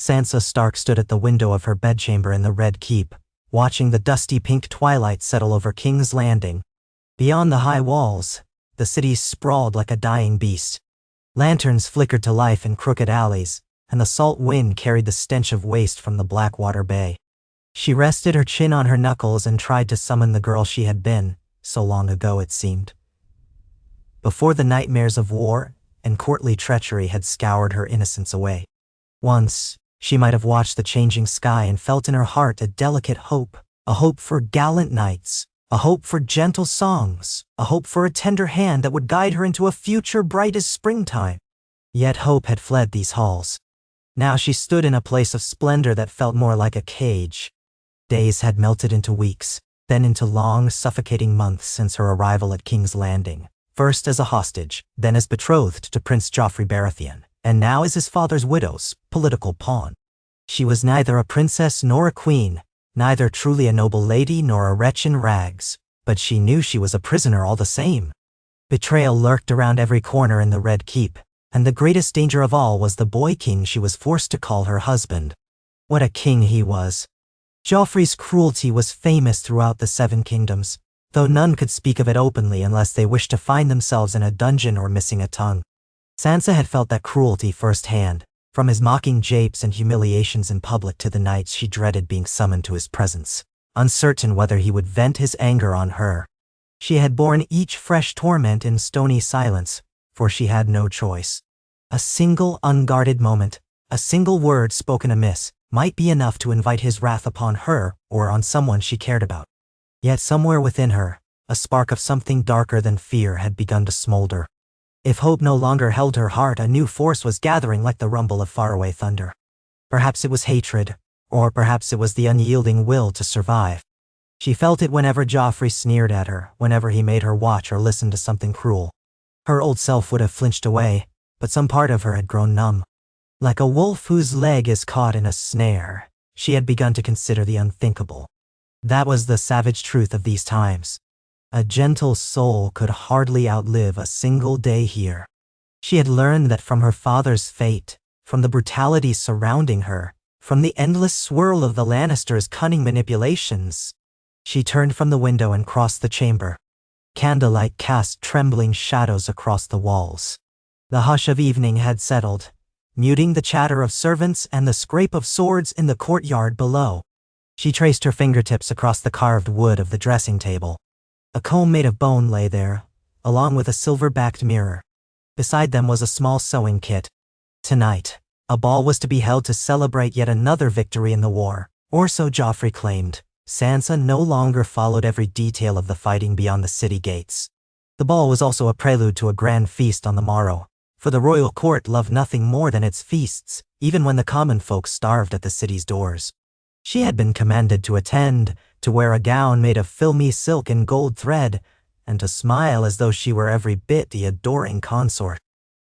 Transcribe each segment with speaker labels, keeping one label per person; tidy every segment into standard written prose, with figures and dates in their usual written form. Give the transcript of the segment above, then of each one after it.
Speaker 1: Sansa Stark stood at the window of her bedchamber in the Red Keep, watching the dusty pink twilight settle over King's Landing. Beyond the high walls, the city sprawled like a dying beast. Lanterns flickered to life in crooked alleys, and the salt wind carried the stench of waste from the Blackwater Bay. She rested her chin on her knuckles and tried to summon the girl she had been, so long ago it seemed. Before the nightmares of war and courtly treachery had scoured her innocence away. Once, she might have watched the changing sky and felt in her heart a delicate hope, a hope for gallant knights, a hope for gentle songs, a hope for a tender hand that would guide her into a future bright as springtime. Yet hope had fled these halls. Now she stood in a place of splendor that felt more like a cage. Days had melted into weeks, then into long, suffocating months since her arrival at King's Landing, first as a hostage, then as betrothed to Prince Joffrey Baratheon, and now as his father's widow's political pawn. She was neither a princess nor a queen, neither truly a noble lady nor a wretch in rags, but she knew she was a prisoner all the same. Betrayal lurked around every corner in the Red Keep, and the greatest danger of all was the boy king she was forced to call her husband. What a king he was! Joffrey's cruelty was famous throughout the Seven Kingdoms, though none could speak of it openly unless they wished to find themselves in a dungeon or missing a tongue. Sansa had felt that cruelty firsthand, from his mocking japes and humiliations in public to the nights she dreaded being summoned to his presence, uncertain whether he would vent his anger on her. She had borne each fresh torment in stony silence, for she had no choice. A single unguarded moment, a single word spoken amiss, might be enough to invite his wrath upon her or on someone she cared about. Yet somewhere within her, a spark of something darker than fear had begun to smolder. If hope no longer held her heart, a new force was gathering like the rumble of faraway thunder. Perhaps it was hatred, or perhaps it was the unyielding will to survive. She felt it whenever Joffrey sneered at her, whenever he made her watch or listen to something cruel. Her old self would have flinched away, but some part of her had grown numb. Like a wolf whose leg is caught in a snare, she had begun to consider the unthinkable. That was the savage truth of these times. A gentle soul could hardly outlive a single day here. She had learned that from her father's fate, from the brutality surrounding her, from the endless swirl of the Lannisters' cunning manipulations. She turned from the window and crossed the chamber. Candlelight cast trembling shadows across the walls. The hush of evening had settled, muting the chatter of servants and the scrape of swords in the courtyard below. She traced her fingertips across the carved wood of the dressing table. A comb made of bone lay there, along with a silver-backed mirror. Beside them was a small sewing kit. Tonight, a ball was to be held to celebrate yet another victory in the war, or so Joffrey claimed. Sansa no longer followed every detail of the fighting beyond the city gates. The ball was also a prelude to a grand feast on the morrow, for the royal court loved nothing more than its feasts, even when the common folk starved at the city's doors. She had been commanded to attend, to wear a gown made of filmy silk and gold thread, and to smile as though she were every bit the adoring consort.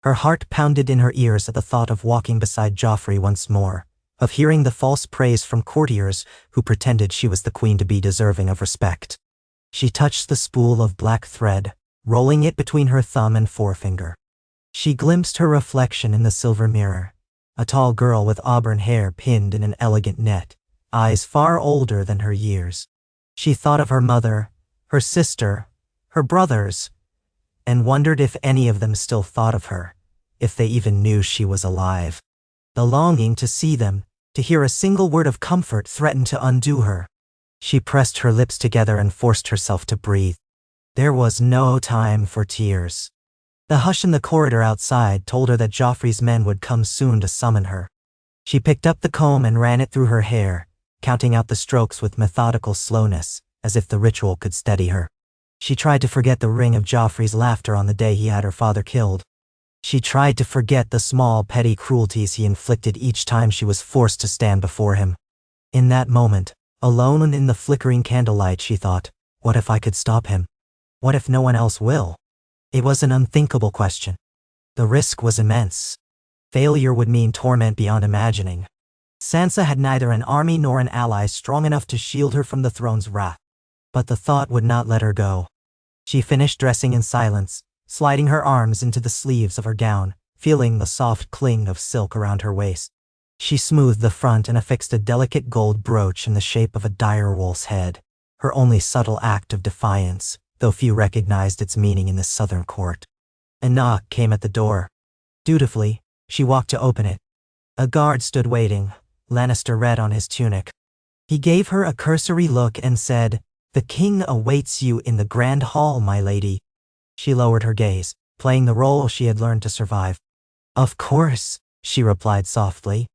Speaker 1: Her heart pounded in her ears at the thought of walking beside Joffrey once more, of hearing the false praise from courtiers who pretended she was the queen to be deserving of respect. She touched the spool of black thread, rolling it between her thumb and forefinger. She glimpsed her reflection in the silver mirror, a tall girl with auburn hair pinned in an elegant net, eyes far older than her years. She thought of her mother, her sister, her brothers, and wondered if any of them still thought of her, if they even knew she was alive. The longing to see them, to hear a single word of comfort threatened to undo her. She pressed her lips together and forced herself to breathe. There was no time for tears. The hush in the corridor outside told her that Joffrey's men would come soon to summon her. She picked up the comb and ran it through her hair, counting out the strokes with methodical slowness, as if the ritual could steady her. She tried to forget the ring of Joffrey's laughter on the day he had her father killed. She tried to forget the small, petty cruelties he inflicted each time she was forced to stand before him. In that moment, alone in the flickering candlelight, she thought, what if I could stop him? What if no one else will? It was an unthinkable question. The risk was immense. Failure would mean torment beyond imagining. Sansa had neither an army nor an ally strong enough to shield her from the throne's wrath. But the thought would not let her go. She finished dressing in silence, sliding her arms into the sleeves of her gown, feeling the soft cling of silk around her waist. She smoothed the front and affixed a delicate gold brooch in the shape of a direwolf's head, her only subtle act of defiance, though few recognized its meaning in this southern court. A knock came at the door. Dutifully, she walked to open it. A guard stood waiting, Lannister red on his tunic. He gave her a cursory look and said, "The king awaits you in the grand hall, my lady." She lowered her gaze, playing the role she had learned to survive. "Of course," she replied softly.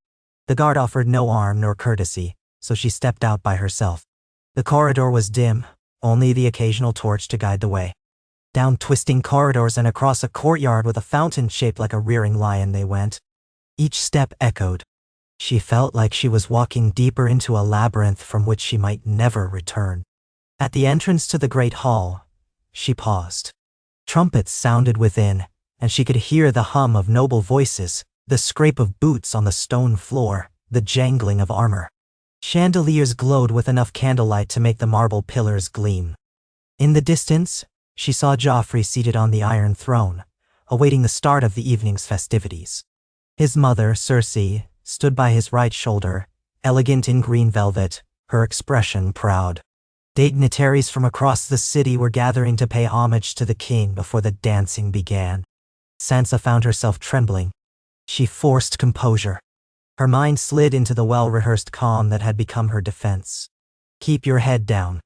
Speaker 1: The guard offered no arm nor courtesy, so she stepped out by herself. The corridor was dim, only the occasional torch to guide the way. Down twisting corridors and across a courtyard with a fountain shaped like a rearing lion they went. Each step echoed. She felt like she was walking deeper into a labyrinth from which she might never return. At the entrance to the great hall, she paused. Trumpets sounded within, and she could hear the hum of noble voices, the scrape of boots on the stone floor, the jangling of armor. Chandeliers glowed with enough candlelight to make the marble pillars gleam. In the distance, she saw Joffrey seated on the Iron Throne, awaiting the start of the evening's festivities. His mother, Cersei, stood by his right shoulder, elegant in green velvet, her expression proud. Dignitaries from across the city were gathering to pay homage to the king before the dancing began. Sansa found herself trembling. She forced composure. Her mind slid into the well-rehearsed calm that had become her defense. Keep your head down.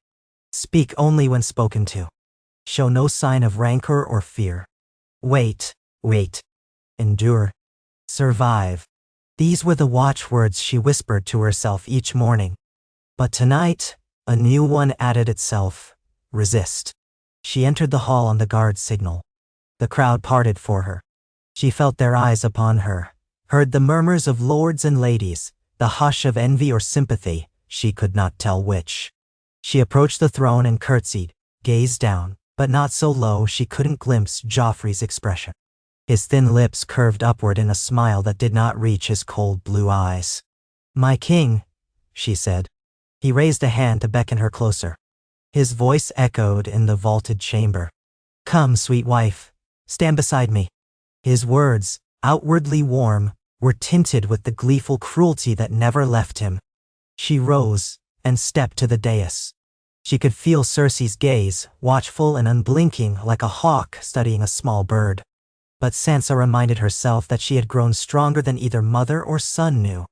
Speaker 1: Speak only when spoken to. Show no sign of rancor or fear. Wait. Endure. Survive. These were the watchwords she whispered to herself each morning. But tonight, a new one added itself. Resist. She entered the hall on the guard's signal. The crowd parted for her. She felt their eyes upon her, heard the murmurs of lords and ladies, the hush of envy or sympathy, she could not tell which. She approached the throne and curtsied, gazed down, but not so low she couldn't glimpse Joffrey's expression. His thin lips curved upward in a smile that did not reach his cold blue eyes. "My king," she said. He raised a hand to beckon her closer. His voice echoed in the vaulted chamber. "Come, sweet wife, stand beside me." His words, outwardly warm, were tinted with the gleeful cruelty that never left him. She rose and stepped to the dais. She could feel Cersei's gaze, watchful and unblinking like a hawk studying a small bird. But Sansa reminded herself that she had grown stronger than either mother or son knew.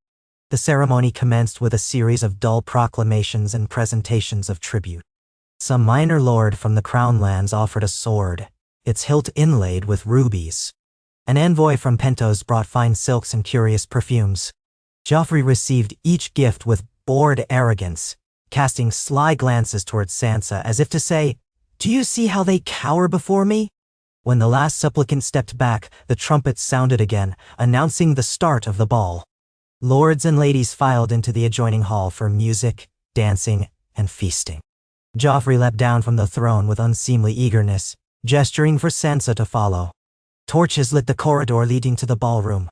Speaker 1: The ceremony commenced with a series of dull proclamations and presentations of tribute. Some minor lord from the Crown Lands offered a sword, its hilt inlaid with rubies. An envoy from Pentos brought fine silks and curious perfumes. Joffrey received each gift with bored arrogance, casting sly glances towards Sansa as if to say, "Do you see how they cower before me?" When the last supplicant stepped back, the trumpets sounded again, announcing the start of the ball. Lords and ladies filed into the adjoining hall for music, dancing, and feasting. Joffrey leapt down from the throne with unseemly eagerness, gesturing for Sansa to follow. Torches lit the corridor leading to the ballroom.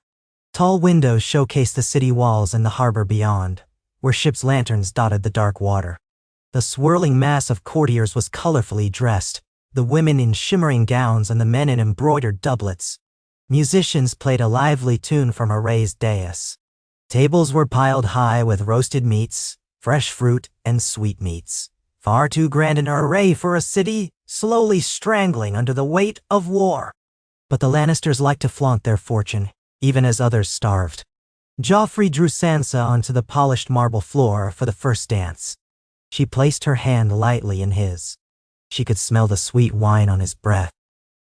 Speaker 1: Tall windows showcased the city walls and the harbor beyond, where ships' lanterns dotted the dark water. The swirling mass of courtiers was colorfully dressed, the women in shimmering gowns and the men in embroidered doublets. Musicians played a lively tune from a raised dais. Tables were piled high with roasted meats, fresh fruit, and sweetmeats. Far too grand an array for a city slowly strangling under the weight of war. But the Lannisters liked to flaunt their fortune, even as others starved. Joffrey drew Sansa onto the polished marble floor for the first dance. She placed her hand lightly in his. She could smell the sweet wine on his breath.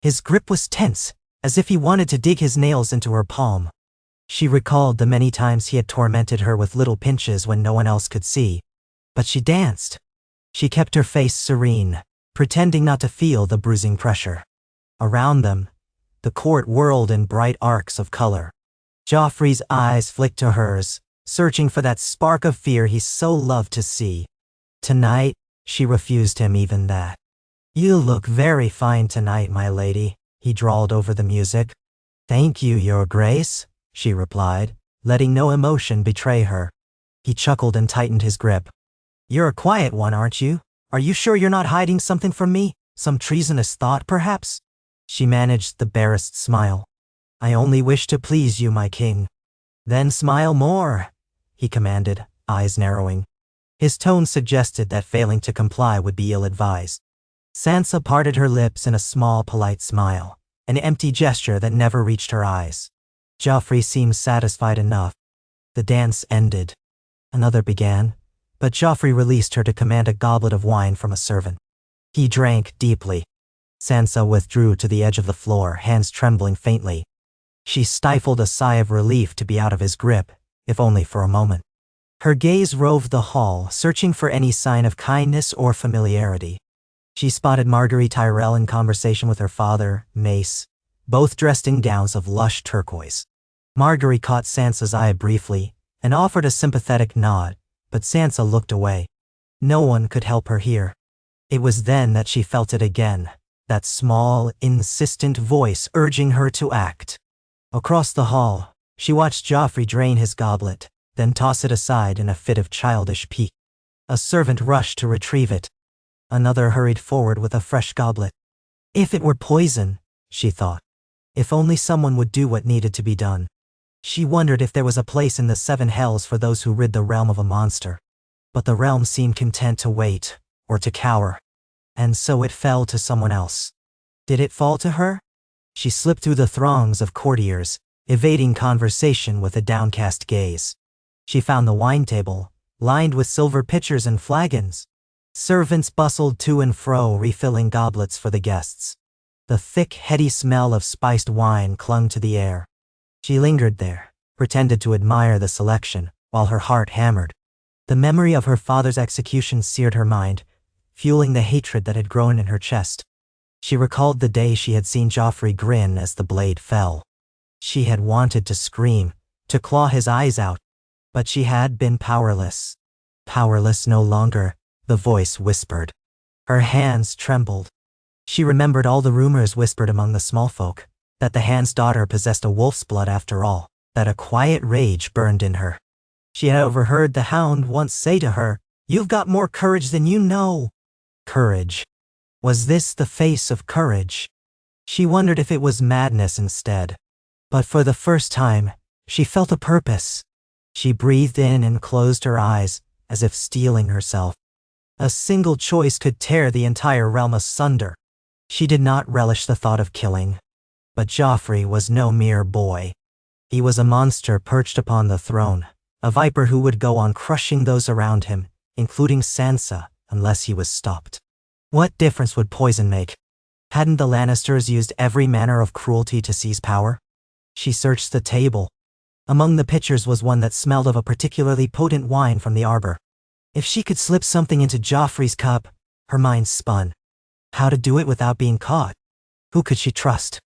Speaker 1: His grip was tense, as if he wanted to dig his nails into her palm. She recalled the many times he had tormented her with little pinches when no one else could see. But she danced. She kept her face serene, pretending not to feel the bruising pressure. Around them, the court whirled in bright arcs of color. Joffrey's eyes flicked to hers, searching for that spark of fear he so loved to see. Tonight, she refused him even that. "You look very fine tonight, my lady," he drawled over the music. "Thank you, your grace," she replied, letting no emotion betray her. He chuckled and tightened his grip. "You're a quiet one, aren't you? Are you sure you're not hiding something from me? Some treasonous thought, perhaps?" She managed the barest smile. "I only wish to please you, my king." Then smile more, he commanded, eyes narrowing. His tone suggested that failing to comply would be ill-advised. Sansa parted her lips in a small, polite smile, an empty gesture that never reached her eyes. Joffrey seemed satisfied enough. The dance ended. Another began, but Joffrey released her to command a goblet of wine from a servant. He drank deeply. Sansa withdrew to the edge of the floor, hands trembling faintly. She stifled a sigh of relief to be out of his grip, if only for a moment. Her gaze roved the hall, searching for any sign of kindness or familiarity. She spotted Margaery Tyrell in conversation with her father, Mace, both dressed in gowns of lush turquoise. Margaery caught Sansa's eye briefly and offered a sympathetic nod, but Sansa looked away. No one could help her here. It was then that she felt it again, that small, insistent voice urging her to act. Across the hall, she watched Joffrey drain his goblet, then toss it aside in a fit of childish pique. A servant rushed to retrieve it. Another hurried forward with a fresh goblet. If it were poison, she thought. If only someone would do what needed to be done. She wondered if there was a place in the seven hells for those who rid the realm of a monster. But the realm seemed content to wait, or to cower. And so it fell to someone else. Did it fall to her? She slipped through the throngs of courtiers, evading conversation with a downcast gaze. She found the wine table, lined with silver pitchers and flagons. Servants bustled to and fro, refilling goblets for the guests. The thick, heady smell of spiced wine clung to the air. She lingered there, pretended to admire the selection, while her heart hammered. The memory of her father's execution seared her mind, fueling the hatred that had grown in her chest. She recalled the day she had seen Joffrey grin as the blade fell. She had wanted to scream, to claw his eyes out, but she had been powerless. Powerless no longer, the voice whispered. Her hands trembled. She remembered all the rumors whispered among the small folk, that the Hand's daughter possessed a wolf's blood after all, that a quiet rage burned in her. She had overheard the Hound once say to her, "You've got more courage than you know." Courage. Was this the face of courage? She wondered if it was madness instead. But for the first time, she felt a purpose. She breathed in and closed her eyes, as if steeling herself. A single choice could tear the entire realm asunder. She did not relish the thought of killing. But Joffrey was no mere boy. He was a monster perched upon the throne, a viper who would go on crushing those around him, including Sansa, unless he was stopped. What difference would poison make? Hadn't the Lannisters used every manner of cruelty to seize power? She searched the table. Among the pitchers was one that smelled of a particularly potent wine from the arbor. If she could slip something into Joffrey's cup, her mind spun. How to do it without being caught? Who could she trust?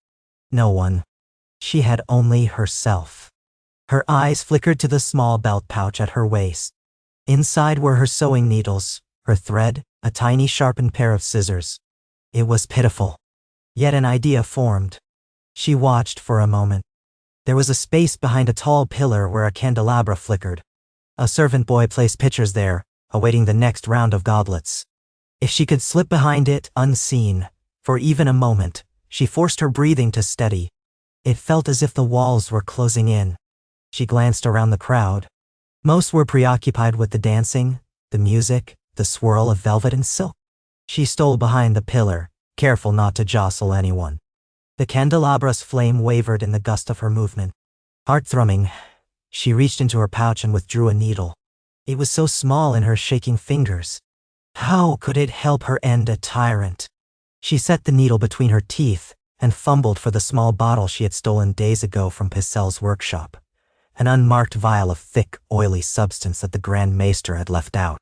Speaker 1: No one. She had only herself. Her eyes flickered to the small belt pouch at her waist. Inside were her sewing needles, her thread, a tiny sharpened pair of scissors. It was pitiful. Yet an idea formed. She watched for a moment. There was a space behind a tall pillar where a candelabra flickered. A servant boy placed pitchers there, awaiting the next round of goblets. If she could slip behind it, unseen, for even a moment, she forced her breathing to steady. It felt as if the walls were closing in. She glanced around the crowd. Most were preoccupied with the dancing, the music, the swirl of velvet and silk. She stole behind the pillar, careful not to jostle anyone. The candelabra's flame wavered in the gust of her movement. Heart thrumming, she reached into her pouch and withdrew a needle. It was so small in her shaking fingers. How could it help her end a tyrant? She set the needle between her teeth and fumbled for the small bottle she had stolen days ago from Pycelle's workshop, an unmarked vial of thick, oily substance that the Grand Maester had left out.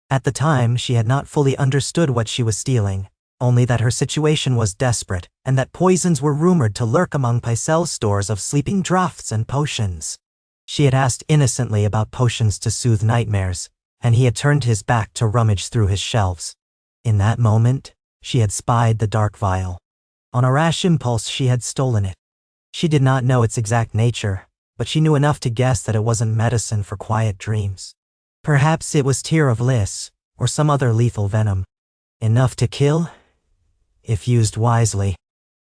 Speaker 1: At the time, she had not fully understood what she was stealing, only that her situation was desperate and that poisons were rumored to lurk among Pycelle's stores of sleeping draughts and potions. She had asked innocently about potions to soothe nightmares, and he had turned his back to rummage through his shelves. In that moment, she had spied the dark vial. On a rash impulse, she had stolen it. She did not know its exact nature, but she knew enough to guess that it wasn't medicine for quiet dreams. Perhaps it was tear of Lys, or some other lethal venom. Enough to kill, if used wisely.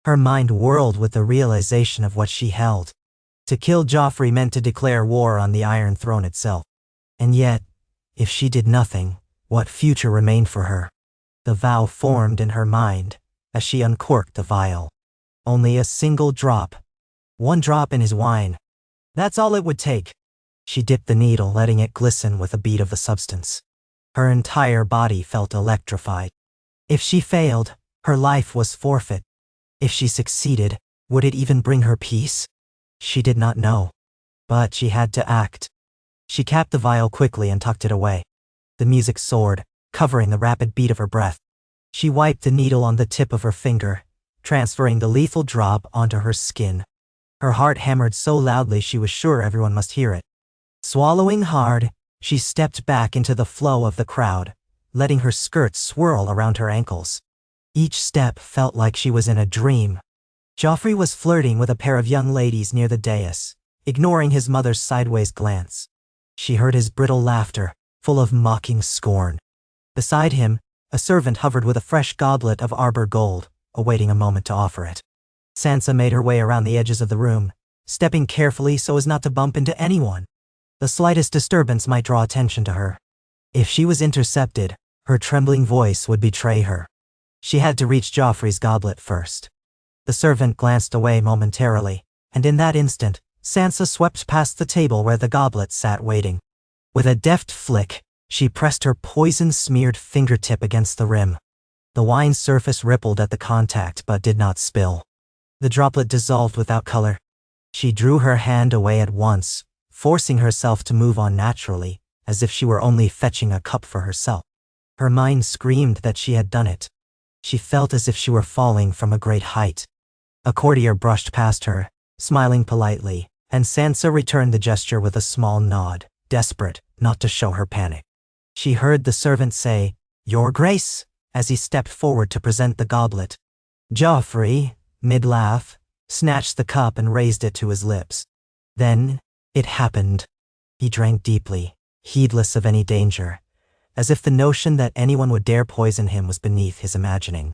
Speaker 1: Her mind whirled with the realization of what she held. To kill Joffrey meant to declare war on the Iron Throne itself. And yet, if she did nothing, what future remained for her? The vow formed in her mind as she uncorked the vial. Only a single drop. One drop in his wine. That's all it would take. She dipped the needle, letting it glisten with a bead of the substance. Her entire body felt electrified. If she failed, her life was forfeit. If she succeeded, would it even bring her peace? She did not know. But she had to act. She capped the vial quickly and tucked it away. The music soared, covering the rapid beat of her breath. She wiped the needle on the tip of her finger, transferring the lethal drop onto her skin. Her heart hammered so loudly she was sure everyone must hear it. Swallowing hard, she stepped back into the flow of the crowd, letting her skirt swirl around her ankles. Each step felt like she was in a dream. Joffrey was flirting with a pair of young ladies near the dais, ignoring his mother's sideways glance. She heard his brittle laughter, full of mocking scorn. Beside him, a servant hovered with a fresh goblet of arbor gold, awaiting a moment to offer it. Sansa made her way around the edges of the room, stepping carefully so as not to bump into anyone. The slightest disturbance might draw attention to her. If she was intercepted, her trembling voice would betray her. She had to reach Joffrey's goblet first. The servant glanced away momentarily, and in that instant, Sansa swept past the table where the goblet sat waiting. With a deft flick, she pressed her poison-smeared fingertip against the rim. The wine's surface rippled at the contact but did not spill. The droplet dissolved without color. She drew her hand away at once, forcing herself to move on naturally, as if she were only fetching a cup for herself. Her mind screamed that she had done it. She felt as if she were falling from a great height. A courtier brushed past her, smiling politely, and Sansa returned the gesture with a small nod, desperate not to show her panic. She heard the servant say, "Your Grace," as he stepped forward to present the goblet. Joffrey, mid-laugh, snatched the cup and raised it to his lips. Then, it happened. He drank deeply, heedless of any danger, as if the notion that anyone would dare poison him was beneath his imagining.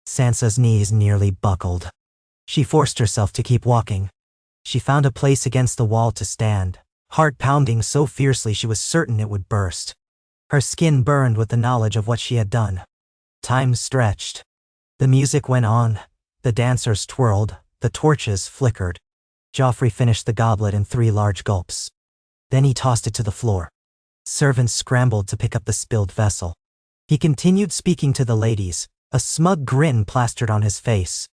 Speaker 1: Sansa's knees nearly buckled. She forced herself to keep walking. She found a place against the wall to stand, heart pounding so fiercely she was certain it would burst. Her skin burned with the knowledge of what she had done. Time stretched. The music went on, the dancers twirled, the torches flickered. Joffrey finished the goblet in 3 large gulps. Then he tossed it to the floor. Servants scrambled to pick up the spilled vessel. He continued speaking to the ladies, a smug grin plastered on his face.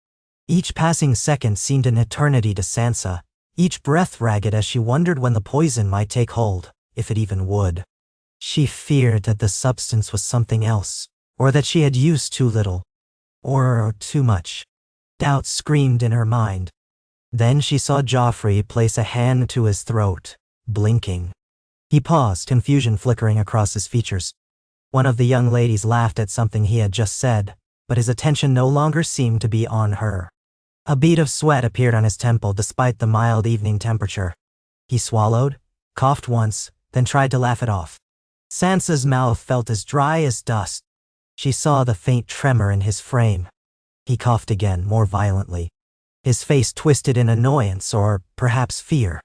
Speaker 1: Each passing second seemed an eternity to Sansa, each breath ragged as she wondered when the poison might take hold, if it even would. She feared that the substance was something else, or that she had used too little, or too much. Doubt screamed in her mind. Then she saw Joffrey place a hand to his throat, blinking. He paused, confusion flickering across his features. One of the young ladies laughed at something he had just said, but his attention no longer seemed to be on her. A bead of sweat appeared on his temple despite the mild evening temperature. He swallowed, coughed once, then tried to laugh it off. Sansa's mouth felt as dry as dust. She saw the faint tremor in his frame. He coughed again, more violently. His face twisted in annoyance or perhaps fear.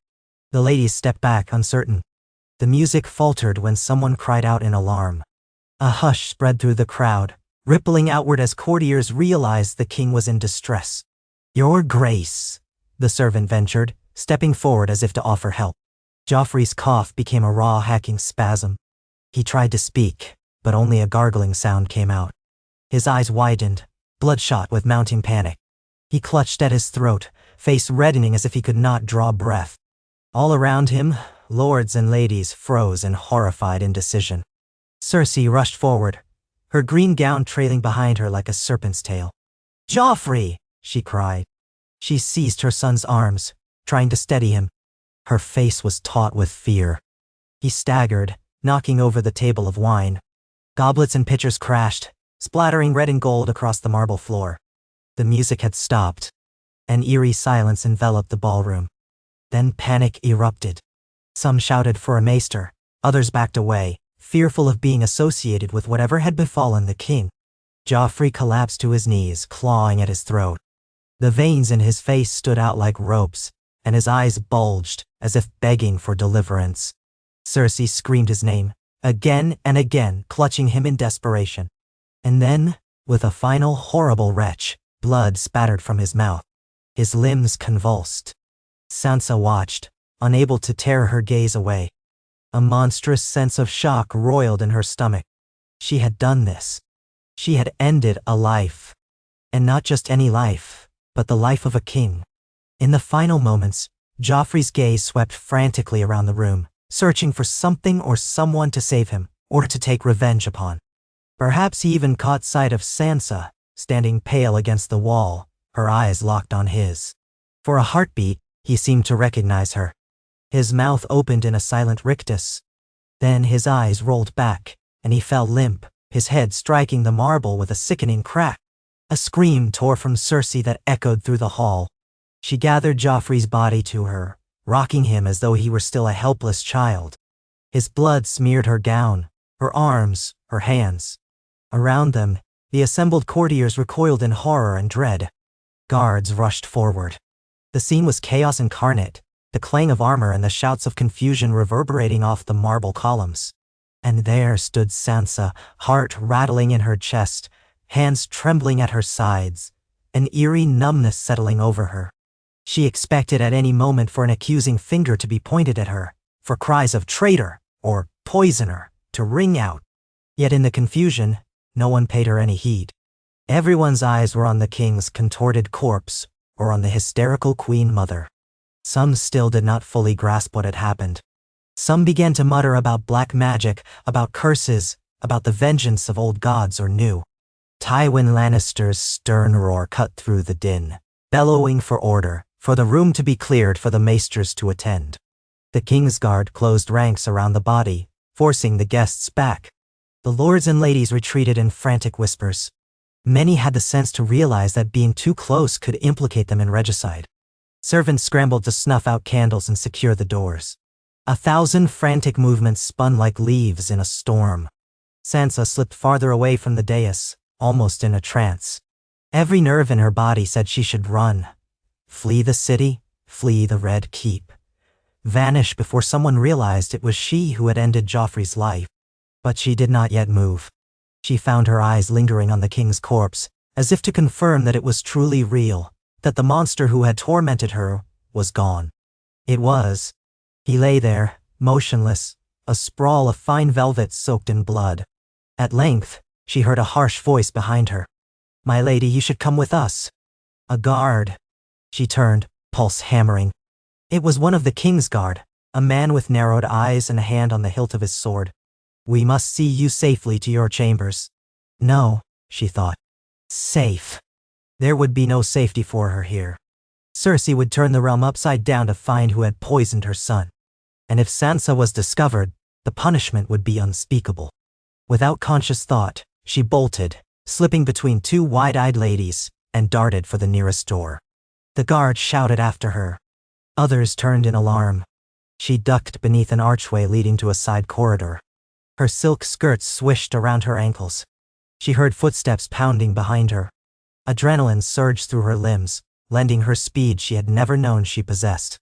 Speaker 1: The ladies stepped back, uncertain. The music faltered when someone cried out in alarm. A hush spread through the crowd, rippling outward as courtiers realized the king was in distress. "Your Grace," the servant ventured, stepping forward as if to offer help. Joffrey's cough became a raw, hacking spasm. He tried to speak, but only a gargling sound came out. His eyes widened, bloodshot with mounting panic. He clutched at his throat, face reddening as if he could not draw breath. All around him, lords and ladies froze in horrified indecision. Cersei rushed forward, her green gown trailing behind her like a serpent's tail. "Joffrey!" she cried. She seized her son's arms, trying to steady him. Her face was taut with fear. He staggered, knocking over the table of wine. Goblets and pitchers crashed, splattering red and gold across the marble floor. The music had stopped. An eerie silence enveloped the ballroom. Then panic erupted. Some shouted for a maester, others backed away, fearful of being associated with whatever had befallen the king. Joffrey collapsed to his knees, clawing at his throat. The veins in his face stood out like ropes, and his eyes bulged as if begging for deliverance. Cersei screamed his name, again and again, clutching him in desperation. And then, with a final horrible retch, blood spattered from his mouth. His limbs convulsed. Sansa watched, unable to tear her gaze away. A monstrous sense of shock roiled in her stomach. She had done this. She had ended a life. And not just any life, but the life of a king. In the final moments, Joffrey's gaze swept frantically around the room, searching for something or someone to save him, or to take revenge upon. Perhaps he even caught sight of Sansa, standing pale against the wall, her eyes locked on his. For a heartbeat, he seemed to recognize her. His mouth opened in a silent rictus. Then his eyes rolled back, and he fell limp, his head striking the marble with a sickening crack. A scream tore from Cersei that echoed through the hall. She gathered Joffrey's body to her, rocking him as though he were still a helpless child. His blood smeared her gown, her arms, her hands. Around them, the assembled courtiers recoiled in horror and dread. Guards rushed forward. The scene was chaos incarnate, the clang of armor and the shouts of confusion reverberating off the marble columns. And there stood Sansa, heart rattling in her chest, hands trembling at her sides, an eerie numbness settling over her. She expected at any moment for an accusing finger to be pointed at her, for cries of traitor or poisoner to ring out. Yet in the confusion, no one paid her any heed. Everyone's eyes were on the king's contorted corpse or on the hysterical queen mother. Some still did not fully grasp what had happened. Some began to mutter about black magic, about curses, about the vengeance of old gods or new. Tywin Lannister's stern roar cut through the din, bellowing for order, for the room to be cleared for the maesters to attend. The Kingsguard closed ranks around the body, forcing the guests back. The lords and ladies retreated in frantic whispers. Many had the sense to realize that being too close could implicate them in regicide. Servants scrambled to snuff out candles and secure the doors. 1,000 frantic movements spun like leaves in a storm. Sansa slipped farther away from the dais, almost in a trance. Every nerve in her body said she should run. Flee the city, flee the Red Keep. Vanish before someone realized it was she who had ended Joffrey's life. But she did not yet move. She found her eyes lingering on the king's corpse, as if to confirm that it was truly real, that the monster who had tormented her was gone. It was. He lay there, motionless, a sprawl of fine velvet soaked in blood. At length, she heard a harsh voice behind her. "My lady, you should come with us." A guard. She turned, pulse hammering. It was one of the Kingsguard, a man with narrowed eyes and a hand on the hilt of his sword. "We must see you safely to your chambers." No, she thought. Safe. There would be no safety for her here. Cersei would turn the realm upside down to find who had poisoned her son. And if Sansa was discovered, the punishment would be unspeakable. Without conscious thought, she bolted, slipping between two wide-eyed ladies, and darted for the nearest door. The guard shouted after her. Others turned in alarm. She ducked beneath an archway leading to a side corridor. Her silk skirts swished around her ankles. She heard footsteps pounding behind her. Adrenaline surged through her limbs, lending her speed she had never known she possessed.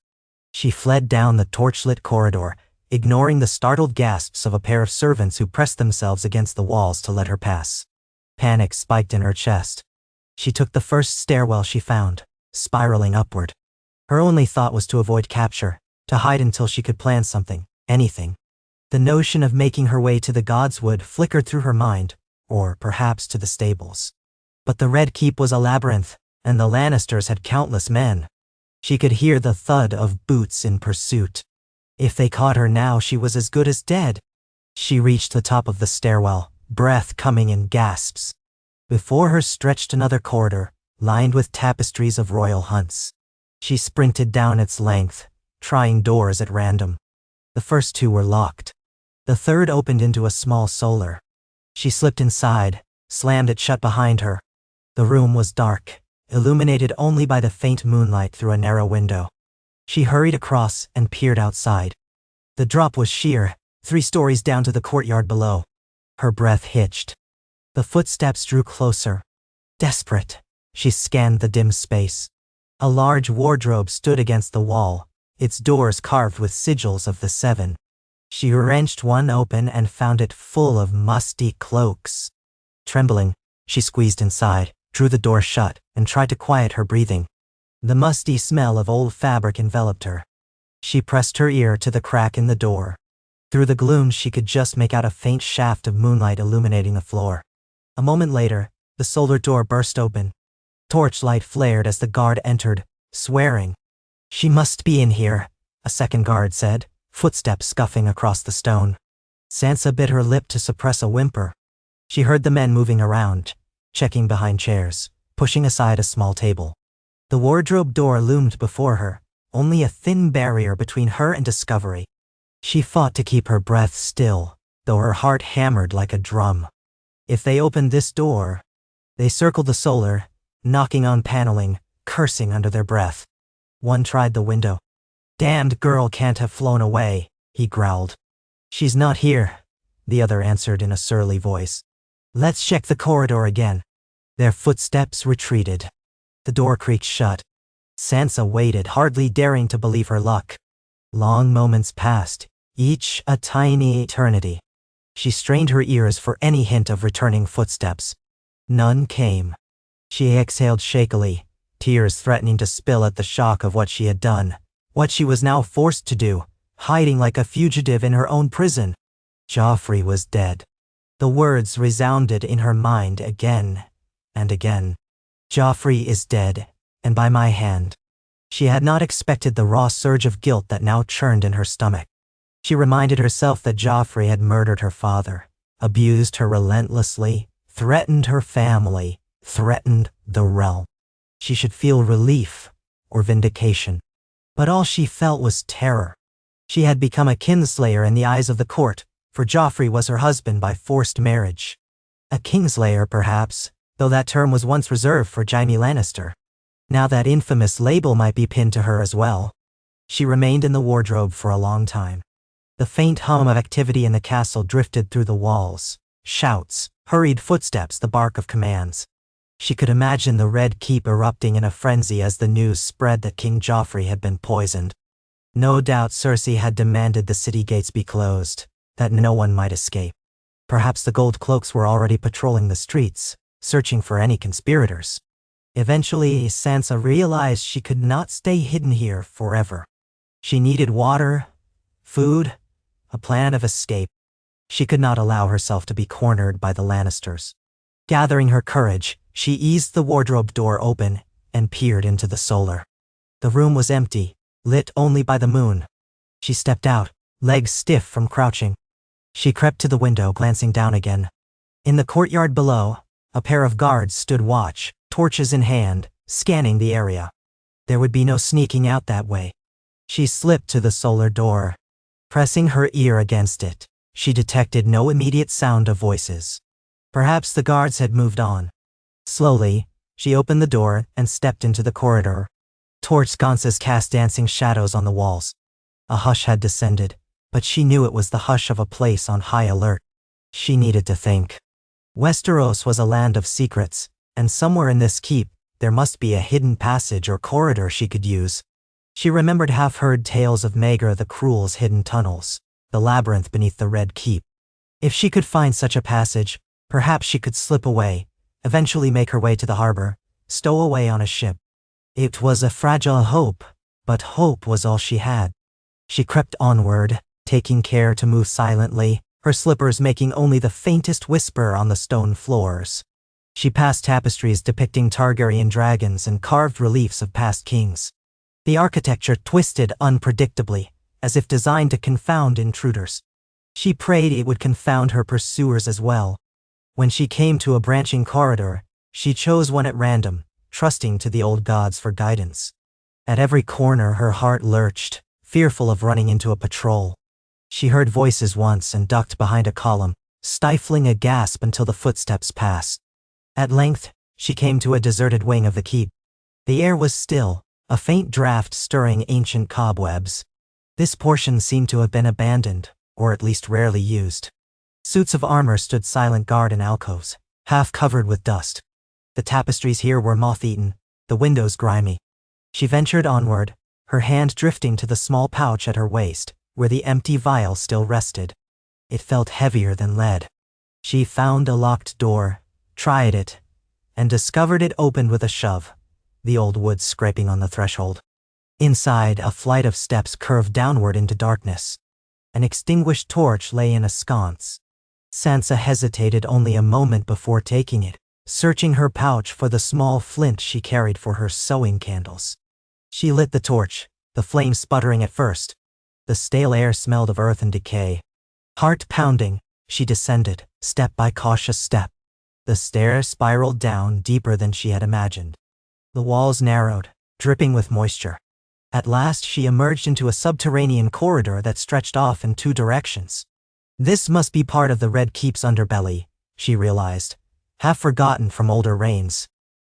Speaker 1: She fled down the torchlit corridor, ignoring the startled gasps of a pair of servants who pressed themselves against the walls to let her pass. Panic spiked in her chest. She took the first stairwell she found, spiraling upward. Her only thought was to avoid capture, to hide until she could plan something, anything. The notion of making her way to the Godswood flickered through her mind, or perhaps to the stables. But the Red Keep was a labyrinth, and the Lannisters had countless men. She could hear the thud of boots in pursuit. If they caught her now, she was as good as dead. She reached the top of the stairwell, breath coming in gasps. Before her stretched another corridor, lined with tapestries of royal hunts. She sprinted down its length, trying doors at random. The first two were locked. The third opened into a small solar. She slipped inside, slammed it shut behind her. The room was dark, illuminated only by the faint moonlight through a narrow window. She hurried across and peered outside. The drop was sheer, 3 stories down to the courtyard below. Her breath hitched. The footsteps drew closer. Desperate, she scanned the dim space. A large wardrobe stood against the wall, its doors carved with sigils of the seven. She wrenched one open and found it full of musty cloaks. Trembling, she squeezed inside, drew the door shut, and tried to quiet her breathing. The musty smell of old fabric enveloped her. She pressed her ear to the crack in the door. Through the gloom she could just make out a faint shaft of moonlight illuminating the floor. A moment later, the solar door burst open. Torchlight flared as the guard entered, swearing. "She must be in here," a second guard said, footsteps scuffing across the stone. Sansa bit her lip to suppress a whimper. She heard the men moving around, checking behind chairs, pushing aside a small table. The wardrobe door loomed before her, only a thin barrier between her and discovery. She fought to keep her breath still, though her heart hammered like a drum. If they opened this door... They circled the solar, knocking on paneling, cursing under their breath. One tried the window. "Damned girl can't have flown away," he growled. "She's not here," the other answered in a surly voice. "Let's check the corridor again." Their footsteps retreated. The door creaked shut. Sansa waited, hardly daring to believe her luck. Long moments passed, each a tiny eternity. She strained her ears for any hint of returning footsteps. None came. She exhaled shakily, tears threatening to spill at the shock of what she had done, what she was now forced to do, hiding like a fugitive in her own prison. Joffrey was dead. The words resounded in her mind again and again. "Joffrey is dead, and by my hand." She had not expected the raw surge of guilt that now churned in her stomach. She reminded herself that Joffrey had murdered her father, abused her relentlessly, threatened her family, threatened the realm. She should feel relief or vindication. But all she felt was terror. She had become a kinslayer in the eyes of the court, for Joffrey was her husband by forced marriage. A kingslayer, perhaps, though that term was once reserved for Jaime Lannister. Now that infamous label might be pinned to her as well. She remained in the wardrobe for a long time. The faint hum of activity in the castle drifted through the walls. Shouts, hurried footsteps, the bark of commands. She could imagine the Red Keep erupting in a frenzy as the news spread that King Joffrey had been poisoned. No doubt Cersei had demanded the city gates be closed, that no one might escape. Perhaps the gold cloaks were already patrolling the streets, searching for any conspirators. Eventually, Sansa realized she could not stay hidden here forever. She needed water, food, a plan of escape. She could not allow herself to be cornered by the Lannisters. Gathering her courage, she eased the wardrobe door open and peered into the solar. The room was empty, lit only by the moon. She stepped out, legs stiff from crouching. She crept to the window, glancing down again. In the courtyard below, a pair of guards stood watch, torches in hand, scanning the area. There would be no sneaking out that way. She slipped to the solar door. Pressing her ear against it, she detected no immediate sound of voices. Perhaps the guards had moved on. Slowly, she opened the door and stepped into the corridor. Torch sconces cast dancing shadows on the walls. A hush had descended, but she knew it was the hush of a place on high alert. She needed to think. Westeros was a land of secrets, and somewhere in this keep, there must be a hidden passage or corridor she could use. She remembered half-heard tales of Maegor the Cruel's hidden tunnels, the labyrinth beneath the Red Keep. If she could find such a passage, perhaps she could slip away, eventually make her way to the harbor, stow away on a ship. It was a fragile hope, but hope was all she had. She crept onward, taking care to move silently, her slippers making only the faintest whisper on the stone floors. She passed tapestries depicting Targaryen dragons and carved reliefs of past kings. The architecture twisted unpredictably, as if designed to confound intruders. She prayed it would confound her pursuers as well. When she came to a branching corridor, she chose one at random, trusting to the old gods for guidance. At every corner her heart lurched, fearful of running into a patrol. She heard voices once and ducked behind a column, stifling a gasp until the footsteps passed. At length, she came to a deserted wing of the keep. The air was still, a faint draft stirring ancient cobwebs. This portion seemed to have been abandoned, or at least rarely used. Suits of armor stood silent guard in alcoves, half covered with dust. The tapestries here were moth-eaten, the windows grimy. She ventured onward, her hand drifting to the small pouch at her waist, where the empty vial still rested. It felt heavier than lead. She found a locked door, tried it, and discovered it opened with a shove, the old wood scraping on the threshold. Inside, a flight of steps curved downward into darkness. An extinguished torch lay in a sconce. Sansa hesitated only a moment before taking it, searching her pouch for the small flint she carried for her sewing candles. She lit the torch, the flame sputtering at first. The stale air smelled of earth and decay. Heart pounding, she descended, step by cautious step. The stairs spiraled down deeper than she had imagined. The walls narrowed, dripping with moisture. At last she emerged into a subterranean corridor that stretched off in two directions. This must be part of the Red Keep's underbelly, she realized, half forgotten from older reigns.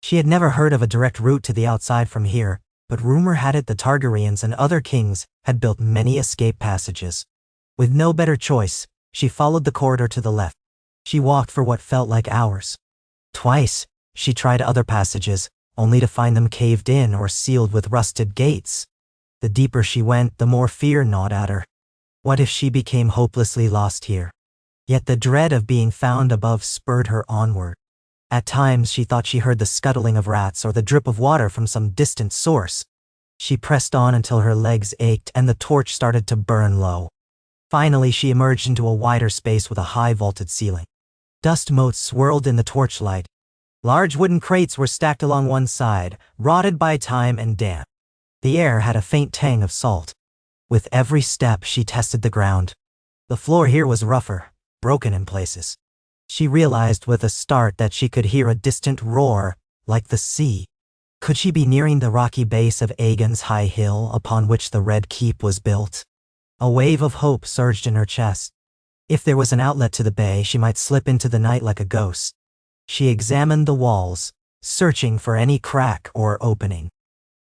Speaker 1: She had never heard of a direct route to the outside from here, but rumor had it the Targaryens and other kings had built many escape passages. With no better choice, she followed the corridor to the left. She walked for what felt like hours. Twice, she tried other passages, only to find them caved in or sealed with rusted gates. The deeper she went, the more fear gnawed at her. What if she became hopelessly lost here? Yet the dread of being found above spurred her onward. At times she thought she heard the scuttling of rats or the drip of water from some distant source. She pressed on until her legs ached and the torch started to burn low. Finally she emerged into a wider space with a high vaulted ceiling. Dust motes swirled in the torchlight. Large wooden crates were stacked along one side, rotted by time and damp. The air had a faint tang of salt. With every step she tested the ground. The floor here was rougher, broken in places. She realized with a start that she could hear a distant roar, like the sea. Could she be nearing the rocky base of Aegon's high hill upon which the Red Keep was built? A wave of hope surged in her chest. If there was an outlet to the bay, she might slip into the night like a ghost. She examined the walls, searching for any crack or opening.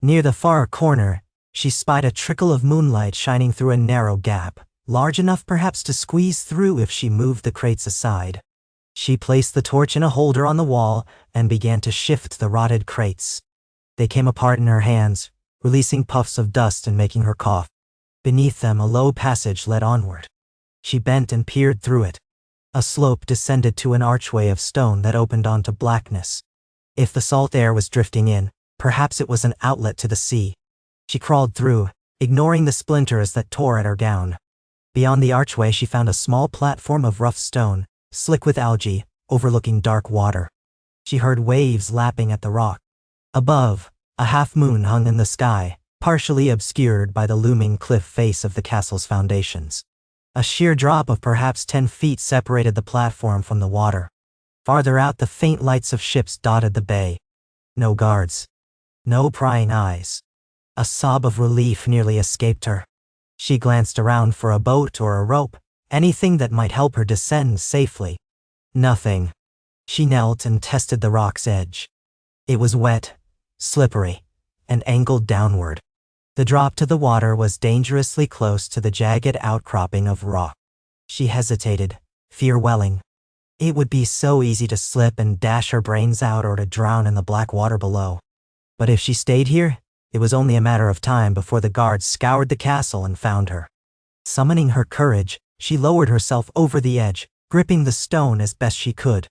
Speaker 1: Near the far corner, she spied a trickle of moonlight shining through a narrow gap, large enough perhaps to squeeze through if she moved the crates aside. She placed the torch in a holder on the wall and began to shift the rotted crates. They came apart in her hands, releasing puffs of dust and making her cough. Beneath them, a low passage led onward. She bent and peered through it. A slope descended to an archway of stone that opened onto blackness. If the salt air was drifting in, perhaps it was an outlet to the sea. She crawled through, ignoring the splinters that tore at her gown. Beyond the archway she found a small platform of rough stone, slick with algae, overlooking dark water. She heard waves lapping at the rock. Above, a half-moon hung in the sky, partially obscured by the looming cliff face of the castle's foundations. A sheer drop of perhaps 10 feet separated the platform from the water. Farther out, the faint lights of ships dotted the bay. No guards. No prying eyes. A sob of relief nearly escaped her. She glanced around for a boat or a rope, anything that might help her descend safely. Nothing. She knelt and tested the rock's edge. It was wet, slippery, and angled downward. The drop to the water was dangerously close to the jagged outcropping of rock. She hesitated, fear welling. It would be so easy to slip and dash her brains out or to drown in the black water below. But if she stayed here, it was only a matter of time before the guards scoured the castle and found her. Summoning her courage, she lowered herself over the edge, gripping the stone as best she could.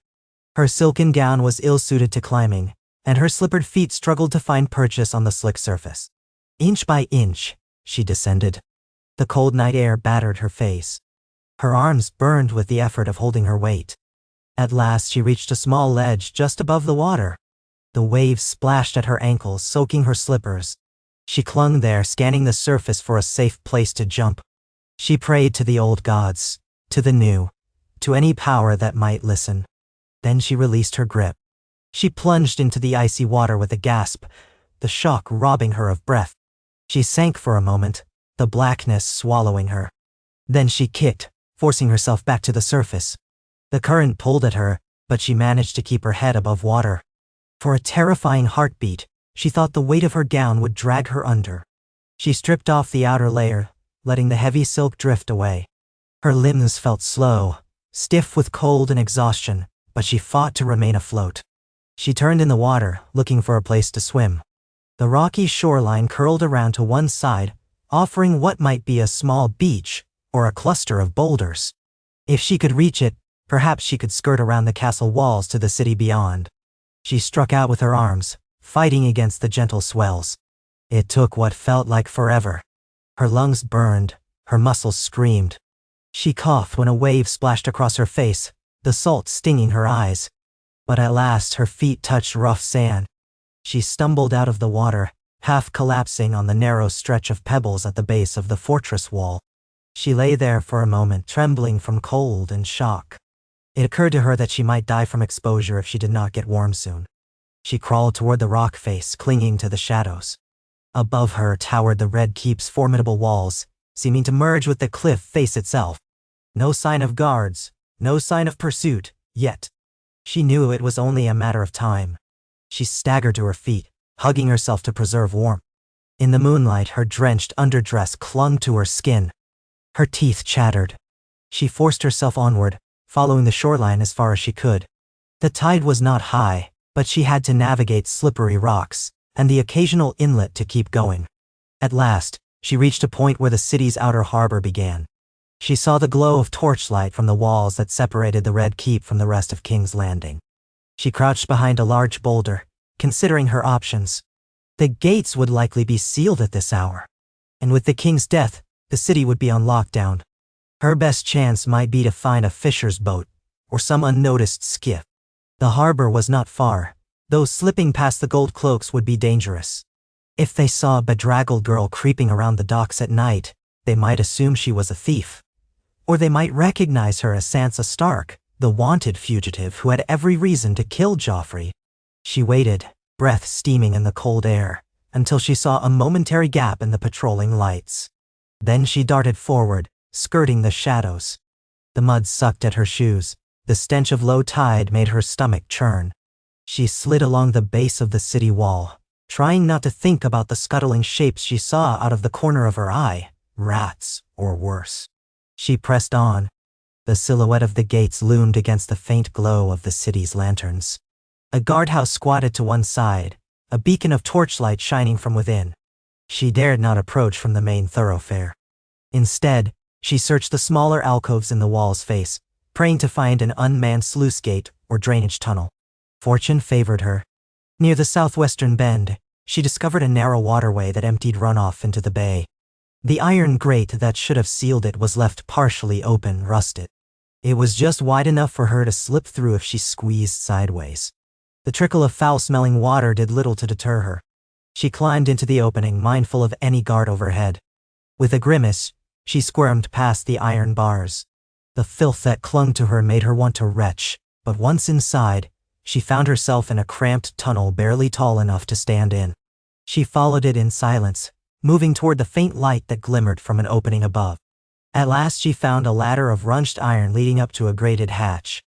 Speaker 1: Her silken gown was ill-suited to climbing, and her slippered feet struggled to find purchase on the slick surface. Inch by inch, she descended. The cold night air battered her face. Her arms burned with the effort of holding her weight. At last she reached a small ledge just above the water. The waves splashed at her ankles, soaking her slippers. She clung there, scanning the surface for a safe place to jump. She prayed to the old gods, to the new, to any power that might listen. Then she released her grip. She plunged into the icy water with a gasp, the shock robbing her of breath. She sank for a moment, the blackness swallowing her. Then she kicked, forcing herself back to the surface. The current pulled at her, but she managed to keep her head above water. For a terrifying heartbeat, she thought the weight of her gown would drag her under. She stripped off the outer layer, letting the heavy silk drift away. Her limbs felt slow, stiff with cold and exhaustion, but she fought to remain afloat. She turned in the water, looking for a place to swim. The rocky shoreline curled around to one side, offering what might be a small beach or a cluster of boulders. If she could reach it, perhaps she could skirt around the castle walls to the city beyond. She struck out with her arms, fighting against the gentle swells. It took what felt like forever. Her lungs burned, her muscles screamed. She coughed when a wave splashed across her face, the salt stinging her eyes. But at last her feet touched rough sand. She stumbled out of the water, half collapsing on the narrow stretch of pebbles at the base of the fortress wall. She lay there for a moment, trembling from cold and shock. It occurred to her that she might die from exposure if she did not get warm soon. She crawled toward the rock face, clinging to the shadows. Above her towered the Red Keep's formidable walls, seeming to merge with the cliff face itself. No sign of guards, no sign of pursuit, yet. She knew it was only a matter of time. She staggered to her feet, hugging herself to preserve warmth. In the moonlight, her drenched underdress clung to her skin. Her teeth chattered. She forced herself onward, following the shoreline as far as she could. The tide was not high, but she had to navigate slippery rocks and the occasional inlet to keep going. At last, she reached a point where the city's outer harbor began. She saw the glow of torchlight from the walls that separated the Red Keep from the rest of King's Landing. She crouched behind a large boulder, considering her options. The gates would likely be sealed at this hour, and with the king's death, the city would be on lockdown. Her best chance might be to find a fisher's boat or some unnoticed skiff. The harbor was not far, though slipping past the gold cloaks would be dangerous. If they saw a bedraggled girl creeping around the docks at night, they might assume she was a thief. Or they might recognize her as Sansa Stark, the wanted fugitive who had every reason to kill Joffrey. She waited, breath steaming in the cold air, until she saw a momentary gap in the patrolling lights. Then she darted forward, skirting the shadows. The mud sucked at her shoes. The stench of low tide made her stomach churn. She slid along the base of the city wall, trying not to think about the scuttling shapes she saw out of the corner of her eye, rats or worse. She pressed on. The silhouette of the gates loomed against the faint glow of the city's lanterns. A guardhouse squatted to one side, a beacon of torchlight shining from within. She dared not approach from the main thoroughfare. Instead, she searched the smaller alcoves in the wall's face, praying to find an unmanned sluice gate or drainage tunnel. Fortune favored her. Near the southwestern bend, she discovered a narrow waterway that emptied runoff into the bay. The iron grate that should have sealed it was left partially open, rusted. It was just wide enough for her to slip through if she squeezed sideways. The trickle of foul-smelling water did little to deter her. She climbed into the opening, mindful of any guard overhead. With a grimace, she squirmed past the iron bars. The filth that clung to her made her want to retch, but once inside, she found herself in a cramped tunnel barely tall enough to stand in. She followed it in silence, moving toward the faint light that glimmered from an opening above. At last she found a ladder of runched iron leading up to a grated hatch.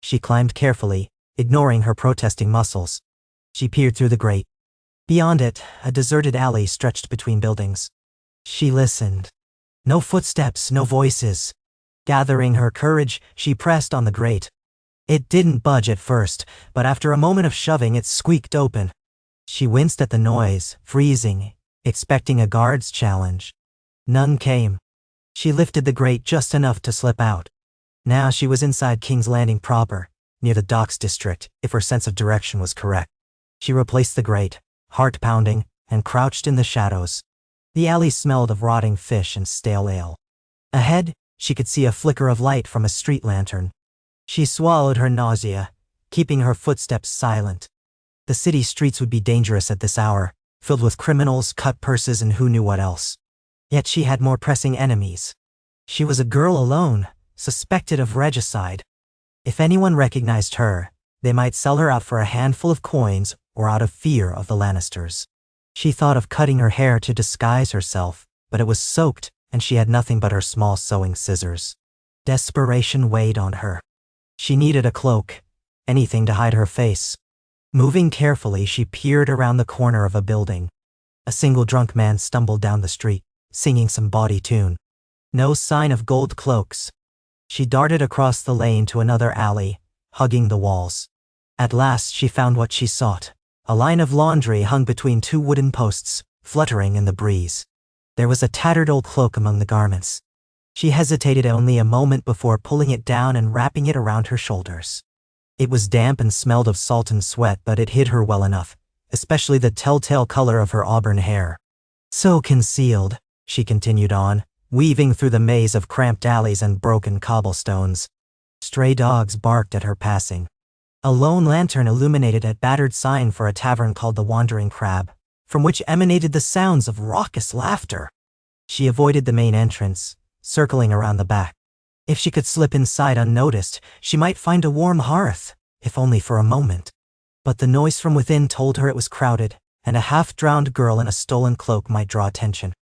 Speaker 1: She climbed carefully, ignoring her protesting muscles. She peered through the grate. Beyond it, a deserted alley stretched between buildings. She listened. No footsteps, no voices. Gathering her courage, she pressed on the grate. It didn't budge at first, but after a moment of shoving, it squeaked open. She winced at the noise, freezing, expecting a guard's challenge. None came. She lifted the grate just enough to slip out. Now she was inside King's Landing proper, near the docks district, if her sense of direction was correct. She replaced the grate, heart pounding, and crouched in the shadows. The alley smelled of rotting fish and stale ale. Ahead, she could see a flicker of light from a street lantern. She swallowed her nausea, keeping her footsteps silent. The city streets would be dangerous at this hour, filled with criminals, cut purses, and who knew what else. Yet she had more pressing enemies. She was a girl alone, suspected of regicide. If anyone recognized her, they might sell her out for a handful of coins or out of fear of the Lannisters. She thought of cutting her hair to disguise herself, but it was soaked and she had nothing but her small sewing scissors. Desperation weighed on her. She needed a cloak, anything to hide her face. Moving carefully, she peered around the corner of a building. A single drunk man stumbled down the street, singing some bawdy tune. No sign of gold cloaks. She darted across the lane to another alley, hugging the walls. At last she found what she sought, A line of laundry hung between two wooden posts, fluttering in the breeze. There was a tattered old cloak among the garments. She hesitated only a moment before pulling it down and wrapping it around her shoulders. It was damp and smelled of salt and sweat, but it hid her well enough, especially the telltale color of her auburn hair. So concealed, she continued on, weaving through the maze of cramped alleys and broken cobblestones. Stray dogs barked at her passing. A lone lantern illuminated a battered sign for a tavern called the Wandering Crab, from which emanated the sounds of raucous laughter. She avoided the main entrance, circling around the back. If she could slip inside unnoticed, she might find a warm hearth, if only for a moment. But the noise from within told her it was crowded, and a half-drowned girl in a stolen cloak might draw attention.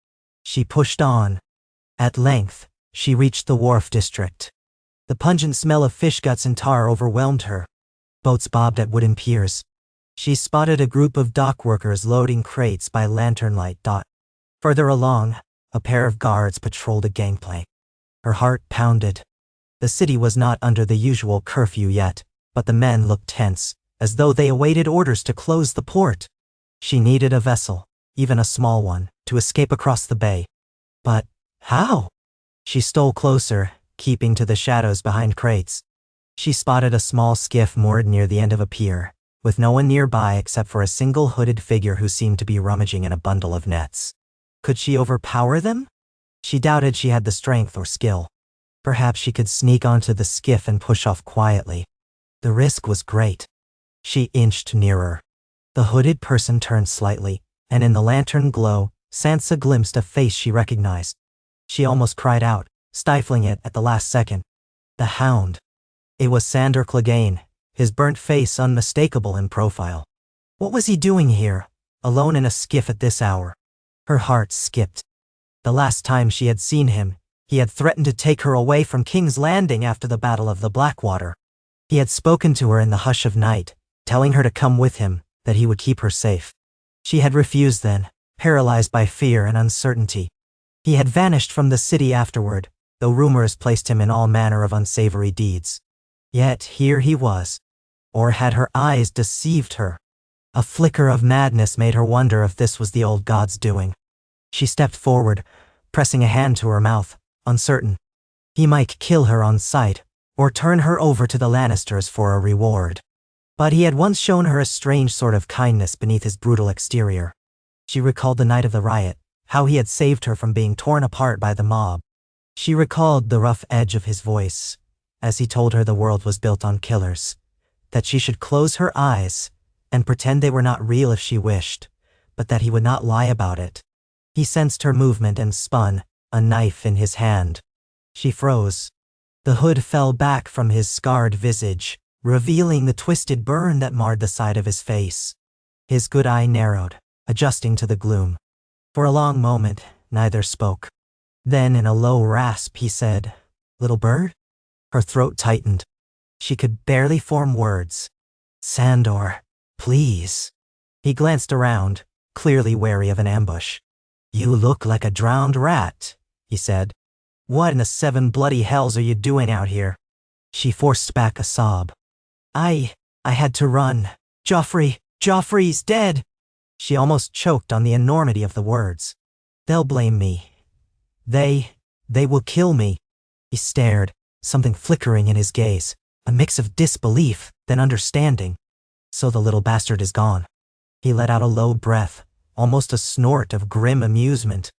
Speaker 1: She pushed on. At length, she reached the wharf district. The pungent smell of fish guts and tar overwhelmed her. Boats bobbed at wooden piers. She spotted a group of dock workers loading crates by lantern light. Further along, a pair of guards patrolled a gangplank. Her heart pounded. The city was not under the usual curfew yet, but the men looked tense, as though they awaited orders to close the port. She needed a vessel, even a small one, to escape across the bay. But how? She stole closer, keeping to the shadows behind crates. She spotted a small skiff moored near the end of a pier, with no one nearby except for a single hooded figure who seemed to be rummaging in a bundle of nets. Could she overpower them? She doubted she had the strength or skill. Perhaps she could sneak onto the skiff and push off quietly. The risk was great. She inched nearer. The hooded person turned slightly, and in the lantern glow, Sansa glimpsed a face she recognized. She almost cried out, stifling it at the last second. The Hound. It was Sandor Clegane, his burnt face unmistakable in profile. What was he doing here, alone in a skiff at this hour? Her heart skipped. The last time she had seen him, he had threatened to take her away from King's Landing after the Battle of the Blackwater. He had spoken to her in the hush of night, telling her to come with him, that he would keep her safe. She had refused then, paralyzed by fear and uncertainty. He had vanished from the city afterward, though rumors placed him in all manner of unsavory deeds. Yet here he was. Or had her eyes deceived her? A flicker of madness made her wonder if this was the old god's doing. She stepped forward, pressing a hand to her mouth, uncertain. He might kill her on sight, or turn her over to the Lannisters for a reward. But he had once shown her a strange sort of kindness beneath his brutal exterior. She recalled the night of the riot, how he had saved her from being torn apart by the mob. She recalled the rough edge of his voice, as he told her the world was built on killers, that she should close her eyes and pretend they were not real if she wished, but that he would not lie about it. He sensed her movement and spun, a knife in his hand. She froze. The hood fell back from his scarred visage, revealing the twisted burn that marred the side of his face. His good eye narrowed, adjusting to the gloom. For a long moment, neither spoke. Then in a low rasp he said, "Little bird?" Her throat tightened. She could barely form words. "Sandor, please." He glanced around, clearly wary of an ambush. "You look like a drowned rat," he said. "What in the seven bloody hells are you doing out here?" She forced back a sob. I had to run. Joffrey's dead." She almost choked on the enormity of the words. "They'll blame me. They will kill me." He stared, something flickering in his gaze, a mix of disbelief, then understanding. "So the little bastard is gone." He let out a low breath, almost a snort of grim amusement.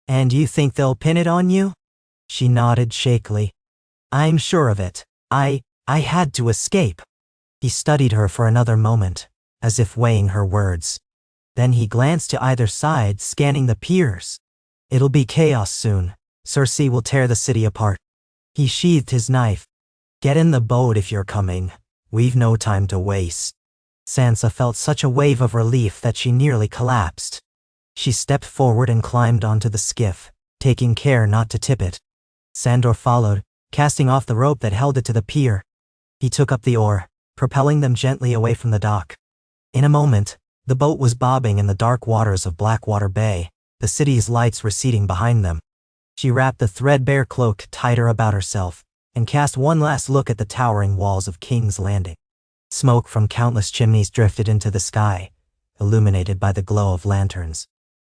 Speaker 1: "And you think they'll pin it on you?" She nodded shakily. "I'm sure of it. I had to escape." He studied her for another moment, as if weighing her words. Then he glanced to either side, scanning the piers. "It'll be chaos soon. Cersei will tear the city apart." He sheathed his knife. "Get in the boat if you're coming. We've no time to waste." Sansa felt such a wave of relief that she nearly collapsed. She stepped forward and climbed onto the skiff, taking care not to tip it. Sandor followed, casting off the rope that held it to the pier. He took up the oar, propelling them gently away from the dock. In a moment, the boat was bobbing in the dark waters of Blackwater Bay, the city's lights receding behind them. She wrapped the threadbare cloak tighter about herself, and cast one last look at the towering walls of King's Landing. Smoke from countless chimneys drifted into the sky, illuminated by the glow of lanterns.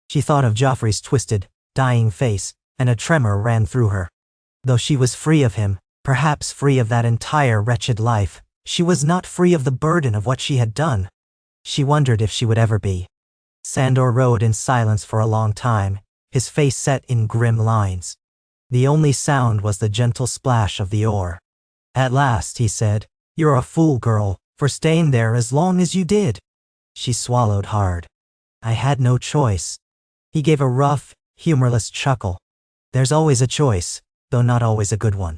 Speaker 1: She thought of Joffrey's twisted, dying face, and a tremor ran through her. Though she was free of him, perhaps free of that entire wretched life, she was not free of the burden of what she had done. She wondered if she would ever be. Sandor rode in silence for a long time, his face set in grim lines. The only sound was the gentle splash of the oar. At last, he said, "You're a fool, girl, for staying there as long as you did." She swallowed hard. "I had no choice." He gave a rough, humorless chuckle. "There's always a choice, though not always a good one."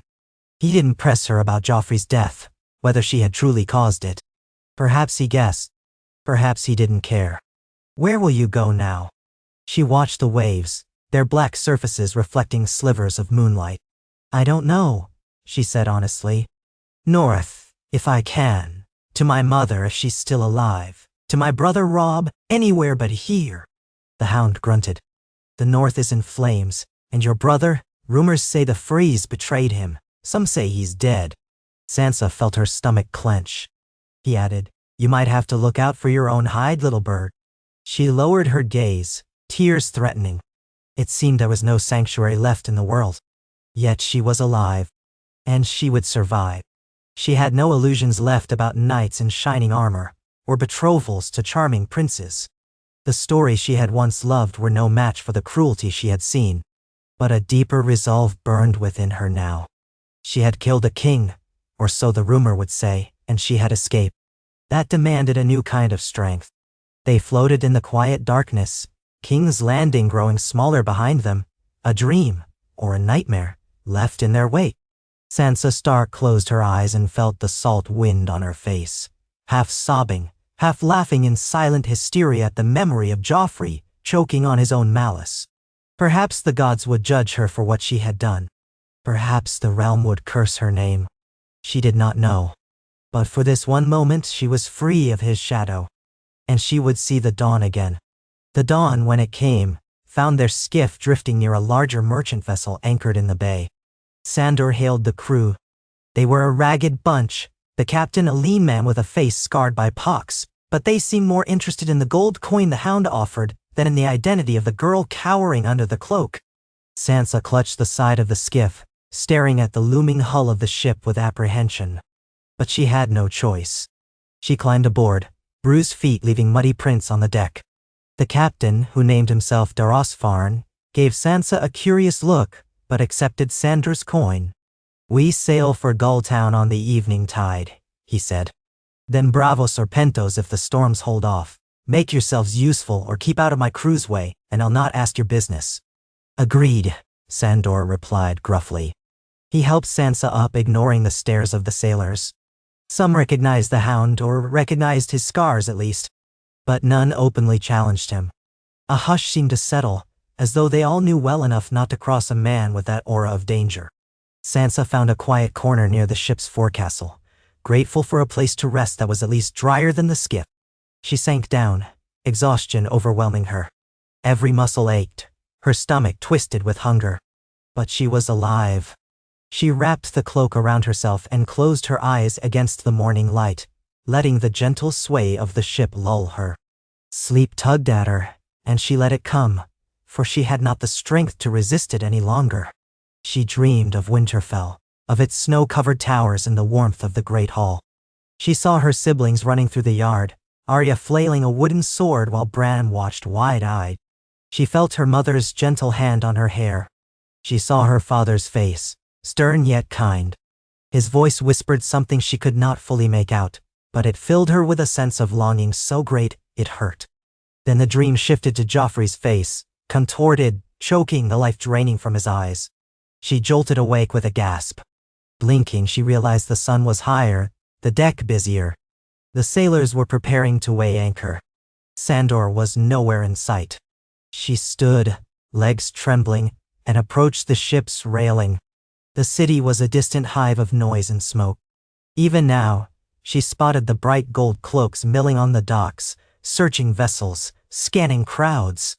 Speaker 1: He didn't press her about Joffrey's death, whether she had truly caused it. Perhaps he guessed. Perhaps he didn't care. "Where will you go now?" She watched the waves, their black surfaces reflecting slivers of moonlight. "I don't know," she said honestly. "North, if I can. To my mother if she's still alive. To my brother Robb, anywhere but here." The hound grunted. "The North is in flames, and your brother, rumors say the Freys betrayed him. Some say he's dead." Sansa felt her stomach clench. He added, "You might have to look out for your own hide, little bird." She lowered her gaze, tears threatening. It seemed there was no sanctuary left in the world. Yet she was alive. And she would survive. She had no illusions left about knights in shining armor, or betrothals to charming princes. The stories she had once loved were no match for the cruelty she had seen. But a deeper resolve burned within her now. She had killed a king, or so the rumor would say, and she had escaped. That demanded a new kind of strength. They floated in the quiet darkness, King's Landing growing smaller behind them, a dream, or a nightmare, left in their wake. Sansa Stark closed her eyes and felt the salt wind on her face, half sobbing, half laughing in silent hysteria at the memory of Joffrey, choking on his own malice. Perhaps the gods would judge her for what she had done. Perhaps the realm would curse her name. She did not know. But for this one moment she was free of his shadow. And she would see the dawn again. The dawn, when it came, found their skiff drifting near a larger merchant vessel anchored in the bay. Sandor hailed the crew. They were a ragged bunch, the captain a lean man with a face scarred by pox, but they seemed more interested in the gold coin the hound offered than in the identity of the girl cowering under the cloak. Sansa clutched the side of the skiff, staring at the looming hull of the ship with apprehension. But she had no choice. She climbed aboard, bruised feet leaving muddy prints on the deck. The captain, who named himself Darosfarn, gave Sansa a curious look, but accepted Sandor's coin. "We sail for Gulltown on the evening tide," he said. "Then bravos or pentos if the storms hold off. Make yourselves useful or keep out of my crew's way, and I'll not ask your business." "Agreed," Sandor replied gruffly. He helped Sansa up, ignoring the stares of the sailors. Some recognized the hound, or recognized his scars at least, but none openly challenged him. A hush seemed to settle, as though they all knew well enough not to cross a man with that aura of danger. Sansa found a quiet corner near the ship's forecastle, grateful for a place to rest that was at least drier than the skiff. She sank down, exhaustion overwhelming her. Every muscle ached, her stomach twisted with hunger. But she was alive. She wrapped the cloak around herself and closed her eyes against the morning light, letting the gentle sway of the ship lull her. Sleep tugged at her, and she let it come, for she had not the strength to resist it any longer. She dreamed of Winterfell, of its snow-covered towers and the warmth of the great hall. She saw her siblings running through the yard, Arya flailing a wooden sword while Bran watched wide-eyed. She felt her mother's gentle hand on her hair. She saw her father's face, stern yet kind. His voice whispered something she could not fully make out, but it filled her with a sense of longing so great it hurt. Then the dream shifted to Joffrey's face, contorted, choking, the life draining from his eyes. She jolted awake with a gasp. Blinking, she realized the sun was higher, the deck busier. The sailors were preparing to weigh anchor. Sandor was nowhere in sight. She stood, legs trembling, and approached the ship's railing. The city was a distant hive of noise and smoke. Even now, she spotted the bright gold cloaks milling on the docks, searching vessels, scanning crowds.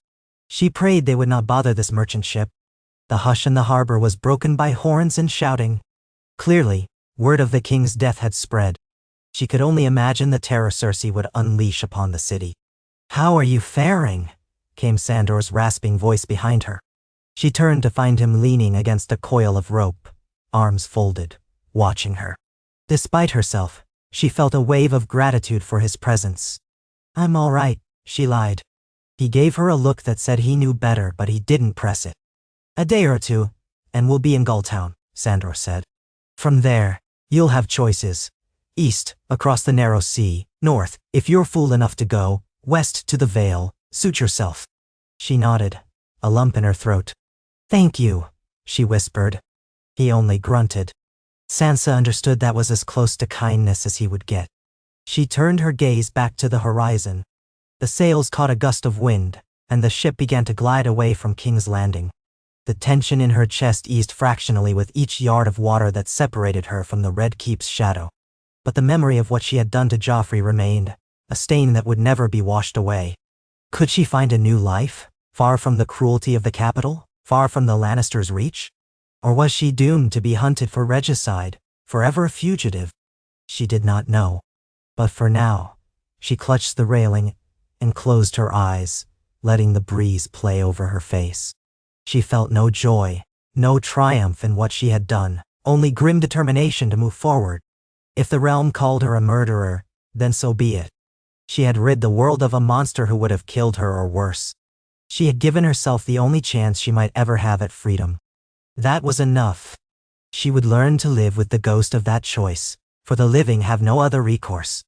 Speaker 1: She prayed they would not bother this merchant ship. The hush in the harbor was broken by horns and shouting. Clearly, word of the king's death had spread. She could only imagine the terror Cersei would unleash upon the city. "How are you faring?" came Sandor's rasping voice behind her. She turned to find him leaning against a coil of rope, arms folded, watching her. Despite herself, she felt a wave of gratitude for his presence. "I'm all right," she lied. He gave her a look that said he knew better, but he didn't press it. "A day or two, and we'll be in Gulltown," Sandor said. "From there, you'll have choices. East, across the narrow sea. North, if you're fool enough to go. West to the Vale. Suit yourself." She nodded, a lump in her throat. "Thank you," she whispered. He only grunted. Sansa understood that was as close to kindness as he would get. She turned her gaze back to the horizon. The sails caught a gust of wind, and the ship began to glide away from King's Landing. The tension in her chest eased fractionally with each yard of water that separated her from the Red Keep's shadow. But the memory of what she had done to Joffrey remained, a stain that would never be washed away. Could she find a new life, far from the cruelty of the capital, far from the Lannisters' reach? Or was she doomed to be hunted for regicide, forever a fugitive? She did not know. But for now, she clutched the railing and closed her eyes, letting the breeze play over her face. She felt no joy, no triumph in what she had done, only grim determination to move forward. If the realm called her a murderer, then so be it. She had rid the world of a monster who would have killed her or worse. She had given herself the only chance she might ever have at freedom. That was enough. She would learn to live with the ghost of that choice, for the living have no other recourse.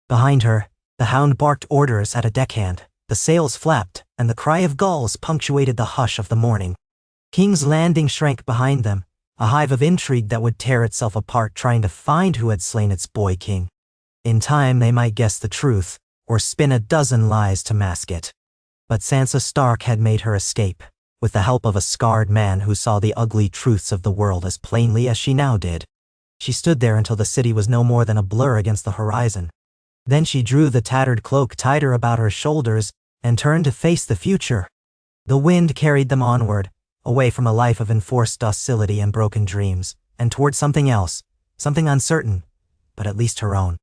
Speaker 1: Behind her, the hound barked orders at a deckhand, the sails flapped, and the cry of gulls punctuated the hush of the morning. King's Landing shrank behind them, a hive of intrigue that would tear itself apart trying to find who had slain its boy king. In time they might guess the truth, or spin a dozen lies to mask it. But Sansa Stark had made her escape, with the help of a scarred man who saw the ugly truths of the world as plainly as she now did. She stood there until the city was no more than a blur against the horizon. Then she drew the tattered cloak tighter about her shoulders and turned to face the future. The wind carried them onward, away from a life of enforced docility and broken dreams, and toward something else, something uncertain, but at least her own.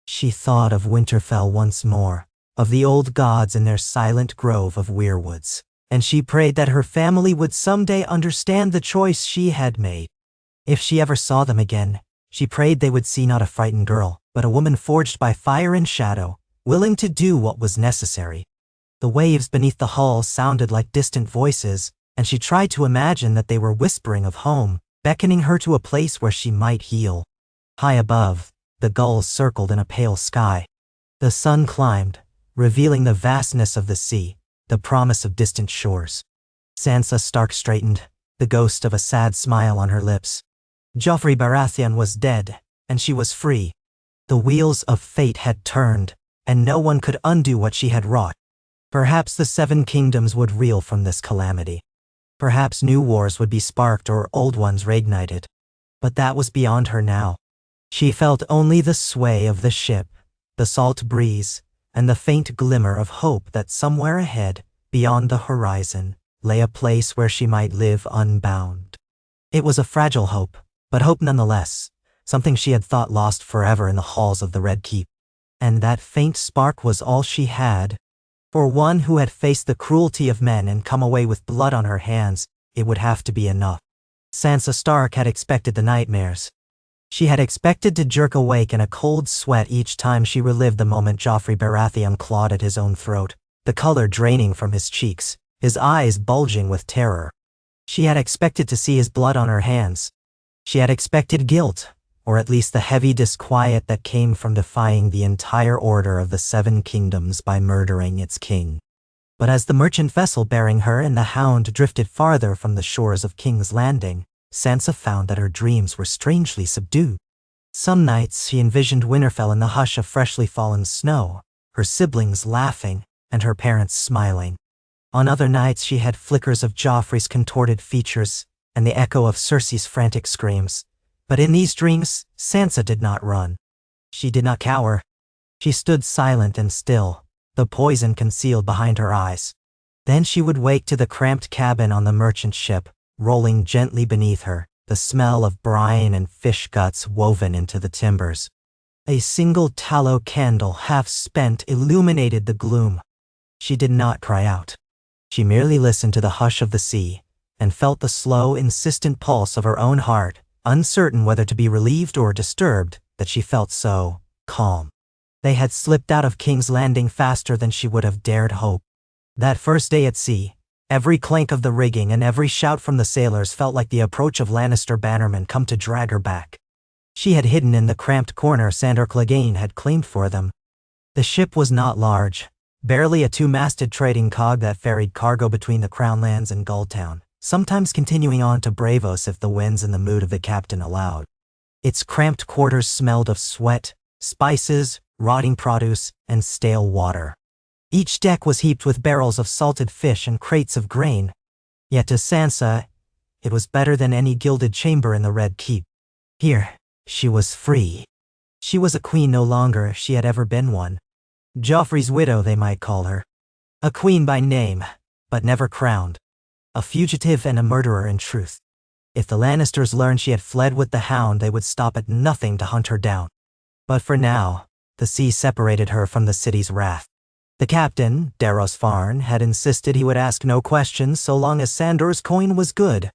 Speaker 1: She thought of Winterfell once more, of the old gods in their silent grove of weirwoods, and she prayed that her family would someday understand the choice she had made. If she ever saw them again, she prayed they would see not a frightened girl, but a woman forged by fire and shadow, willing to do what was necessary. The waves beneath the hull sounded like distant voices, and she tried to imagine that they were whispering of home, beckoning her to a place where she might heal. High above, the gulls circled in a pale sky. The sun climbed, revealing the vastness of the sea, the promise of distant shores. Sansa Stark straightened, the ghost of a sad smile on her lips. Joffrey Baratheon was dead, and she was free. The wheels of fate had turned, and no one could undo what she had wrought. Perhaps the Seven Kingdoms would reel from this calamity. Perhaps new wars would be sparked or old ones reignited. But that was beyond her now. She felt only the sway of the ship, the salt breeze, and the faint glimmer of hope that somewhere ahead, beyond the horizon, lay a place where she might live unbound. It was a fragile hope, but hope nonetheless, something she had thought lost forever in the halls of the Red Keep. And that faint spark was all she had. For one who had faced the cruelty of men and come away with blood on her hands, it would have to be enough. Sansa Stark had expected the nightmares. She had expected to jerk awake in a cold sweat each time she relived the moment Joffrey Baratheon clawed at his own throat, the color draining from his cheeks, his eyes bulging with terror. She had expected to see his blood on her hands. She had expected guilt, or at least the heavy disquiet that came from defying the entire order of the Seven Kingdoms by murdering its king. But as the merchant vessel bearing her and the Hound drifted farther from the shores of King's Landing, Sansa found that her dreams were strangely subdued. Some nights she envisioned Winterfell in the hush of freshly fallen snow, her siblings laughing, and her parents smiling. On other nights she had flickers of Joffrey's contorted features and the echo of Cersei's frantic screams. But in these dreams, Sansa did not run. She did not cower. She stood silent and still, the poison concealed behind her eyes. Then she would wake to the cramped cabin on the merchant ship, rolling gently beneath her, the smell of brine and fish guts woven into the timbers. A single tallow candle half spent illuminated the gloom. She did not cry out. She merely listened to the hush of the sea, and felt the slow, insistent pulse of her own heart, uncertain whether to be relieved or disturbed that she felt so calm. They had slipped out of King's Landing faster than she would have dared hope. That first day at sea, every clank of the rigging and every shout from the sailors felt like the approach of Lannister bannermen come to drag her back. She had hidden in the cramped corner Sandor Clegane had claimed for them. The ship was not large, barely a two-masted trading cog that ferried cargo between the Crown Lands and Gulltown, sometimes continuing on to Bravos if the winds and the mood of the captain allowed. Its cramped quarters smelled of sweat, spices, rotting produce, and stale water. Each deck was heaped with barrels of salted fish and crates of grain. Yet to Sansa, it was better than any gilded chamber in the Red Keep. Here, she was free. She was a queen no longer if she had ever been one. Joffrey's widow, they might call her. A queen by name, but never crowned. A fugitive and a murderer in truth. If the Lannisters learned she had fled with the Hound, they would stop at nothing to hunt her down. But for now, the sea separated her from the city's wrath. The captain, Daros Farn, had insisted he would ask no questions so long as Sandor's coin was good.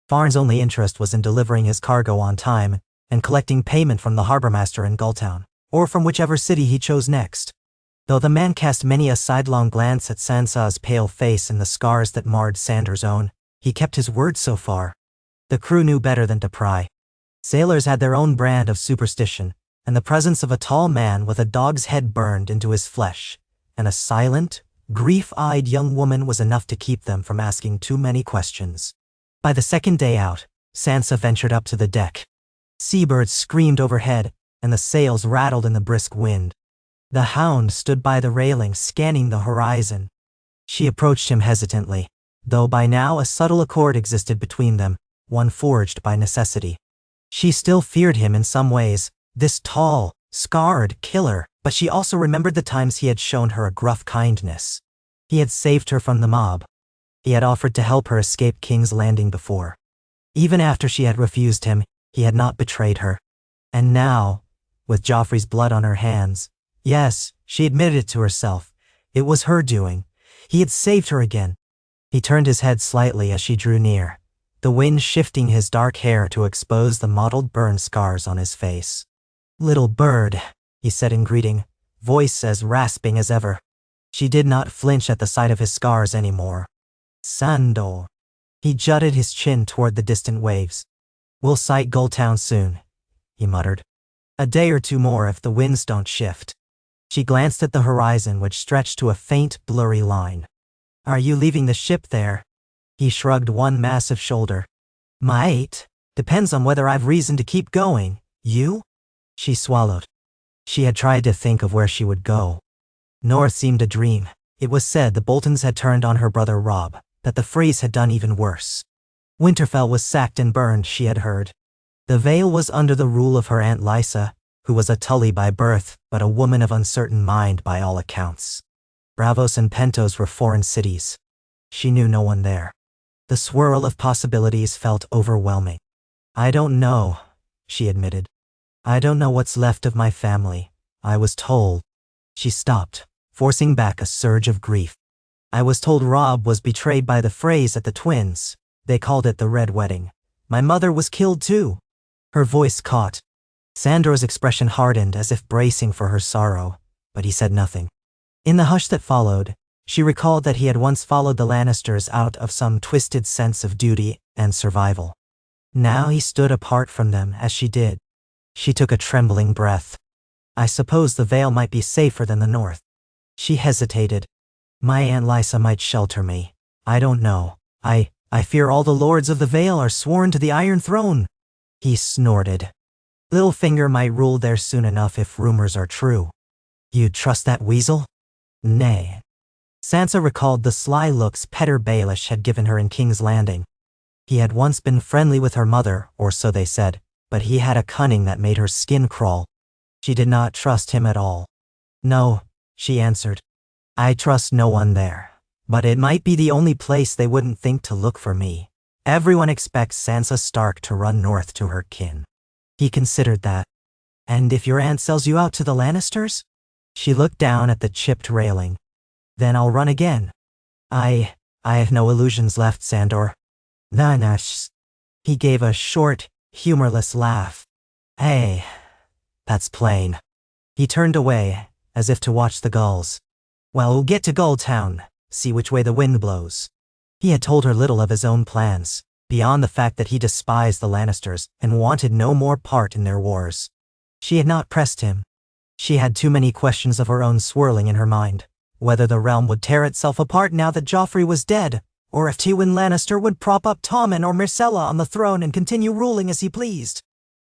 Speaker 1: Farn's only interest was in delivering his cargo on time and collecting payment from the harbormaster in Gulltown, or from whichever city he chose next. Though the man cast many a sidelong glance at Sansa's pale face and the scars that marred Sandor's own, he kept his word so far. The crew knew better than to pry. Sailors had their own brand of superstition, and the presence of a tall man with a dog's head burned into his flesh, and a silent, grief-eyed young woman was enough to keep them from asking too many questions. By the second day out, Sansa ventured up to the deck. Seabirds screamed overhead, and the sails rattled in the brisk wind. The Hound stood by the railing, scanning the horizon. She approached him hesitantly, though by now a subtle accord existed between them, one forged by necessity. She still feared him in some ways, this tall, scarred killer, but she also remembered the times he had shown her a gruff kindness. He had saved her from the mob. He had offered to help her escape King's Landing before. Even after she had refused him, he had not betrayed her. And now, with Joffrey's blood on her hands, yes, she admitted it to herself, it was her doing. He had saved her again. He turned his head slightly as she drew near, the wind shifting his dark hair to expose the mottled burn scars on his face. "Little bird," he said in greeting, voice as rasping as ever. She did not flinch at the sight of his scars anymore. "Sandor." He jutted his chin toward the distant waves. "We'll sight Gulltown soon," he muttered. "A day or two more if the winds don't shift." She glanced at the horizon, which stretched to a faint, blurry line. "Are you leaving the ship there?" He shrugged one massive shoulder. "Might. Depends on whether I've reason to keep going. You?" She swallowed. She had tried to think of where she would go. North seemed a dream. It was said the Boltons had turned on her brother Robb, that the Freys had done even worse. Winterfell was sacked and burned, she had heard. The Vale was under the rule of her Aunt Lysa, who was a Tully by birth, but a woman of uncertain mind by all accounts. Bravos and Pentos were foreign cities. She knew no one there. The swirl of possibilities felt overwhelming. "I don't know," she admitted. "I don't know what's left of my family. I was told." She stopped, forcing back a surge of grief. "I was told Robb was betrayed by the Freys at the Twins. They called it the Red Wedding. My mother was killed too." Her voice caught. Sandor's expression hardened as if bracing for her sorrow, but he said nothing. In the hush that followed, she recalled that he had once followed the Lannisters out of some twisted sense of duty and survival. Now he stood apart from them as she did. She took a trembling breath. "I suppose the Vale might be safer than the North." She hesitated. "My Aunt Lysa might shelter me. I don't know. I fear all the lords of the Vale are sworn to the Iron Throne." He snorted. "Littlefinger might rule there soon enough if rumors are true." "You trust that weasel?" "Nay." Sansa recalled the sly looks Petter Baelish had given her in King's Landing. He had once been friendly with her mother, or so they said, but he had a cunning that made her skin crawl. She did not trust him at all. "No," she answered. "I trust no one there. But it might be the only place they wouldn't think to look for me. Everyone expects Sansa Stark to run north to her kin." He considered that. "And if your aunt sells you out to the Lannisters?" She looked down at the chipped railing. Then I'll run again. I have no illusions left, Sandor. Nanash. He gave a short, humorless laugh. Hey, that's plain. He turned away, as if to watch the gulls. Well, we'll get to Gulltown, see which way the wind blows. He had told her little of his own plans, beyond the fact that he despised the Lannisters and wanted no more part in their wars. She had not pressed him. She had too many questions of her own swirling in her mind. Whether the realm would tear itself apart now that Joffrey was dead, or if Tywin Lannister would prop up Tommen or Myrcella on the throne and continue ruling as he pleased.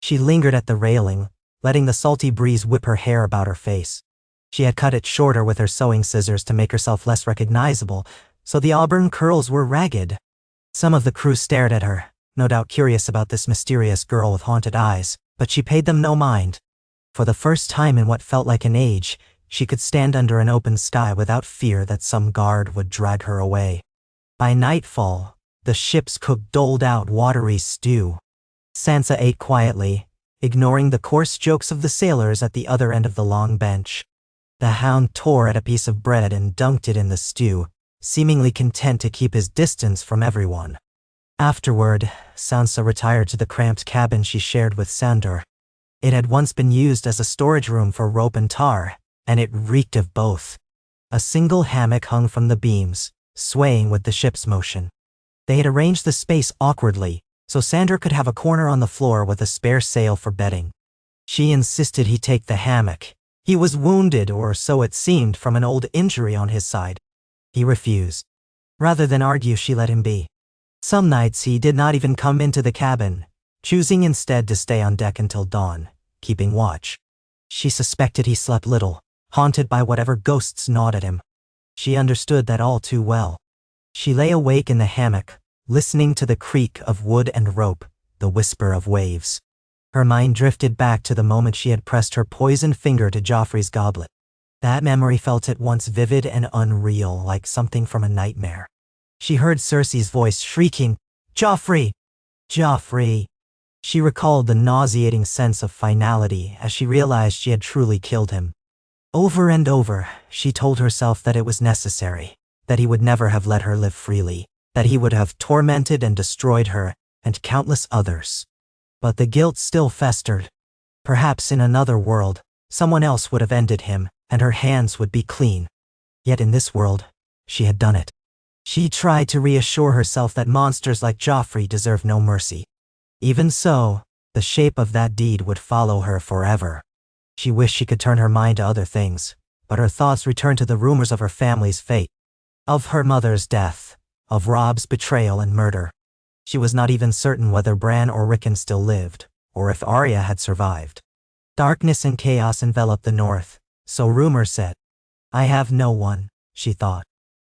Speaker 1: She lingered at the railing, letting the salty breeze whip her hair about her face. She had cut it shorter with her sewing scissors to make herself less recognizable, so the auburn curls were ragged. Some of the crew stared at her, no doubt curious about this mysterious girl with haunted eyes, but she paid them no mind. For the first time in what felt like an age, she could stand under an open sky without fear that some guard would drag her away. By nightfall, the ship's cook doled out watery stew. Sansa ate quietly, ignoring the coarse jokes of the sailors at the other end of the long bench. The hound tore at a piece of bread and dunked it in the stew, seemingly content to keep his distance from everyone. Afterward, Sansa retired to the cramped cabin she shared with Sandor. It had once been used as a storage room for rope and tar, and it reeked of both. A single hammock hung from the beams, swaying with the ship's motion. They had arranged the space awkwardly, so Sandor could have a corner on the floor with a spare sail for bedding. She insisted he take the hammock. He was wounded, or so it seemed, from an old injury on his side. He refused. Rather than argue, she let him be. Some nights he did not even come into the cabin, choosing instead to stay on deck until dawn, keeping watch. She suspected he slept little, haunted by whatever ghosts gnawed at him. She understood that all too well. She lay awake in the hammock, listening to the creak of wood and rope, the whisper of waves. Her mind drifted back to the moment she had pressed her poisoned finger to Joffrey's goblet. That memory felt at once vivid and unreal, like something from a nightmare. She heard Cersei's voice shrieking, "Joffrey! Joffrey!" She recalled the nauseating sense of finality as she realized she had truly killed him. Over and over, she told herself that it was necessary, that he would never have let her live freely, that he would have tormented and destroyed her, and countless others. But the guilt still festered. Perhaps in another world, someone else would have ended him, and her hands would be clean. Yet in this world, she had done it. She tried to reassure herself that monsters like Joffrey deserve no mercy. Even so, the shape of that deed would follow her forever. She wished she could turn her mind to other things, but her thoughts returned to the rumors of her family's fate, of her mother's death, of Robb's betrayal and murder. She was not even certain whether Bran or Rickon still lived, or if Arya had survived. Darkness and chaos enveloped the north, so rumor said. I have no one, she thought.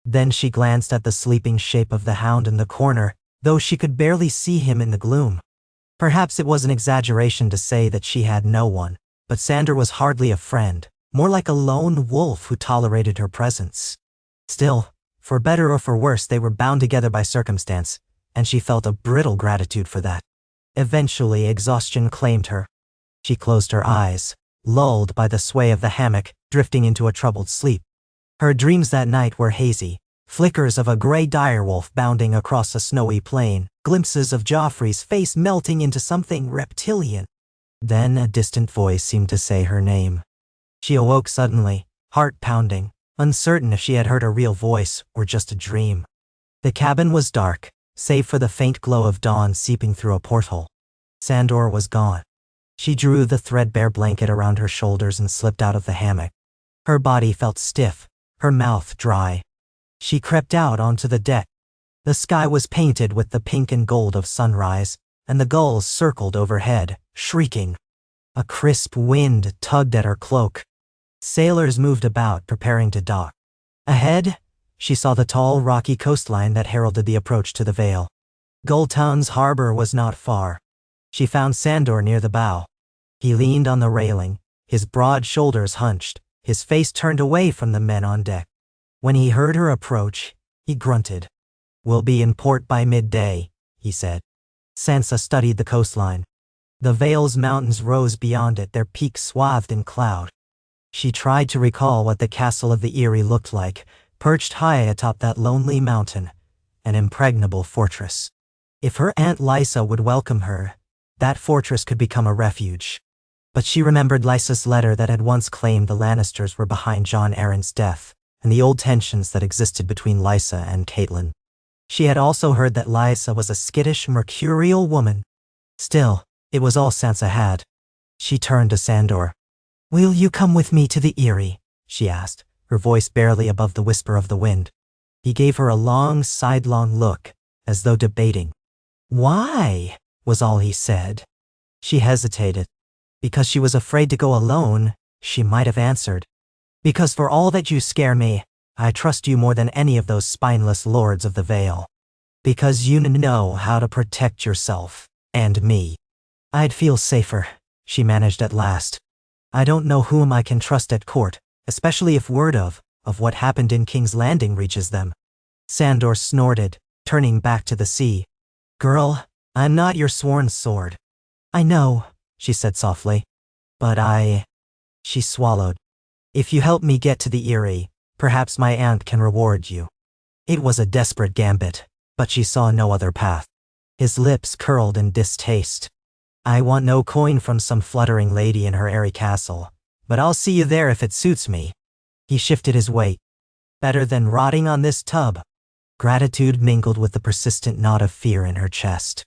Speaker 1: Then she glanced at the sleeping shape of the hound in the corner, though she could barely see him in the gloom. Perhaps it was an exaggeration to say that she had no one, but Sandor was hardly a friend, more like a lone wolf who tolerated her presence. Still, for better or for worse, they were bound together by circumstance, and she felt a brittle gratitude for that. Eventually, exhaustion claimed her. She closed her eyes, lulled by the sway of the hammock, drifting into a troubled sleep. Her dreams that night were hazy, flickers of a gray direwolf bounding across a snowy plain, glimpses of Joffrey's face melting into something reptilian. Then a distant voice seemed to say her name. She awoke suddenly, heart pounding, uncertain if she had heard a real voice or just a dream. The cabin was dark, save for the faint glow of dawn seeping through a porthole. Sandor was gone. She drew the threadbare blanket around her shoulders and slipped out of the hammock. Her body felt stiff, her mouth dry. She crept out onto the deck. The sky was painted with the pink and gold of sunrise, and the gulls circled overhead, shrieking. A crisp wind tugged at her cloak. Sailors moved about, preparing to dock. Ahead, she saw the tall, rocky coastline that heralded the approach to the Vale. Gulltown's harbor was not far. She found Sandor near the bow. He leaned on the railing, his broad shoulders hunched, his face turned away from the men on deck. When he heard her approach, he grunted. "We'll be in port by midday," he said. Sansa studied the coastline. The Vale's mountains rose beyond it, their peaks swathed in cloud. She tried to recall what the castle of the Eyrie looked like, perched high atop that lonely mountain, an impregnable fortress. If her Aunt Lysa would welcome her, that fortress could become a refuge. But she remembered Lysa's letter that had once claimed the Lannisters were behind Jon Arryn's death, and the old tensions that existed between Lysa and Catelyn. She had also heard that Lysa was a skittish, mercurial woman. Still, it was all Sansa had. She turned to Sandor. "Will you come with me to the Eyrie?" she asked, her voice barely above the whisper of the wind. He gave her a long, sidelong look, as though debating. "Why?" was all he said. She hesitated. Because she was afraid to go alone, she might have answered. "Because for all that you scare me, I trust you more than any of those spineless lords of the Vale. Because you know how to protect yourself, and me." "I'd feel safer," she managed at last. "I don't know whom I can trust at court, especially if word of what happened in King's Landing reaches them." Sandor snorted, turning back to the sea. "Girl, I'm not your sworn sword." "I know," she said softly. "But She swallowed. "If you help me get to the Eyrie, perhaps my aunt can reward you." It was a desperate gambit, but she saw no other path. His lips curled in distaste. "I want no coin from some fluttering lady in her airy castle, but I'll see you there if it suits me." He shifted his weight. "Better than rotting on this tub." Gratitude mingled with the persistent knot of fear in her chest.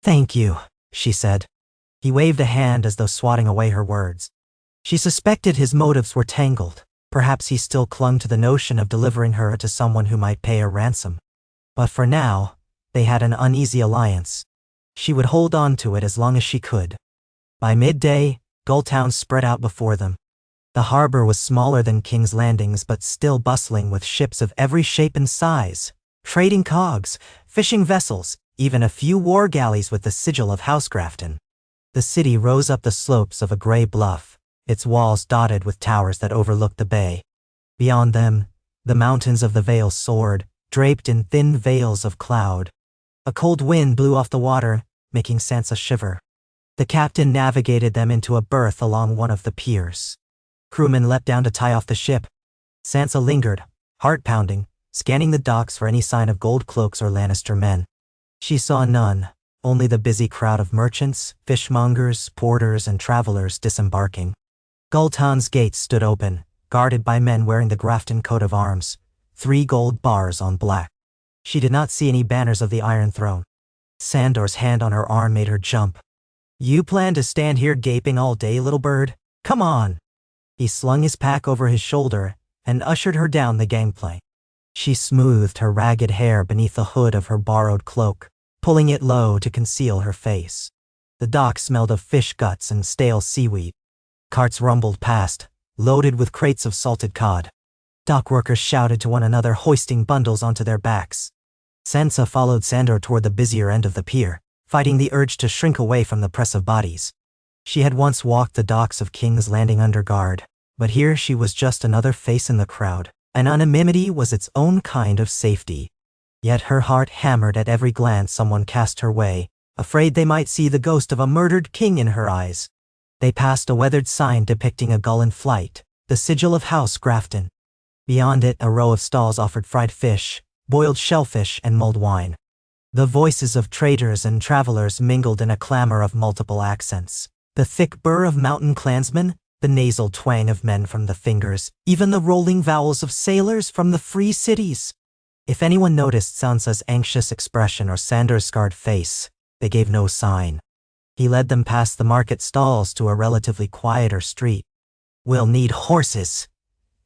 Speaker 1: "Thank you," she said. He waved a hand as though swatting away her words. She suspected his motives were tangled. Perhaps he still clung to the notion of delivering her to someone who might pay a ransom. But for now, they had an uneasy alliance. She would hold on to it as long as she could. By midday, Gulltown spread out before them. The harbor was smaller than King's Landing's but still bustling with ships of every shape and size, trading cogs, fishing vessels, even a few war galleys with the sigil of House Grafton. The city rose up the slopes of a gray bluff, its walls dotted with towers that overlooked the bay. Beyond them, the mountains of the Vale soared, draped in thin veils of cloud. A cold wind blew off the water, making Sansa shiver. The captain navigated them into a berth along one of the piers. Crewmen leapt down to tie off the ship. Sansa lingered, heart pounding, scanning the docks for any sign of gold cloaks or Lannister men. She saw none, only the busy crowd of merchants, fishmongers, porters, and travelers disembarking. Gulltown's gates stood open, guarded by men wearing the Grafton coat of arms, 3 gold bars on black. She did not see any banners of the Iron Throne. Sandor's hand on her arm made her jump. "You plan to stand here gaping all day, little bird? Come on!" He slung his pack over his shoulder and ushered her down the gangplank. She smoothed her ragged hair beneath the hood of her borrowed cloak, pulling it low to conceal her face. The dock smelled of fish guts and stale seaweed. Carts rumbled past, loaded with crates of salted cod. Dock workers shouted to one another, hoisting bundles onto their backs. Sansa followed Sandor toward the busier end of the pier, fighting the urge to shrink away from the press of bodies. She had once walked the docks of King's Landing under guard, but here she was just another face in the crowd. Anonymity was its own kind of safety. Yet her heart hammered at every glance someone cast her way, afraid they might see the ghost of a murdered king in her eyes. They passed a weathered sign depicting a gull in flight, the sigil of House Grafton. Beyond it, a row of stalls offered fried fish, boiled shellfish, and mulled wine. The voices of traders and travelers mingled in a clamor of multiple accents. The thick burr of mountain clansmen, the nasal twang of men from the Fingers, even the rolling vowels of sailors from the free cities. If anyone noticed Sansa's anxious expression or Sandor's scarred face, they gave no sign. He led them past the market stalls to a relatively quieter street. "We'll need horses,"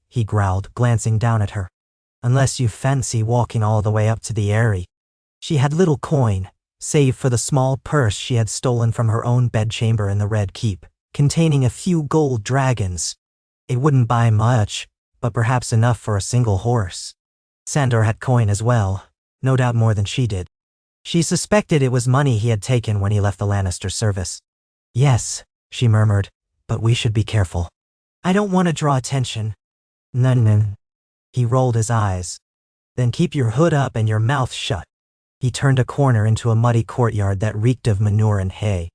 Speaker 1: he growled, glancing down at her. "Unless you fancy walking all the way up to the Eyrie." She had little coin, save for the small purse she had stolen from her own bedchamber in the Red Keep, containing a few gold dragons. It wouldn't buy much, but perhaps enough for a single horse. Sandor had coin as well, no doubt more than she did. She suspected it was money he had taken when he left the Lannister service. "Yes," she murmured, "but we should be careful. I don't want to draw attention." "Nun." He rolled his eyes. "Then keep your hood up and your mouth shut." He turned a corner into a muddy courtyard that reeked of manure and hay.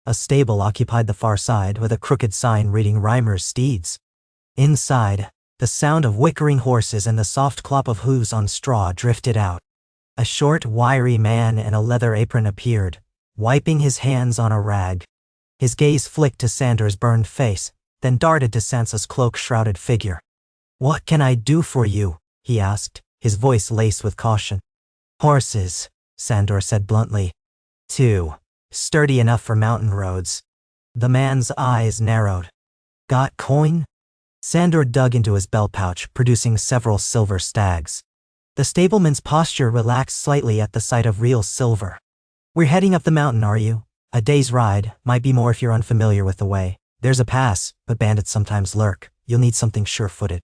Speaker 1: A stable occupied the far side with a crooked sign reading Reimer's Steeds. Inside, The sound of whickering horses and the soft clop of hooves on straw drifted out. A short, wiry man in a leather apron appeared, wiping his hands on a rag. His gaze flicked to Sandor's burned face, then darted to Sansa's cloak-shrouded figure. "What can I do for you?" he asked, his voice laced with caution. "Horses," Sandor said bluntly. "Two. Sturdy enough for mountain roads." The man's eyes narrowed. "Got coin?" Sandor dug into his belt pouch, producing several silver stags. The stableman's posture relaxed slightly at the sight of real silver. "We're heading up the mountain, are you? A day's ride, might be more if you're unfamiliar with the way. There's a pass, but bandits sometimes lurk. You'll need something sure-footed."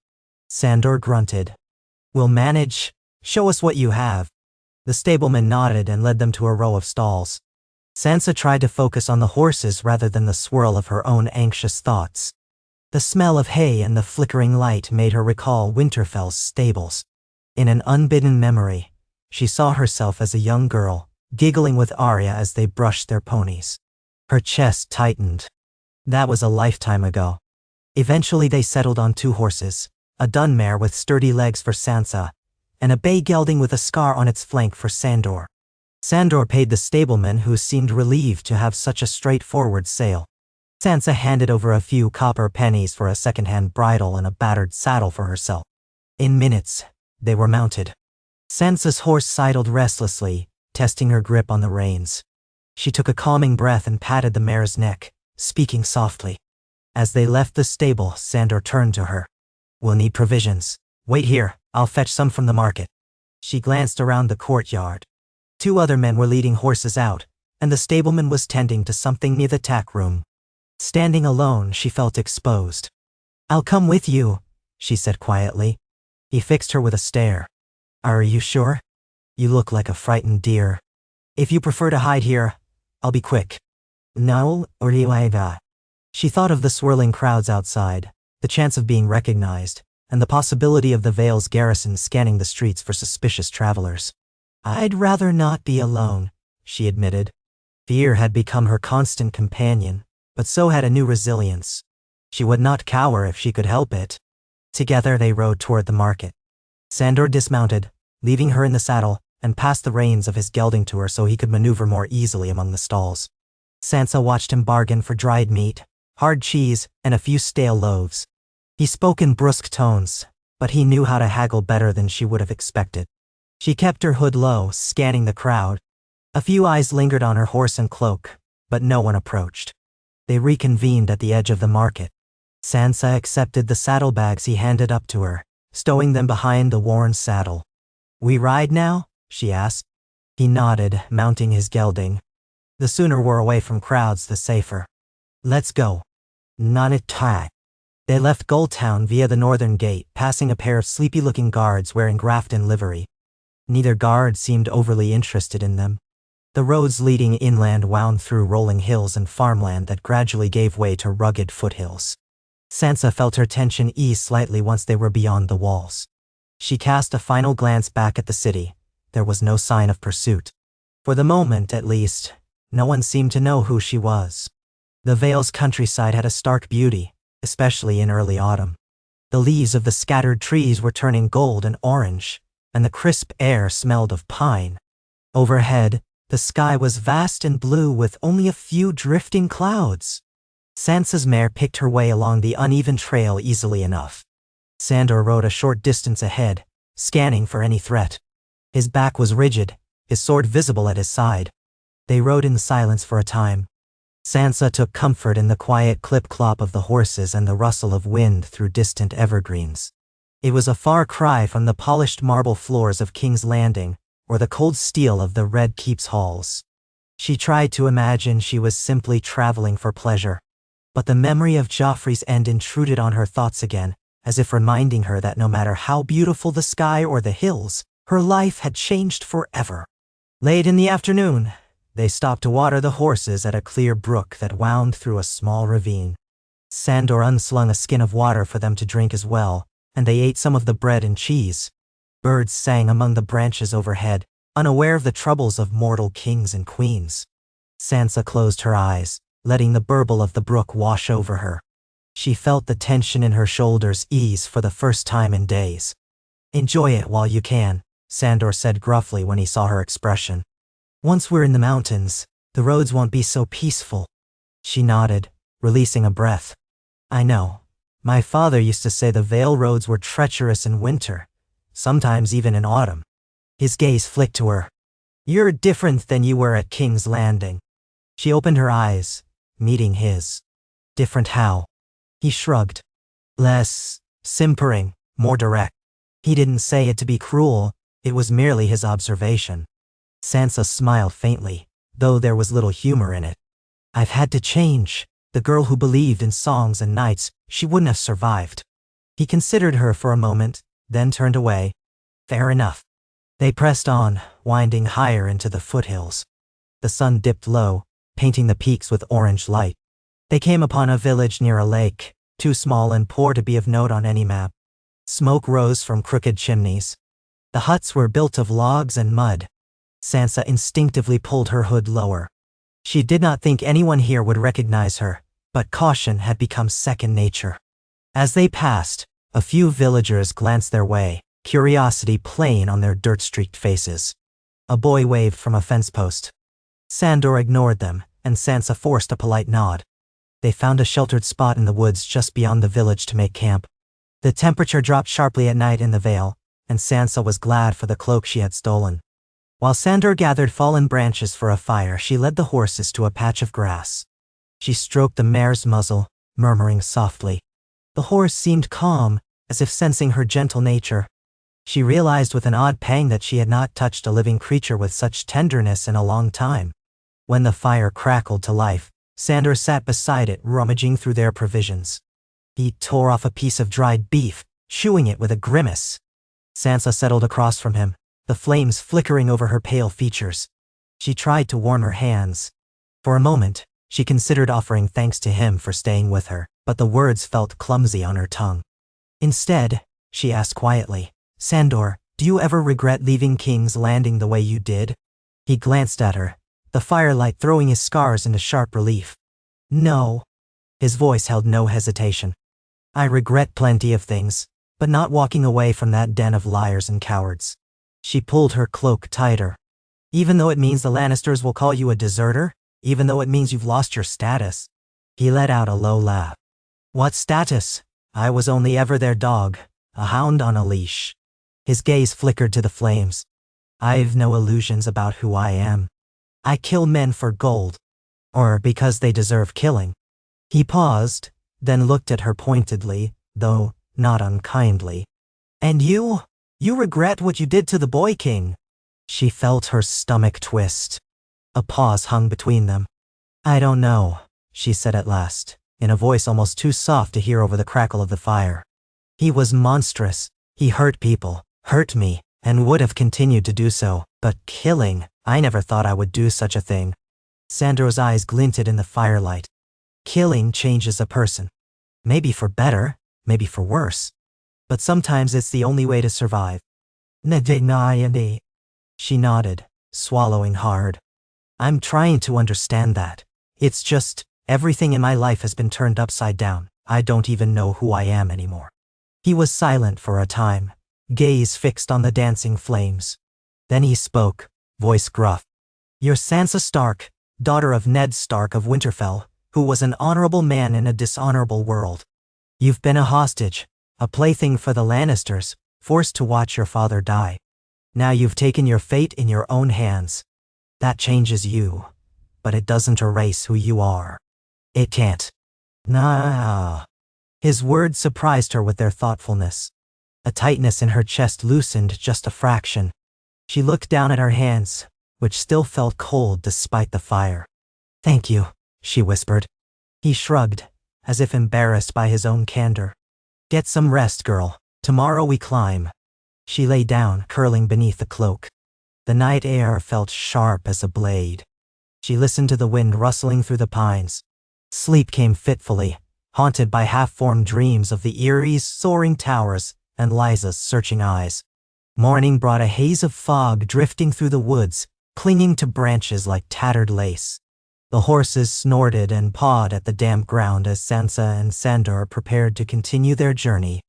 Speaker 1: Sandor grunted. "We'll manage. Show us what you have." The stableman nodded and led them to a row of stalls. Sansa tried to focus on the horses rather than the swirl of her own anxious thoughts. The smell of hay and the flickering light made her recall Winterfell's stables. In an unbidden memory, she saw herself as a young girl, giggling with Arya as they brushed their ponies. Her chest tightened. That was a lifetime ago. Eventually they settled on 2 horses, a dun mare with sturdy legs for Sansa, and a bay gelding with a scar on its flank for Sandor. Sandor paid the stableman, who seemed relieved to have such a straightforward sale. Sansa handed over a few copper pennies for a second-hand bridle and a battered saddle for herself. In minutes, they were mounted. Sansa's horse sidled restlessly, testing her grip on the reins. She took a calming breath and patted the mare's neck, speaking softly. As they left the stable, Sandor turned to her. "We'll need provisions. Wait here, I'll fetch some from the market." She glanced around the courtyard. 2 other men were leading horses out, and the stableman was tending to something near the tack room. Standing alone, she felt exposed. "I'll come with you," she said quietly. He fixed her with a stare. "Are you sure? You look like a frightened deer. If you prefer to hide here, I'll be quick." "No, Oriwaiga." She thought of the swirling crowds outside, the chance of being recognized, and the possibility of the Vale's garrison scanning the streets for suspicious travelers. "I'd rather not be alone," she admitted. Fear had become her constant companion, but so had a new resilience. She would not cower if she could help it. Together they rode toward the market. Sandor dismounted, leaving her in the saddle, and passed the reins of his gelding to her so he could maneuver more easily among the stalls. Sansa watched him bargain for dried meat, hard cheese, and a few stale loaves. He spoke in brusque tones, but he knew how to haggle better than she would have expected. She kept her hood low, scanning the crowd. A few eyes lingered on her horse and cloak, but no one approached. They reconvened at the edge of the market. Sansa accepted the saddlebags he handed up to her, stowing them behind the worn saddle. "We ride now?" she asked. He nodded, mounting his gelding. The sooner we're away from crowds, the safer. "Let's go." Nanitai. They left Goldtown via the northern gate, passing a pair of sleepy-looking guards wearing Grafton livery. Neither guard seemed overly interested in them. The roads leading inland wound through rolling hills and farmland that gradually gave way to rugged foothills. Sansa felt her tension ease slightly once they were beyond the walls. She cast a final glance back at the city. There was no sign of pursuit. For the moment, at least, no one seemed to know who she was. The Vale's countryside had a stark beauty, especially in early autumn. The leaves of the scattered trees were turning gold and orange, and the crisp air smelled of pine. Overhead, the sky was vast and blue with only a few drifting clouds. Sansa's mare picked her way along the uneven trail easily enough. Sandor rode a short distance ahead, scanning for any threat. His back was rigid, his sword visible at his side. They rode in silence for a time. Sansa took comfort in the quiet clip-clop of the horses and the rustle of wind through distant evergreens. It was a far cry from the polished marble floors of King's Landing, or the cold steel of the Red Keep's halls. She tried to imagine she was simply traveling for pleasure. But the memory of Joffrey's end intruded on her thoughts again, as if reminding her that no matter how beautiful the sky or the hills, her life had changed forever. Late in the afternoon, they stopped to water the horses at a clear brook that wound through a small ravine. Sandor unslung a skin of water for them to drink as well, and they ate some of the bread and cheese. Birds sang among the branches overhead, unaware of the troubles of mortal kings and queens. Sansa closed her eyes, letting the burble of the brook wash over her. She felt the tension in her shoulders ease for the first time in days. "Enjoy it while you can," Sandor said gruffly when he saw her expression. "Once we're in the mountains, the roads won't be so peaceful." She nodded, releasing a breath. "I know. My father used to say the Vale roads were treacherous in winter, sometimes even in autumn." His gaze flicked to her. "You're different than you were at King's Landing." She opened her eyes, meeting his. "Different how?" He shrugged. "Less simpering, more direct." He didn't say it to be cruel, it was merely his observation. Sansa smiled faintly, though there was little humor in it. "I've had to change. The girl who believed in songs and knights, she wouldn't have survived." He considered her for a moment, then turned away. "Fair enough." They pressed on, winding higher into the foothills. The sun dipped low, painting the peaks with orange light. They came upon a village near a lake, too small and poor to be of note on any map. Smoke rose from crooked chimneys. The huts were built of logs and mud. Sansa instinctively pulled her hood lower. She did not think anyone here would recognize her, but caution had become second nature. As they passed, a few villagers glanced their way, curiosity plain on their dirt-streaked faces. A boy waved from a fence post. Sandor ignored them, and Sansa forced a polite nod. They found a sheltered spot in the woods just beyond the village to make camp. The temperature dropped sharply at night in the Vale, and Sansa was glad for the cloak she had stolen. While Sandor gathered fallen branches for a fire, she led the horses to a patch of grass. She stroked the mare's muzzle, murmuring softly. The horse seemed calm, as if sensing her gentle nature. She realized with an odd pang that she had not touched a living creature with such tenderness in a long time. When the fire crackled to life, Sandor sat beside it, rummaging through their provisions. He tore off a piece of dried beef, chewing it with a grimace. Sansa settled across from him, the flames flickering over her pale features. She tried to warm her hands. For a moment, she considered offering thanks to him for staying with her, but the words felt clumsy on her tongue. Instead, she asked quietly, "Sandor, do you ever regret leaving King's Landing the way you did?" He glanced at her, the firelight throwing his scars into sharp relief. "No." His voice held no hesitation. "I regret plenty of things, but not walking away from that den of liars and cowards." She pulled her cloak tighter. "Even though it means the Lannisters will call you a deserter? Even though it means you've lost your status?" He let out a low laugh. "What status? I was only ever their dog, a hound on a leash." His gaze flickered to the flames. "I've no illusions about who I am. I kill men for gold. Or because they deserve killing." He paused, then looked at her pointedly, though not unkindly. "And you? You regret what you did to the Boy King?" She felt her stomach twist. A pause hung between them. "I don't know," she said at last, in a voice almost too soft to hear over the crackle of the fire. "He was monstrous. He hurt people, hurt me, and would have continued to do so. But killing, I never thought I would do such a thing." Sandor's eyes glinted in the firelight. "Killing changes a person. Maybe for better, maybe for worse. But sometimes it's the only way to survive." She nodded, swallowing hard. "I'm trying to understand that. It's just, everything in my life has been turned upside down. I don't even know who I am anymore." He was silent for a time, gaze fixed on the dancing flames. Then he spoke, voice gruff. "You're Sansa Stark, daughter of Ned Stark of Winterfell, who was an honorable man in a dishonorable world. You've been a hostage, a plaything for the Lannisters, forced to watch your father die. Now you've taken your fate in your own hands. That changes you, but it doesn't erase who you are. It can't." "Nah." His words surprised her with their thoughtfulness. A tightness in her chest loosened just a fraction. She looked down at her hands, which still felt cold despite the fire. "Thank you," she whispered. He shrugged, as if embarrassed by his own candor. "Get some rest, girl. Tomorrow we climb." She lay down, curling beneath the cloak. The night air felt sharp as a blade. She listened to the wind rustling through the pines. Sleep came fitfully, haunted by half-formed dreams of the Erie's soaring towers and Lysa's searching eyes. Morning brought a haze of fog drifting through the woods, clinging to branches like tattered lace. The horses snorted and pawed at the damp ground as Sansa and Sandor prepared to continue their journey.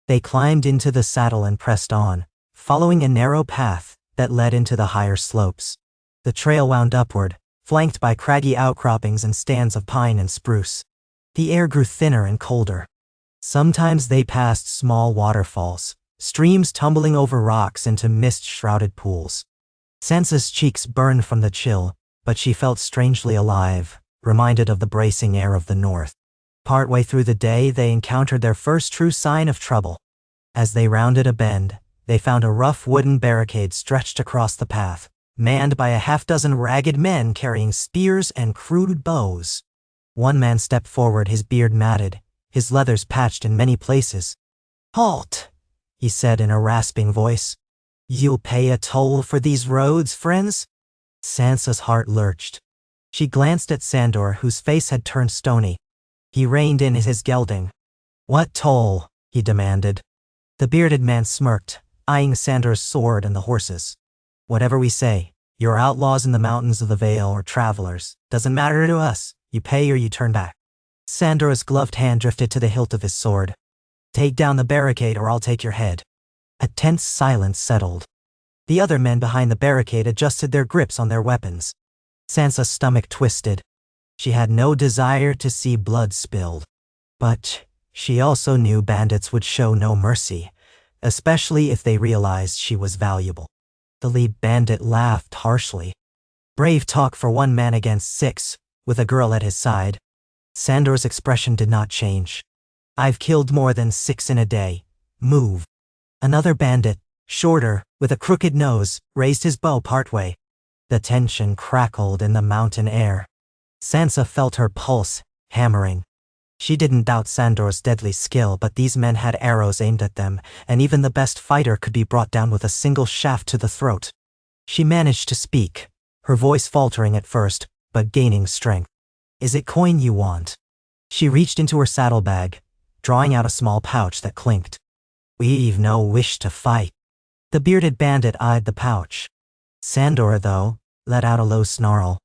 Speaker 1: They climbed into the saddle and pressed on, following a narrow path that led into the higher slopes. The trail wound upward, flanked by craggy outcroppings and stands of pine and spruce. The air grew thinner and colder. Sometimes they passed small waterfalls, streams tumbling over rocks into mist-shrouded pools. Sansa's cheeks burned from the chill, but she felt strangely alive, reminded of the bracing air of the north. Partway through the day, they encountered their first true sign of trouble. As they rounded a bend, they found a rough wooden barricade stretched across the path, manned by a half-dozen ragged men carrying spears and crude bows. One man stepped forward, his beard matted, his leathers patched in many places. "Halt," he said in a rasping voice. "You'll pay a toll for these roads, friends?" Sansa's heart lurched. She glanced at Sandor, whose face had turned stony. He reined in his gelding. "What toll?" he demanded. The bearded man smirked, eyeing Sandor's sword and the horses. "Whatever we say, you're outlaws in the mountains of the Vale or travelers. Doesn't matter to us. You pay or you turn back." Sandor's gloved hand drifted to the hilt of his sword. "Take down the barricade or I'll take your head." A tense silence settled. The other men behind the barricade adjusted their grips on their weapons. Sansa's stomach twisted. She had no desire to see blood spilled. But she also knew bandits would show no mercy, especially if they realized she was valuable. The lead bandit laughed harshly. Brave talk for one man against 6, with a girl at his side. Sandor's expression did not change. "I've killed more than 6 in a day. Move." Another bandit, shorter, with a crooked nose, raised his bow partway. The tension crackled in the mountain air. Sansa felt her pulse hammering. She didn't doubt Sandor's deadly skill, but these men had arrows aimed at them, and even the best fighter could be brought down with a single shaft to the throat. She managed to speak, her voice faltering at first, but gaining strength. "Is it coin you want?" She reached into her saddlebag, drawing out a small pouch that clinked. "We've no wish to fight." The bearded bandit eyed the pouch. Sandor, though, let out a low snarl.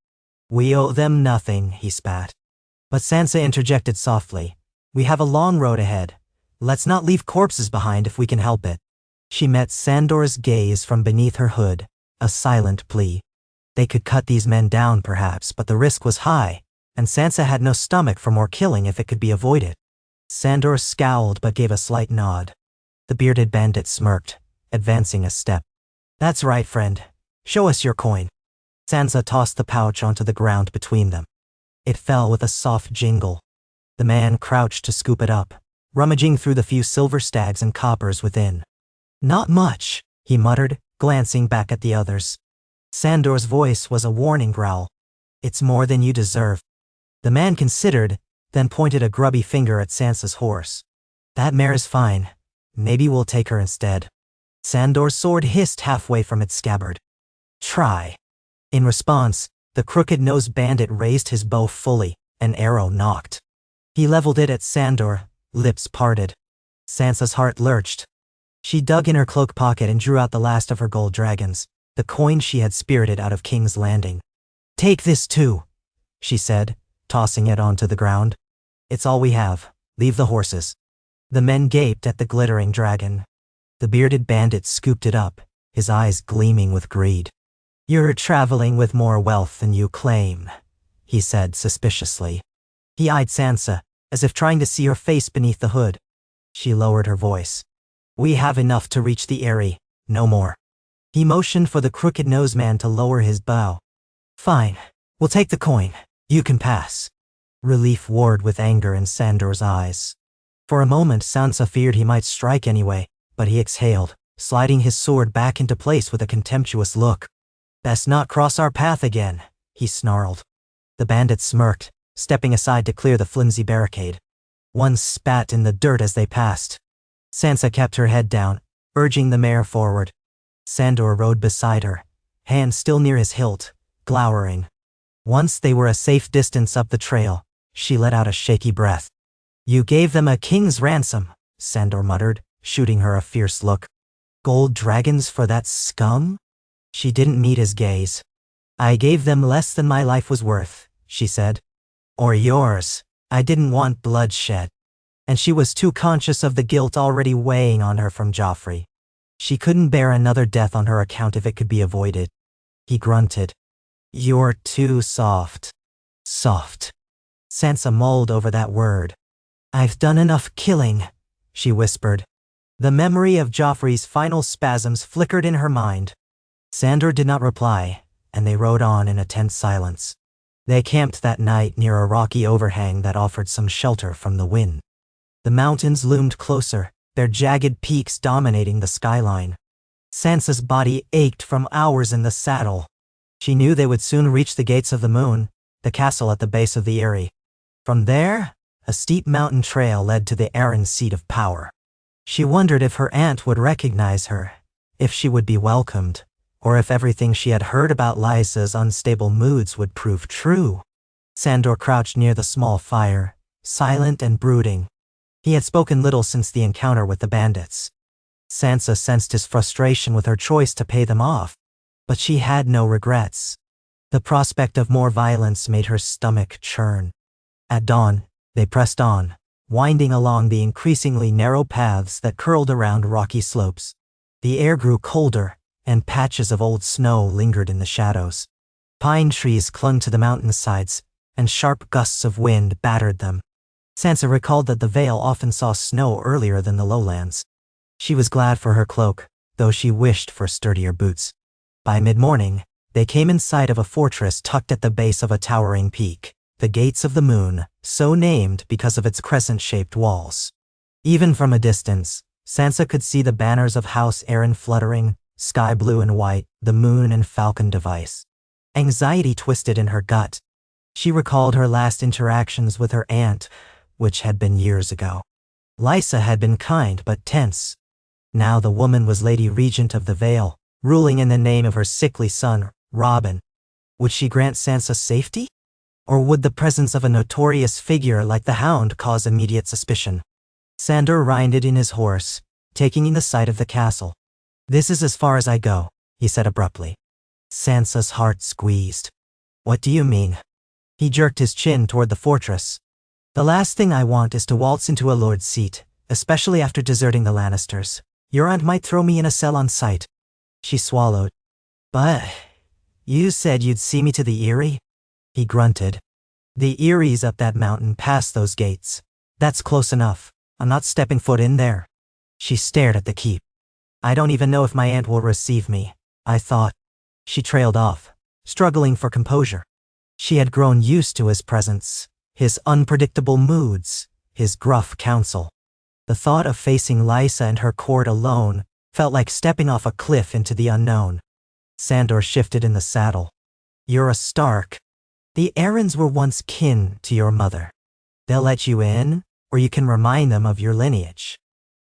Speaker 1: "We owe them nothing," he spat. But Sansa interjected softly. "We have a long road ahead. Let's not leave corpses behind if we can help it." She met Sandor's gaze from beneath her hood, a silent plea. They could cut these men down perhaps, but the risk was high, and Sansa had no stomach for more killing if it could be avoided. Sandor scowled but gave a slight nod. The bearded bandit smirked, advancing a step. "That's right, friend. Show us your coin." Sansa tossed the pouch onto the ground between them. It fell with a soft jingle. The man crouched to scoop it up, rummaging through the few silver stags and coppers within. "Not much," he muttered, glancing back at the others. Sandor's voice was a warning growl. "It's more than you deserve." The man considered, then pointed a grubby finger at Sansa's horse. "That mare is fine. Maybe we'll take her instead." Sandor's sword hissed halfway from its scabbard. "Try." In response, the crooked-nosed bandit raised his bow fully, an arrow knocked. He leveled it at Sandor, lips parted. Sansa's heart lurched. She dug in her cloak pocket and drew out the last of her gold dragons, the coin she had spirited out of King's Landing. "Take this too," she said, tossing it onto the ground. "It's all we have. Leave the horses." The men gaped at the glittering dragon. The bearded bandit scooped it up, his eyes gleaming with greed. "You're traveling with more wealth than you claim," he said suspiciously. He eyed Sansa, as if trying to see her face beneath the hood. She lowered her voice. "We have enough to reach the Eyrie, no more." He motioned for the crooked-nosed man to lower his bow. "Fine, we'll take the coin. You can pass." Relief warred with anger in Sandor's eyes. For a moment Sansa feared he might strike anyway, but he exhaled, sliding his sword back into place with a contemptuous look. "Best not cross our path again," he snarled. The bandit smirked, stepping aside to clear the flimsy barricade. One spat in the dirt as they passed. Sansa kept her head down, urging the mare forward. Sandor rode beside her, hand still near his hilt, glowering. Once they were a safe distance up the trail, she let out a shaky breath. "You gave them a king's ransom," Sandor muttered, shooting her a fierce look. "Gold dragons for that scum?" She didn't meet his gaze. "I gave them less than my life was worth, she said. Or yours. I didn't want bloodshed. And she was too conscious of the guilt already weighing on her from Joffrey. She couldn't bear another death on her account if it could be avoided. He grunted. You're too soft. Soft. Sansa mulled over that word. I've done enough killing, she whispered. The memory of Joffrey's final spasms flickered in her mind. Sandor did not reply, and they rode on in a tense silence. They camped that night near a rocky overhang that offered some shelter from the wind. The mountains loomed closer, their jagged peaks dominating the skyline. Sansa's body ached from hours in the saddle. She knew they would soon reach the Gates of the Moon, the castle at the base of the Eyrie. From there, a steep mountain trail led to the Arryn's seat of power. She wondered if her aunt would recognize her, if she would be welcomed, or if everything she had heard about Lysa's unstable moods would prove true. Sandor crouched near the small fire, silent and brooding. He had spoken little since the encounter with the bandits. Sansa sensed his frustration with her choice to pay them off, but she had no regrets. The prospect of more violence made her stomach churn. At dawn, they pressed on, winding along the increasingly narrow paths that curled around rocky slopes. The air grew colder, and patches of old snow lingered in the shadows. Pine trees clung to the mountainsides, and sharp gusts of wind battered them. Sansa recalled that the Vale often saw snow earlier than the lowlands. She was glad for her cloak, though she wished for sturdier boots. By mid-morning, they came in sight of a fortress tucked at the base of a towering peak, the Gates of the Moon, so named because of its crescent-shaped walls. Even from a distance, Sansa could see the banners of House Arryn fluttering, sky blue and white, the moon and falcon device. Anxiety twisted in her gut. She recalled her last interactions with her aunt, which had been years ago. Lysa had been kind but tense. Now the woman was Lady Regent of the Vale, ruling in the name of her sickly son, Robin. Would she grant Sansa safety? Or would the presence of a notorious figure like the Hound cause immediate suspicion? Sandor reined in his horse, taking in the sight of the castle. This is as far as I go, he said abruptly. Sansa's heart squeezed. What do you mean? He jerked his chin toward the fortress. The last thing I want is to waltz into a lord's seat, especially after deserting the Lannisters. Your aunt might throw me in a cell on sight. She swallowed. But you said you'd see me to the Eyrie? He grunted. The Erie's up that mountain past those gates. That's close enough. I'm not stepping foot in there. She stared at the keep. I don't even know if my aunt will receive me, I thought. She trailed off, struggling for composure. She had grown used to his presence, his unpredictable moods, his gruff counsel. The thought of facing Lysa and her court alone felt like stepping off a cliff into the unknown. Sandor shifted in the saddle. You're a Stark. The Arryns were once kin to your mother. They'll let you in, or you can remind them of your lineage.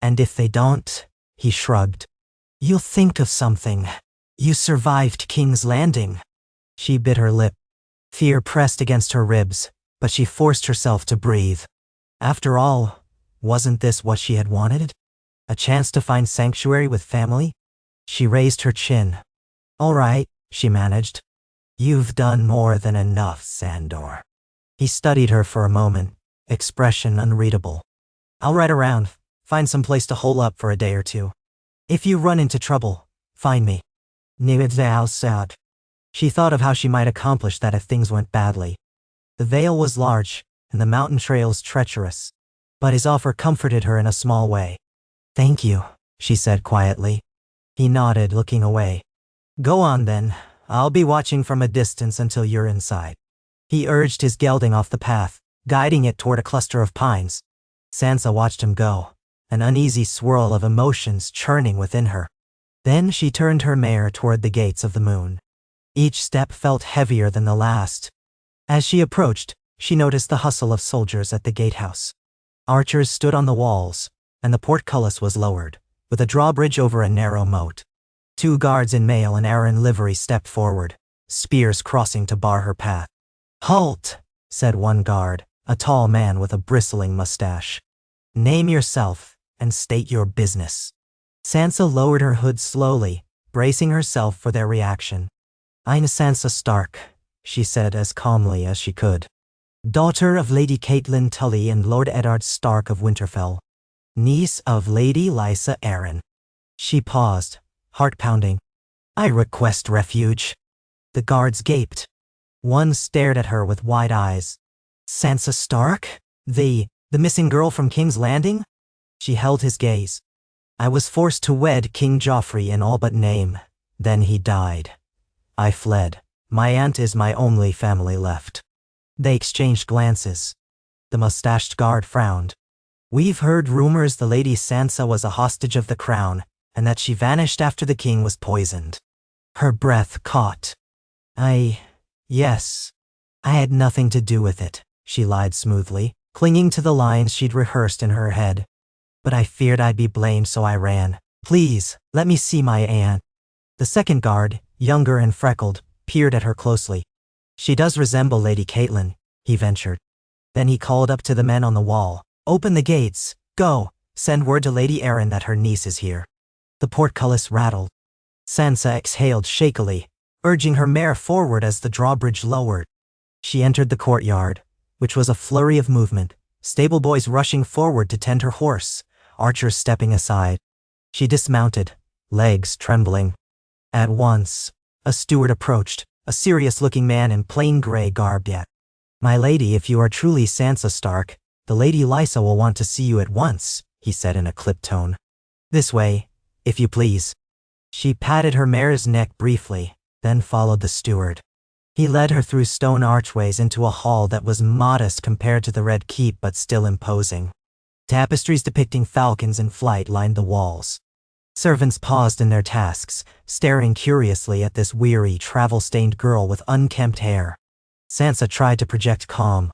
Speaker 1: And if they don't, he shrugged. You'll think of something. You survived King's Landing. She bit her lip. Fear pressed against her ribs, but she forced herself to breathe. After all, wasn't this what she had wanted? A chance to find sanctuary with family? She raised her chin. All right, she managed. You've done more than enough, Sandor. He studied her for a moment, expression unreadable. I'll ride around, find some place to hole up for a day or two. If you run into trouble, find me. Sad. She thought of how she might accomplish that if things went badly. The Vale was large, and the mountain trails treacherous. But his offer comforted her in a small way. Thank you, she said quietly. He nodded, looking away. Go on then. I'll be watching from a distance until you're inside. He urged his gelding off the path, guiding it toward a cluster of pines. Sansa watched him go, an uneasy swirl of emotions churning within her. Then she turned her mare toward the Gates of the Moon. Each step felt heavier than the last. As she approached, she noticed the hustle of soldiers at the gatehouse. Archers stood on the walls, and the portcullis was lowered, with a drawbridge over a narrow moat. 2 guards in mail and Arryn livery stepped forward, spears crossing to bar her path. Halt, said one guard, a tall man with a bristling mustache. Name yourself, and state your business. Sansa lowered her hood slowly, bracing herself for their reaction. I'm Sansa Stark, she said as calmly as she could. Daughter of Lady Catelyn Tully and Lord Eddard Stark of Winterfell. Niece of Lady Lysa Arryn. She paused, heart pounding. I request refuge. The guards gaped. One stared at her with wide eyes. Sansa Stark? The missing girl from King's Landing? She held his gaze. I was forced to wed King Joffrey in all but name. Then he died. I fled. My aunt is my only family left. They exchanged glances. The mustached guard frowned. We've heard rumors the Lady Sansa was a hostage of the crown, and that she vanished after the king was poisoned. Her breath caught. Yes. I had nothing to do with it, she lied smoothly, clinging to the lines she'd rehearsed in her head. But I feared I'd be blamed, so I ran. Please, let me see my aunt. The second guard, younger and freckled, peered at her closely. She does resemble Lady Catelyn, he ventured. Then he called up to the men on the wall. Open the gates. Go. Send word to Lady Arryn that her niece is here. The portcullis rattled. Sansa exhaled shakily, urging her mare forward as the drawbridge lowered. She entered the courtyard, which was a flurry of movement, stable boys rushing forward to tend her horse, archers stepping aside. She dismounted, legs trembling. At once, a steward approached, a serious-looking man in plain gray garb yet. My lady, if you are truly Sansa Stark, the Lady Lysa will want to see you at once, he said in a clipped tone. This way, if you please. She patted her mare's neck briefly, then followed the steward. He led her through stone archways into a hall that was modest compared to the Red Keep but still imposing. Tapestries depicting falcons in flight lined the walls. Servants paused in their tasks, staring curiously at this weary, travel-stained girl with unkempt hair. Sansa tried to project calm.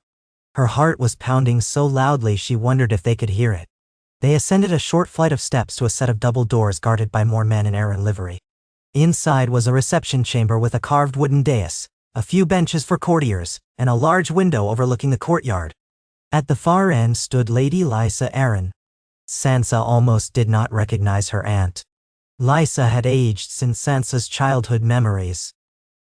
Speaker 1: Her heart was pounding so loudly she wondered if they could hear it. They ascended a short flight of steps to a set of double doors guarded by more men in Arryn livery. Inside was a reception chamber with a carved wooden dais, a few benches for courtiers, and a large window overlooking the courtyard. At the far end stood Lady Lysa Arryn. Sansa almost did not recognize her aunt. Lysa had aged since Sansa's childhood memories.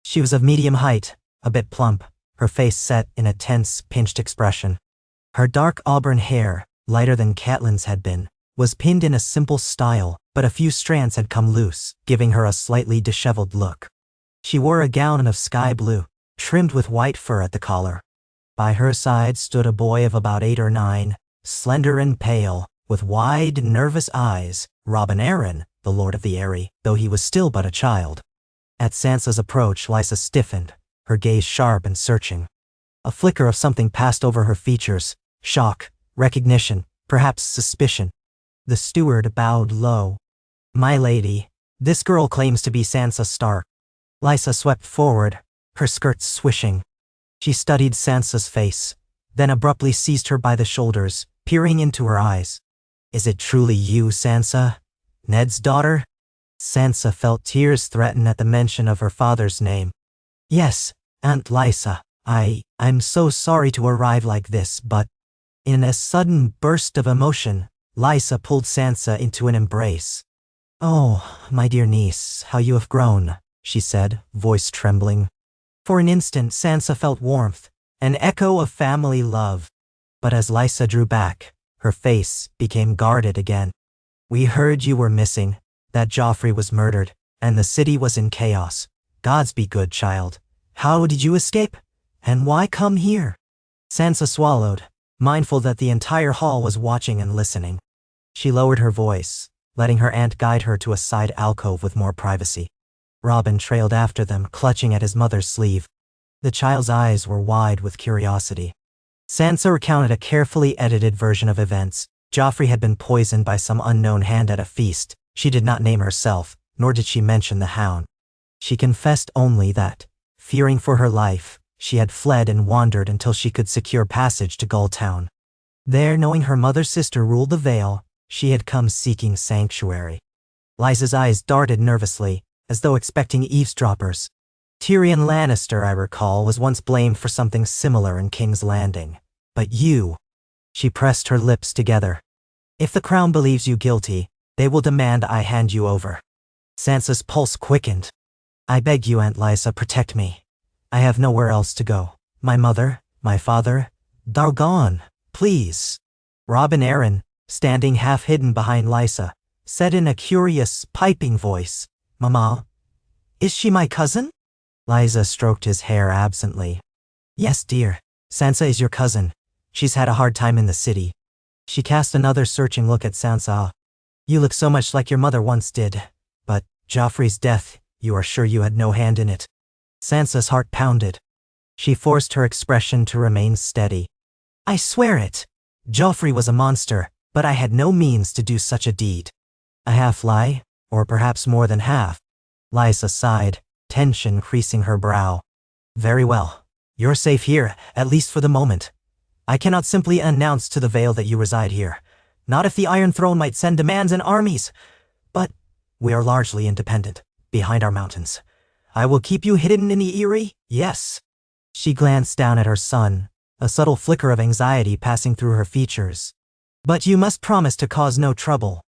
Speaker 1: She was of medium height, a bit plump, her face set in a tense, pinched expression. Her dark auburn hair, lighter than Catelyn's had been, was pinned in a simple style, but a few strands had come loose, giving her a slightly disheveled look. She wore a gown of sky blue, trimmed with white fur at the collar. By her side stood a boy of about 8 or 9, slender and pale, with wide, nervous eyes, Robin Arryn, the Lord of the Eyrie, though he was still but a child. At Sansa's approach, Lysa stiffened, her gaze sharp and searching. A flicker of something passed over her features, shock, recognition, perhaps suspicion. The steward bowed low. My lady, this girl claims to be Sansa Stark. Lysa swept forward, her skirts swishing. She studied Sansa's face, then abruptly seized her by the shoulders, peering into her eyes. Is it truly you, Sansa? Ned's daughter? Sansa felt tears threaten at the mention of her father's name. Yes, Aunt Lysa, I'm so sorry to arrive like this, but... In a sudden burst of emotion, Lysa pulled Sansa into an embrace. Oh, my dear niece, how you have grown, she said, voice trembling. For an instant, Sansa felt warmth, an echo of family love. But as Lysa drew back, her face became guarded again. We heard you were missing, that Joffrey was murdered, and the city was in chaos. Gods be good, child. How did you escape? And why come here? Sansa swallowed, mindful that the entire hall was watching and listening. She lowered her voice, letting her aunt guide her to a side alcove with more privacy. Robin trailed after them, clutching at his mother's sleeve. The child's eyes were wide with curiosity. Sansa recounted a carefully edited version of events. Joffrey had been poisoned by some unknown hand at a feast. She did not name herself, nor did she mention the hound. She confessed only that, fearing for her life, she had fled and wandered until she could secure passage to Gulltown. There, knowing her mother's sister ruled the Vale, she had come seeking sanctuary. Lysa's eyes darted nervously, as though expecting eavesdroppers. Tyrion Lannister, I recall, was once blamed for something similar in King's Landing. But you... She pressed her lips together. If the crown believes you guilty, they will demand I hand you over. Sansa's pulse quickened. I beg you, Aunt Lysa, protect me. I have nowhere else to go. My mother, my father, they're gone. Please. Robin Arryn, standing half hidden behind Lysa, said in a curious, piping voice, "Mama, is she my cousin?" Lysa stroked his hair absently. "Yes, dear. Sansa is your cousin. She's had a hard time in the city." She cast another searching look at Sansa. "You look so much like your mother once did. But Joffrey's death, you are sure you had no hand in it?" Sansa's heart pounded. She forced her expression to remain steady. "I swear it. Joffrey was a monster, but I had no means to do such a deed." "A half lie, or perhaps more than half." Lysa sighed, tension creasing her brow. "Very well. You're safe here, at least for the moment. I cannot simply announce to the Vale that you reside here. Not if the Iron Throne might send demands and armies. But we are largely independent, behind our mountains. I will keep you hidden in the Eyrie, yes." She glanced down at her son, a subtle flicker of anxiety passing through her features. "But you must promise to cause no trouble.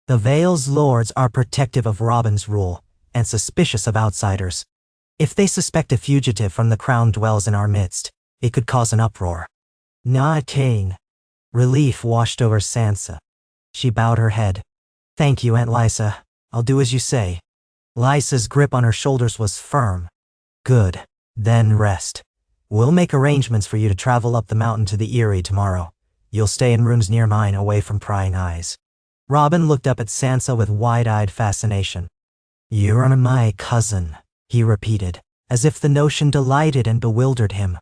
Speaker 1: The Vale's lords are protective of Robin's rule, and suspicious of outsiders. If they suspect a fugitive from the crown dwells in our midst, it could cause an uproar." "Not King." Relief washed over Sansa. She bowed her head. "Thank you, Aunt Lysa. I'll do as you say." Lysa's grip on her shoulders was firm. "Good. Then rest. We'll make arrangements for you to travel up the mountain to the Eyrie tomorrow. You'll stay in rooms near mine, away from prying eyes." Robin looked up at Sansa with wide-eyed fascination. "You're my cousin," he repeated, as if the notion delighted and bewildered him.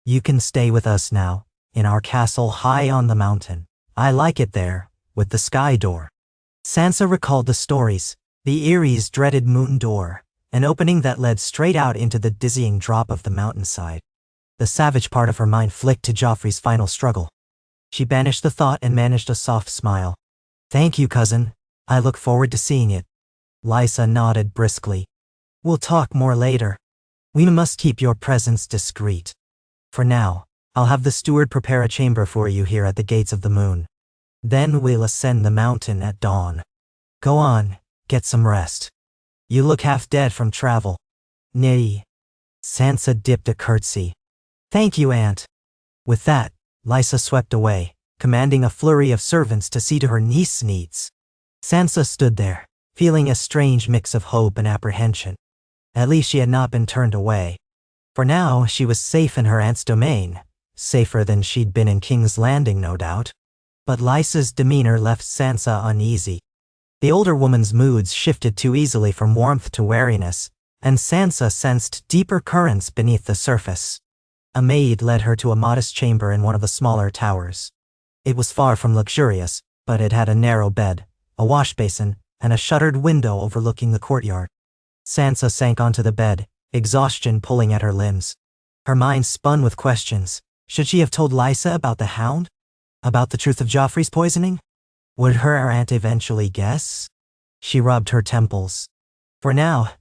Speaker 1: "You can stay with us now, in our castle high on the mountain. I like it there, with the sky door." Sansa recalled the stories, the Eyrie's dreaded moon door, an opening that led straight out into the dizzying drop of the mountainside. The savage part of her mind flicked to Joffrey's final struggle. She banished the thought and managed a soft smile. "Thank you, cousin. I look forward to seeing it." Lysa nodded briskly. "We'll talk more later. We must keep your presence discreet. For now, I'll have the steward prepare a chamber for you here at the gates of the moon. Then we'll ascend the mountain at dawn. Go on, get some rest. You look half dead from travel." "Nay." Sansa dipped a curtsy. "Thank you, Aunt." With that, Lysa swept away, commanding a flurry of servants to see to her niece's needs. Sansa stood there, feeling a strange mix of hope and apprehension. At least she had not been turned away. For now, she was safe in her aunt's domain, safer than she'd been in King's Landing, no doubt. But Lysa's demeanor left Sansa uneasy. The older woman's moods shifted too easily from warmth to wariness, and Sansa sensed deeper currents beneath the surface. A maid led her to a modest chamber in one of the smaller towers. It was far from luxurious, but it had a narrow bed, a wash basin, and a shuttered window overlooking the courtyard. Sansa sank onto the bed, exhaustion pulling at her limbs. Her mind spun with questions. Should she have told Lysa about the Hound? About the truth of Joffrey's poisoning? Would her aunt eventually guess? She rubbed her temples. For now,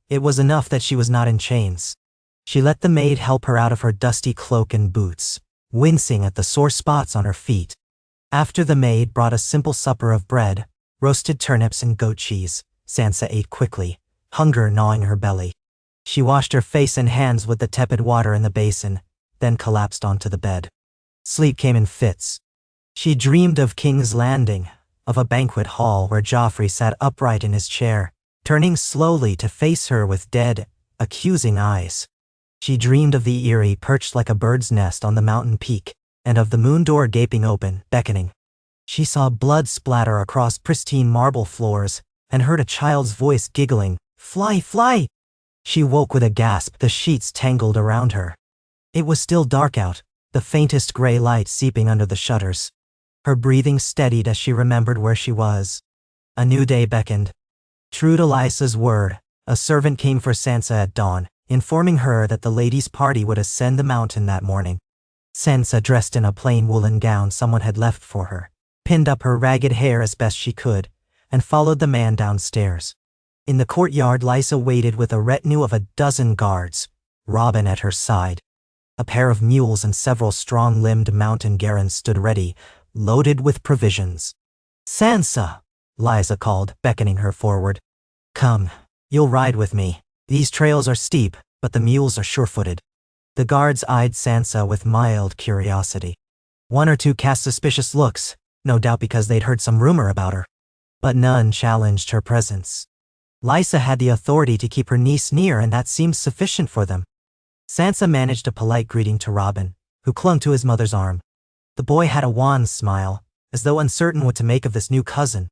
Speaker 1: it was enough that she was not in chains. She let the maid help her out of her dusty cloak and boots, wincing at the sore spots on her feet. After the maid brought a simple supper of bread, roasted turnips and goat cheese, Sansa ate quickly, hunger gnawing her belly. She washed her face and hands with the tepid water in the basin, then collapsed onto the bed. Sleep came in fits. She dreamed of King's Landing, of a banquet hall where Joffrey sat upright in his chair, turning slowly to face her with dead, accusing eyes. She dreamed of the Eyrie perched like a bird's nest on the mountain peak, and of the moon door gaping open, beckoning. She saw blood splatter across pristine marble floors, and heard a child's voice giggling, "Fly, fly!" She woke with a gasp, the sheets tangled around her. It was still dark out, the faintest gray light seeping under the shutters. Her breathing steadied as she remembered where she was. A new day beckoned. True to Lysa's word, a servant came for Sansa at dawn, informing her that the ladies' party would ascend the mountain that morning. Sansa, dressed in a plain woolen gown someone had left for her, pinned up her ragged hair as best she could, and followed the man downstairs. In the courtyard, Lysa waited with a retinue of a dozen guards, Robin at her side. A pair of mules and several strong-limbed mountain garrons stood ready, loaded with provisions. "Sansa!" Lysa called, beckoning her forward. "Come, you'll ride with me. These trails are steep, but the mules are sure-footed. The guards eyed Sansa with mild curiosity. One or two cast suspicious looks, no doubt because they'd heard some rumor about her. But none challenged her presence. Lysa had the authority to keep her niece near, and that seemed sufficient for them. Sansa managed a polite greeting to Robin, who clung to his mother's arm. The boy had a wan smile, as though uncertain what to make of this new cousin.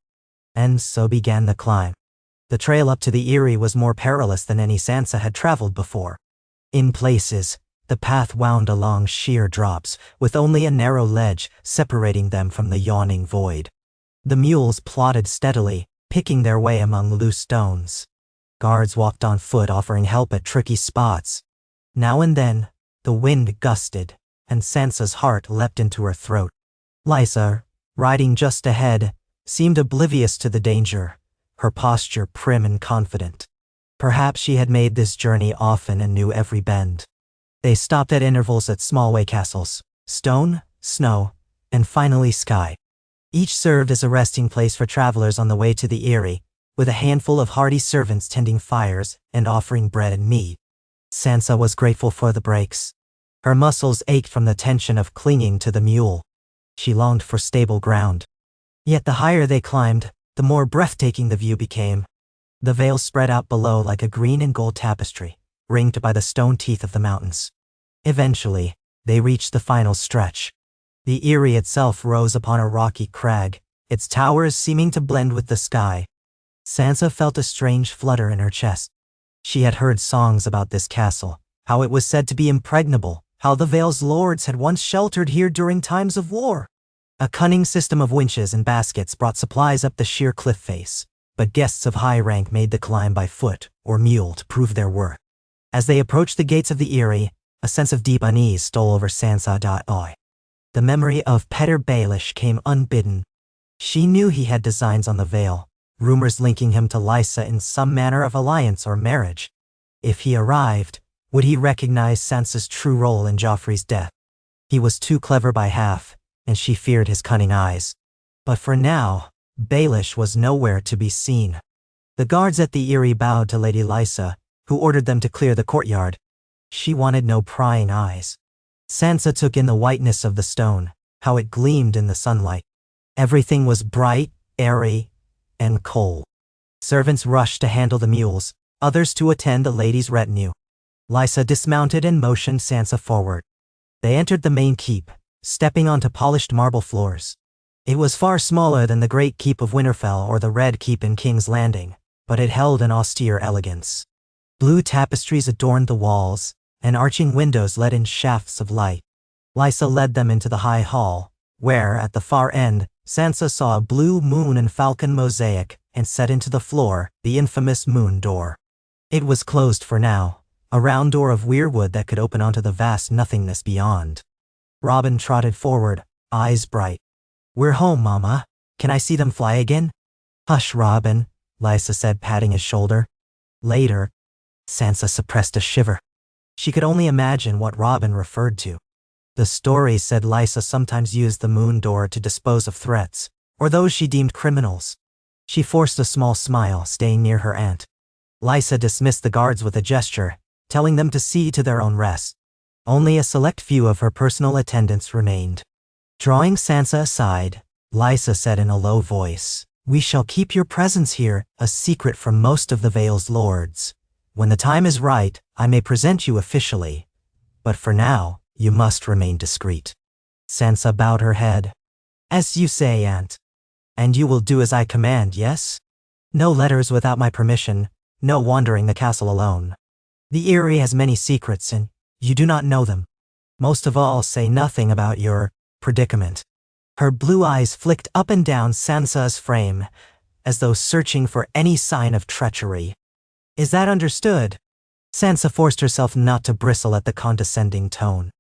Speaker 1: And so began the climb. The trail up to the Eyrie was more perilous than any Sansa had traveled before. In places, the path wound along sheer drops, with only a narrow ledge separating them from the yawning void. The mules plodded steadily, picking their way among loose stones. Guards walked on foot, offering help at tricky spots. Now and then, the wind gusted, and Sansa's heart leapt into her throat. Lysa, riding just ahead, seemed oblivious to the danger, her posture prim and confident. Perhaps she had made this journey often and knew every bend. They stopped at intervals at small castles, stone, snow, and finally sky. Each served as a resting place for travelers on the way to the Eyrie, with a handful of hardy servants tending fires and offering bread and meat. Sansa was grateful for the breaks. Her muscles ached from the tension of clinging to the mule. She longed for stable ground. Yet the higher they climbed, the more breathtaking the view became. The vale spread out below like a green and gold tapestry, ringed by the stone teeth of the mountains. Eventually, they reached the final stretch. The Eyrie itself rose upon a rocky crag, its towers seeming to blend with the sky. Sansa felt a strange flutter in her chest. She had heard songs about this castle, how it was said to be impregnable, how the Vale's lords had once sheltered here during times of war. A cunning system of winches and baskets brought supplies up the sheer cliff face, but guests of high rank made the climb by foot or mule to prove their worth. As they approached the gates of the Eyrie, a sense of deep unease stole over Sansa. The memory of Petyr Baelish came unbidden. She knew he had designs on the Vale, rumors linking him to Lysa in some manner of alliance or marriage. If he arrived, would he recognize Sansa's true role in Joffrey's death? He was too clever by half, and she feared his cunning eyes. But for now, Baelish was nowhere to be seen. The guards at the Eyrie bowed to Lady Lysa, who ordered them to clear the courtyard. She wanted no prying eyes. Sansa took in the whiteness of the stone, how it gleamed in the sunlight. Everything was bright, airy, and cold. Servants rushed to handle the mules, others to attend the lady's retinue. Lysa dismounted and motioned Sansa forward. They entered the main keep, stepping onto polished marble floors. It was far smaller than the Great Keep of Winterfell or the Red Keep in King's Landing, but it held an austere elegance. Blue tapestries adorned the walls, and arching windows let in shafts of light. Lysa led them into the high hall, where, at the far end, Sansa saw a blue moon and falcon mosaic, and set into the floor, the infamous moon door. It was closed for now, a round door of weirwood that could open onto the vast nothingness beyond. Robin trotted forward, eyes bright. "We're home, Mama. Can I see them fly again?" "Hush, Robin," Lysa said, patting his shoulder. Later, Sansa suppressed a shiver. She could only imagine what Robin referred to. The story said Lysa sometimes used the moon door to dispose of threats, or those she deemed criminals. She forced a small smile, staying near her aunt. Lysa dismissed the guards with a gesture, telling them to see to their own rest. Only a select few of her personal attendants remained. Drawing Sansa aside, Lysa said in a low voice, "We shall keep your presence here a secret from most of the Vale's lords. When the time is right, I may present you officially. But for now, you must remain discreet." Sansa bowed her head. "As you say, Aunt. And you will do as I command, yes? No letters without my permission, no wandering the castle alone. The Eyrie has many secrets and you do not know them. Most of all, say nothing about your predicament." Her blue eyes flicked up and down Sansa's frame, as though searching for any sign of treachery. "Is that understood?" Sansa forced herself not to bristle at the condescending tone.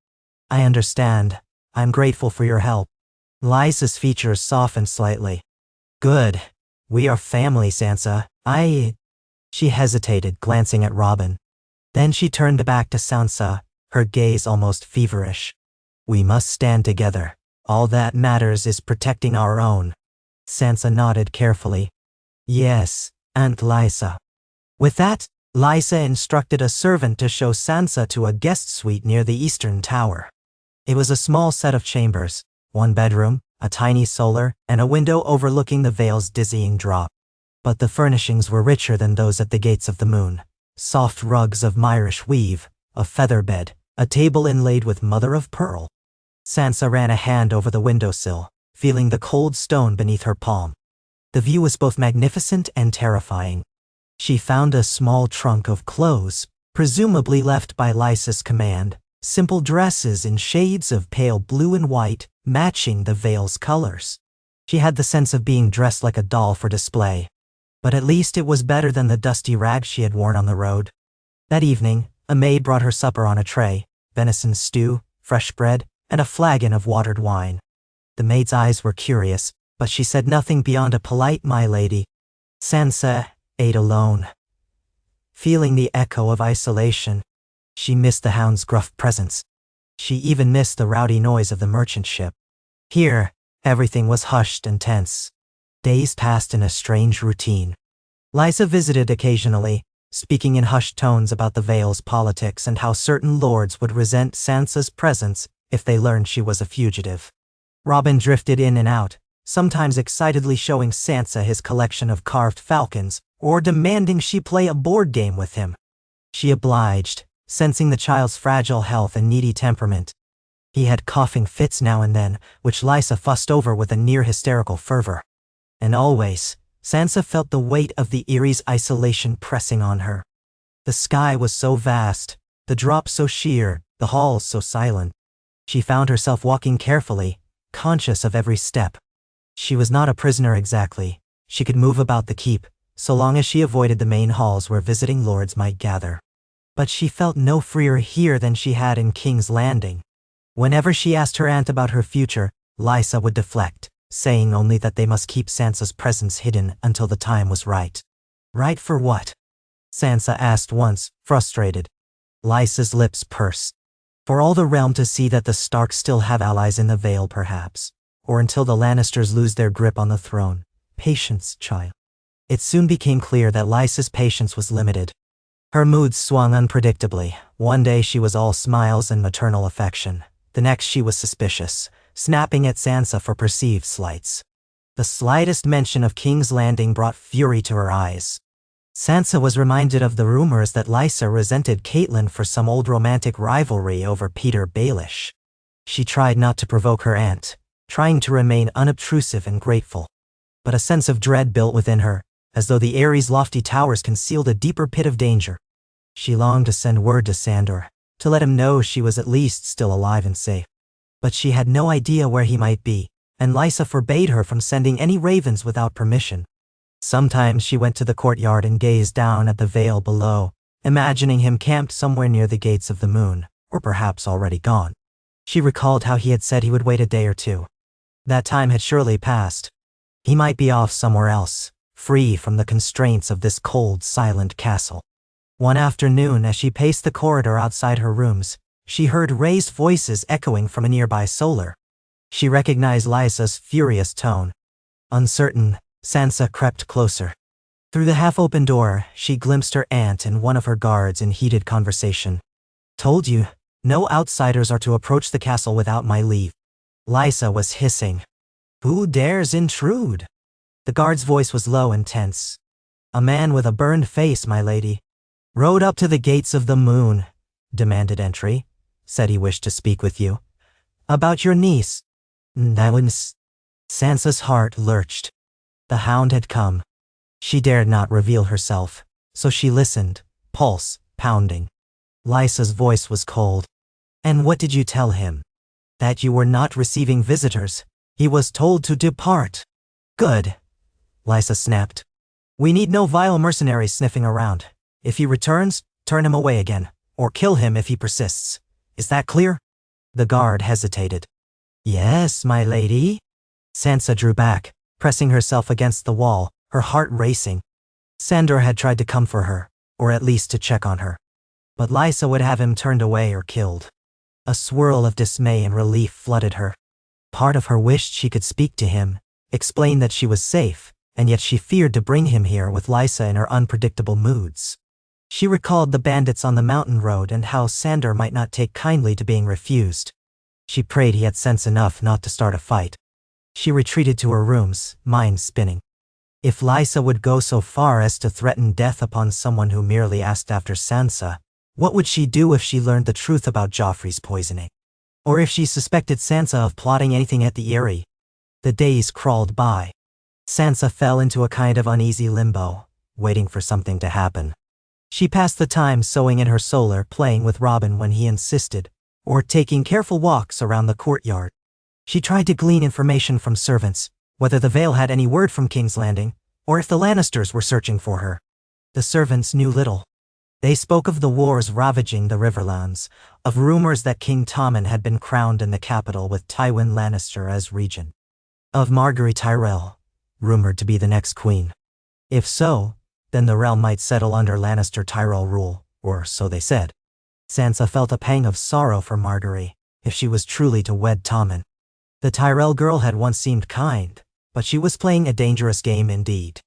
Speaker 1: "I understand. I'm grateful for your help." Lysa's features softened slightly. "Good. We are family, Sansa. She hesitated, glancing at Robin. Then she turned back to Sansa, her gaze almost feverish. "We must stand together. All that matters is protecting our own." Sansa nodded carefully. "Yes, Aunt Lysa." With that, Lysa instructed a servant to show Sansa to a guest suite near the eastern tower. It was a small set of chambers, one bedroom, a tiny solar, and a window overlooking the Vale's dizzying drop. But the furnishings were richer than those at the Gates of the Moon. Soft rugs of Myrish weave, a feather bed, a table inlaid with mother-of-pearl. Sansa ran a hand over the windowsill, feeling the cold stone beneath her palm. The view was both magnificent and terrifying. She found a small trunk of clothes, presumably left by Lysa's command, simple dresses in shades of pale blue and white, matching the Vale's colors. She had the sense of being dressed like a doll for display. But at least it was better than the dusty rags she had worn on the road. That evening, a maid brought her supper on a tray, venison stew, fresh bread, and a flagon of watered wine. The maid's eyes were curious, but she said nothing beyond a polite "my lady." Sansa ate alone. Feeling the echo of isolation, she missed the hound's gruff presence. She even missed the rowdy noise of the merchant ship. Here, everything was hushed and tense. Days passed in a strange routine. Lysa visited occasionally, speaking in hushed tones about the Vale's politics and how certain lords would resent Sansa's presence if they learned she was a fugitive. Robin drifted in and out, sometimes excitedly showing Sansa his collection of carved falcons, or demanding she play a board game with him. She obliged, sensing the child's fragile health and needy temperament. He had coughing fits now and then, which Lysa fussed over with a near-hysterical fervor. And always, Sansa felt the weight of the Erie's isolation pressing on her. The sky was so vast, the drop so sheer, the halls so silent. She found herself walking carefully, conscious of every step. She was not a prisoner exactly. She could move about the keep, so long as she avoided the main halls where visiting lords might gather. But she felt no freer here than she had in King's Landing. Whenever she asked her aunt about her future, Lysa would deflect, saying only that they must keep Sansa's presence hidden until the time was right. Right for what? Sansa asked once, frustrated. Lysa's lips pursed. For all the realm to see that the Starks still have allies in the Vale, perhaps. Or until the Lannisters lose their grip on the throne. Patience, child. It soon became clear that Lysa's patience was limited. Her moods swung unpredictably. One day she was all smiles and maternal affection. The next she was suspicious, snapping at Sansa for perceived slights. The slightest mention of King's Landing brought fury to her eyes. Sansa was reminded of the rumors that Lysa resented Catelyn for some old romantic rivalry over Peter Baelish. She tried not to provoke her aunt, trying to remain unobtrusive and grateful. But a sense of dread built within her, as though the Aeries' lofty towers concealed a deeper pit of danger. She longed to send word to Sandor, to let him know she was at least still alive and safe. But she had no idea where he might be, and Lysa forbade her from sending any ravens without permission. Sometimes she went to the courtyard and gazed down at the Vale below, imagining him camped somewhere near the Gates of the Moon, or perhaps already gone. She recalled how he had said he would wait a day or two. That time had surely passed. He might be off somewhere else, free from the constraints of this cold, silent castle. One afternoon, as she paced the corridor outside her rooms, she heard raised voices echoing from a nearby solar. She recognized Lysa's furious tone. Uncertain, Sansa crept closer. Through the half-open door, she glimpsed her aunt and one of her guards in heated conversation. "Told you, no outsiders are to approach the castle without my leave." Lysa was hissing. "Who dares intrude?" The guard's voice was low and tense. "A man with a burned face, my lady. Rode up to the Gates of the Moon. Demanded entry. Said he wished to speak with you. About your niece." "That was..." Sansa's heart lurched. The hound had come. She dared not reveal herself, so she listened, pulse pounding. Lysa's voice was cold. "And what did you tell him?" "That you were not receiving visitors. He was told to depart." "Good," Lysa snapped. "We need no vile mercenary sniffing around. If he returns, turn him away again, or kill him if he persists. Is that clear?" The guard hesitated. "Yes, my lady." Sansa drew back, pressing herself against the wall, her heart racing. Sandor had tried to come for her, or at least to check on her. But Lysa would have him turned away or killed. A swirl of dismay and relief flooded her. Part of her wished she could speak to him, explain that she was safe, and yet she feared to bring him here with Lysa in her unpredictable moods. She recalled the bandits on the mountain road and how Sandor might not take kindly to being refused. She prayed he had sense enough not to start a fight. She retreated to her rooms, mind spinning. If Lysa would go so far as to threaten death upon someone who merely asked after Sansa, what would she do if she learned the truth about Joffrey's poisoning? Or if she suspected Sansa of plotting anything at the Eyrie? The days crawled by. Sansa fell into a kind of uneasy limbo, waiting for something to happen. She passed the time sewing in her solar, playing with Robin when he insisted, or taking careful walks around the courtyard. She tried to glean information from servants, whether the Vale had any word from King's Landing, or if the Lannisters were searching for her. The servants knew little. They spoke of the wars ravaging the Riverlands, of rumors that King Tommen had been crowned in the capital with Tywin Lannister as regent, of Margaery Tyrell, rumored to be the next queen. If so, then the realm might settle under Lannister-Tyrell rule, or so they said. Sansa felt a pang of sorrow for Margaery, if she was truly to wed Tommen. The Tyrell girl had once seemed kind, but she was playing a dangerous game indeed.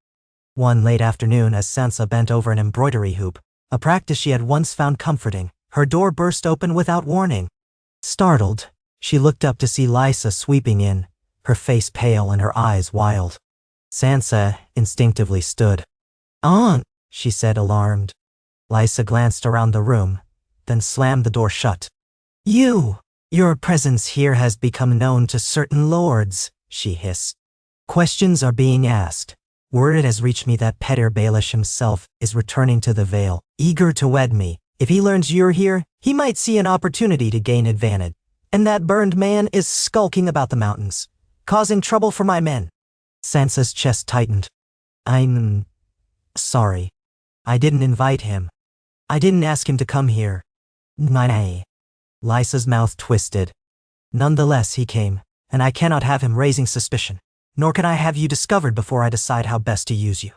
Speaker 1: One late afternoon, as Sansa bent over an embroidery hoop, a practice she had once found comforting, her door burst open without warning. Startled, she looked up to see Lysa sweeping in, her face pale and her eyes wild. Sansa instinctively stood. "Aunt," she said, alarmed. Lysa glanced around the room, then slammed the door shut. Your presence here has become known to certain lords," she hissed. "Questions are being asked. Word has reached me that Petyr Baelish himself is returning to the Vale, eager to wed me. If he learns you're here, he might see an opportunity to gain advantage. And that burned man is skulking about the mountains, causing trouble for my men." Sansa's chest tightened. "I'm sorry. I didn't invite him. I didn't ask him to come here." "Nay." Lysa's mouth twisted. "Nonetheless, he came, and I cannot have him raising suspicion. Nor can I have you discovered before I decide how best to use you.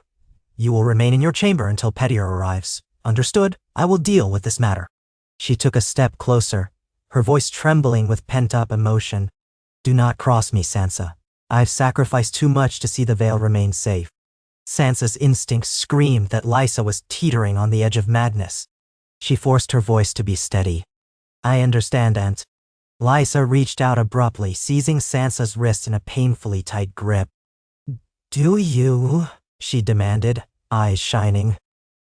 Speaker 1: You will remain in your chamber until Petyr arrives. Understood? I will deal with this matter." She took a step closer, her voice trembling with pent-up emotion. "Do not cross me, Sansa. I've sacrificed too much to see the Vale remain safe." Sansa's instincts screamed that Lysa was teetering on the edge of madness. She forced her voice to be steady. "I understand, Aunt." Lysa reached out abruptly, seizing Sansa's wrist in a painfully tight grip. "Do you?" she demanded, eyes shining.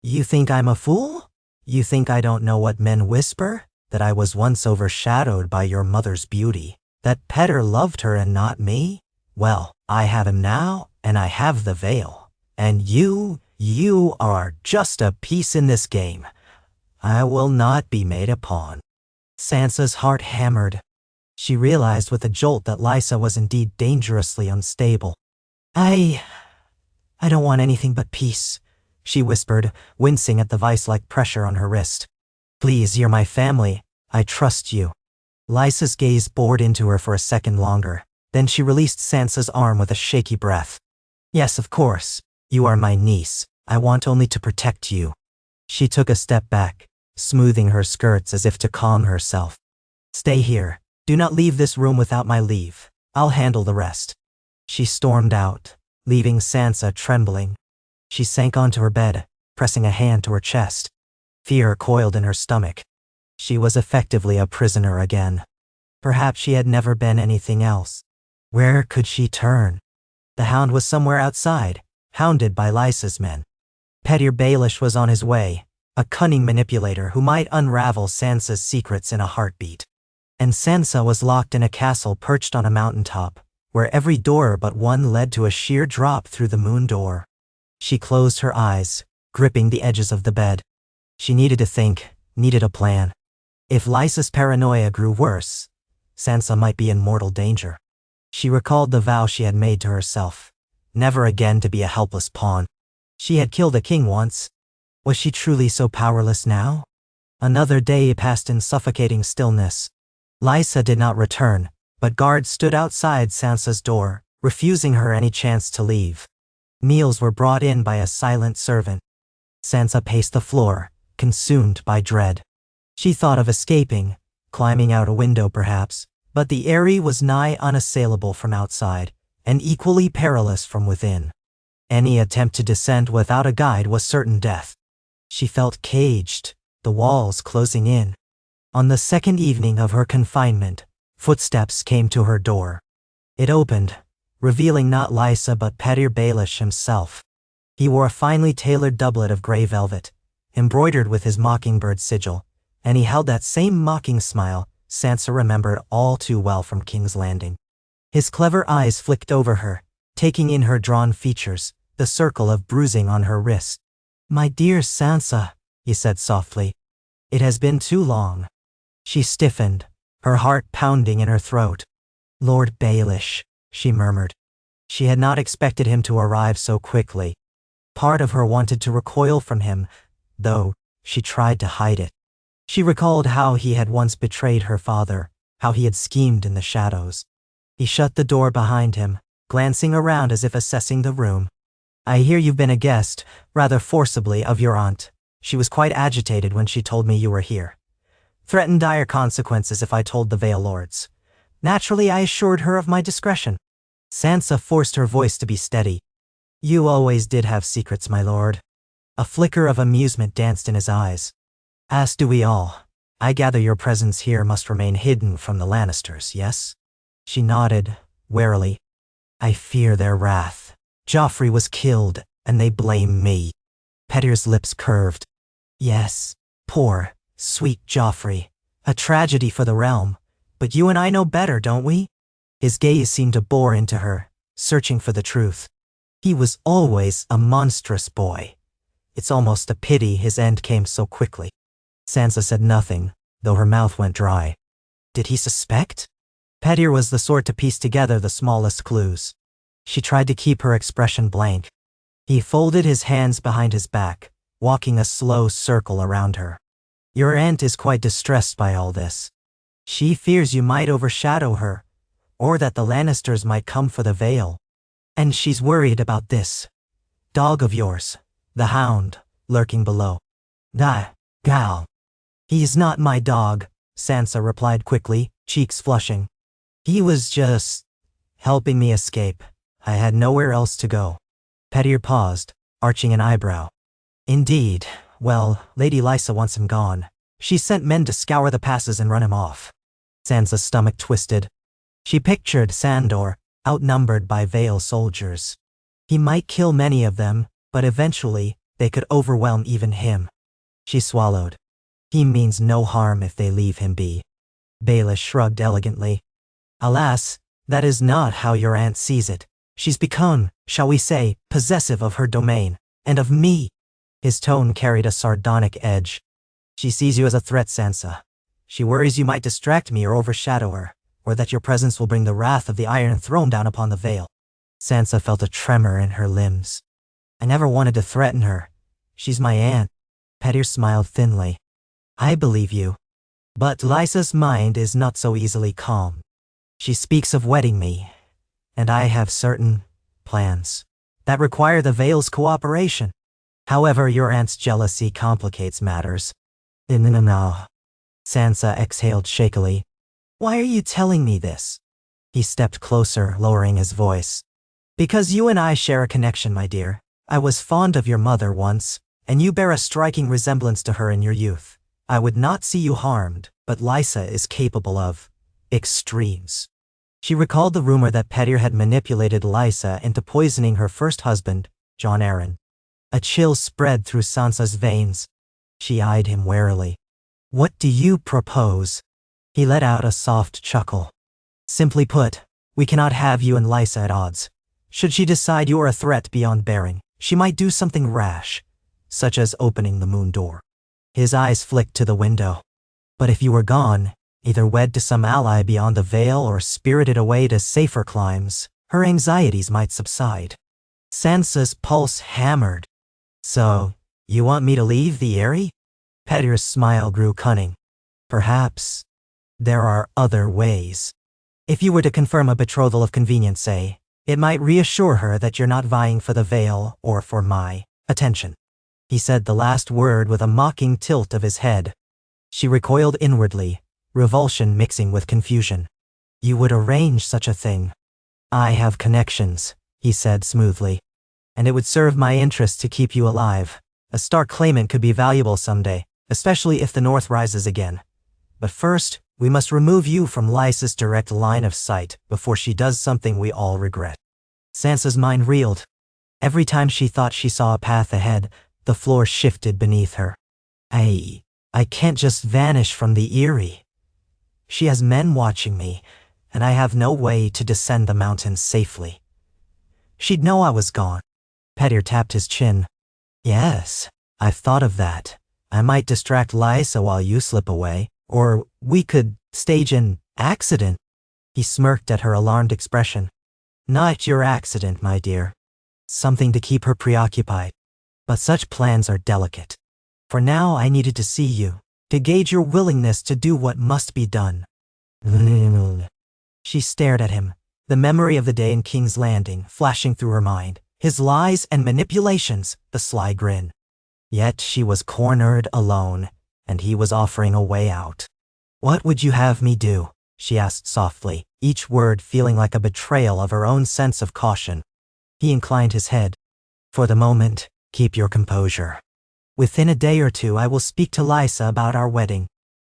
Speaker 1: "You think I'm a fool? You think I don't know what men whisper? That I was once overshadowed by your mother's beauty? That Petyr loved her and not me? Well, I have him now, and I have the Vale. And you are just a piece in this game. I will not be made a pawn." Sansa's heart hammered. She realized with a jolt that Lysa was indeed dangerously unstable. I don't want anything but peace," she whispered, wincing at the vice-like pressure on her wrist. "Please, you're my family. I trust you." Lysa's gaze bored into her for a second longer. Then she released Sansa's arm with a shaky breath. "Yes, of course. You are my niece. I want only to protect you." She took a step back, smoothing her skirts as if to calm herself. "Stay here. Do not leave this room without my leave. I'll handle the rest." She stormed out, leaving Sansa trembling. She sank onto her bed, pressing a hand to her chest. Fear coiled in her stomach. She was effectively a prisoner again. Perhaps she had never been anything else. Where could she turn? The Hound was somewhere outside, hounded by Lysa's men. Petyr Baelish was on his way, a cunning manipulator who might unravel Sansa's secrets in a heartbeat. And Sansa was locked in a castle perched on a mountaintop, where every door but one led to a sheer drop through the moon door. She closed her eyes, gripping the edges of the bed. She needed to think, needed a plan. If Lysa's paranoia grew worse, Sansa might be in mortal danger. She recalled the vow she had made to herself, never again to be a helpless pawn. She had killed a king once. Was she truly so powerless now? Another day passed in suffocating stillness. Lysa did not return, but guards stood outside Sansa's door, refusing her any chance to leave. Meals were brought in by a silent servant. Sansa paced the floor, consumed by dread. She thought of escaping, climbing out a window perhaps, but the Eyrie was nigh unassailable from outside, and equally perilous from within. Any attempt to descend without a guide was certain death. She felt caged, the walls closing in. On the second evening of her confinement, footsteps came to her door. It opened, revealing not Lysa but Petyr Baelish himself. He wore a finely tailored doublet of grey velvet, embroidered with his mockingbird sigil, and he held that same mocking smile Sansa remembered all too well from King's Landing. His clever eyes flicked over her, taking in her drawn features, the circle of bruising on her wrist. "My dear Sansa," he said softly. "It has been too long." She stiffened, her heart pounding in her throat. "Lord Baelish," she murmured. She had not expected him to arrive so quickly. Part of her wanted to recoil from him, though she tried to hide it. She recalled how he had once betrayed her father, how he had schemed in the shadows. He shut the door behind him, glancing around as if assessing the room. "I hear you've been a guest, rather forcibly, of your aunt. She was quite agitated when she told me you were here. Threatened dire consequences if I told the Vale Lords. Naturally, I assured her of my discretion." Sansa forced her voice to be steady. "You always did have secrets, my lord." A flicker of amusement danced in his eyes. "As do we all. I gather your presence here must remain hidden from the Lannisters, yes?" She nodded, warily. "I fear their wrath. Joffrey was killed, and they blame me." Petyr's lips curved. "Yes, poor, sweet Joffrey. A tragedy for the realm. But you and I know better, don't we?" His gaze seemed to bore into her, searching for the truth. "He was always a monstrous boy. It's almost a pity his end came so quickly." Sansa said nothing, though her mouth went dry. Did he suspect? Petyr was the sort to piece together the smallest clues. She tried to keep her expression blank. He folded his hands behind his back, walking a slow circle around her. "Your aunt is quite distressed by all this. She fears you might overshadow her, or that the Lannisters might come for the Vale. And she's worried about this dog of yours, the Hound, lurking below." Gal. "He's not my dog," Sansa replied quickly, cheeks flushing. "He was just helping me escape. I had nowhere else to go." Petyr paused, arching an eyebrow. "Indeed. Well, Lady Lysa wants him gone. She sent men to scour the passes and run him off." Sansa's stomach twisted. She pictured Sandor, outnumbered by Vale soldiers. He might kill many of them, but eventually they could overwhelm even him. She swallowed. "He means no harm if they leave him be." Baelish shrugged elegantly. "Alas, that is not how your aunt sees it. She's become, shall we say, possessive of her domain, and of me." His tone carried a sardonic edge. "She sees you as a threat, Sansa. She worries you might distract me or overshadow her, or that your presence will bring the wrath of the Iron Throne down upon the Vale." Sansa felt a tremor in her limbs. "I never wanted to threaten her. She's my aunt." Petyr smiled thinly. "I believe you. But Lysa's mind is not so easily calmed. She speaks of wedding me, and I have certain plans that require the Vale's cooperation. However, your aunt's jealousy complicates matters." No. Sansa exhaled shakily. "Why are you telling me this?" He stepped closer, lowering his voice. "Because you and I share a connection, my dear. I was fond of your mother once, and you bear a striking resemblance to her in your youth. I would not see you harmed, but Lysa is capable of extremes." She recalled the rumor that Petyr had manipulated Lysa into poisoning her first husband, Jon Arryn. A chill spread through Sansa's veins. She eyed him warily. "What do you propose?" He let out a soft chuckle. "Simply put, we cannot have you and Lysa at odds. Should she decide you are a threat beyond bearing, she might do something rash, such as opening the moon door." His eyes flicked to the window. "But if you were gone, either wed to some ally beyond the Vale or spirited away to safer climes, her anxieties might subside." Sansa's pulse hammered. "So, you want me to leave the Eyrie?" Petyr's smile grew cunning. "Perhaps. There are other ways. If you were to confirm a betrothal of convenience, say, it might reassure her that you're not vying for the Vale or for my attention." He said the last word with a mocking tilt of his head. She recoiled inwardly, revulsion mixing with confusion. "You would arrange such a thing?" "I have connections," he said smoothly. "And it would serve my interest to keep you alive. A star claimant could be valuable someday, especially if the North rises again. But first, we must remove you from Lysa's direct line of sight before she does something we all regret." Sansa's mind reeled. Every time she thought she saw a path ahead, the floor shifted beneath her. I can't just vanish from the Eyrie. She has men watching me, and I have no way to descend the mountains safely. She'd know I was gone. Petyr tapped his chin. "Yes, I've thought of that. I might distract Lysa while you slip away, or we could stage an accident." He smirked at her alarmed expression. "Not your accident, my dear. Something to keep her preoccupied. But such plans are delicate. For now, I needed to see you, to gauge your willingness to do what must be done." She stared at him, the memory of the day in King's Landing flashing through her mind, his lies and manipulations, the sly grin. Yet she was cornered alone, and he was offering a way out. "What would you have me do?" she asked softly, each word feeling like a betrayal of her own sense of caution. He inclined his head. "For the moment, keep your composure. Within a day or two, I will speak to Lysa about our wedding.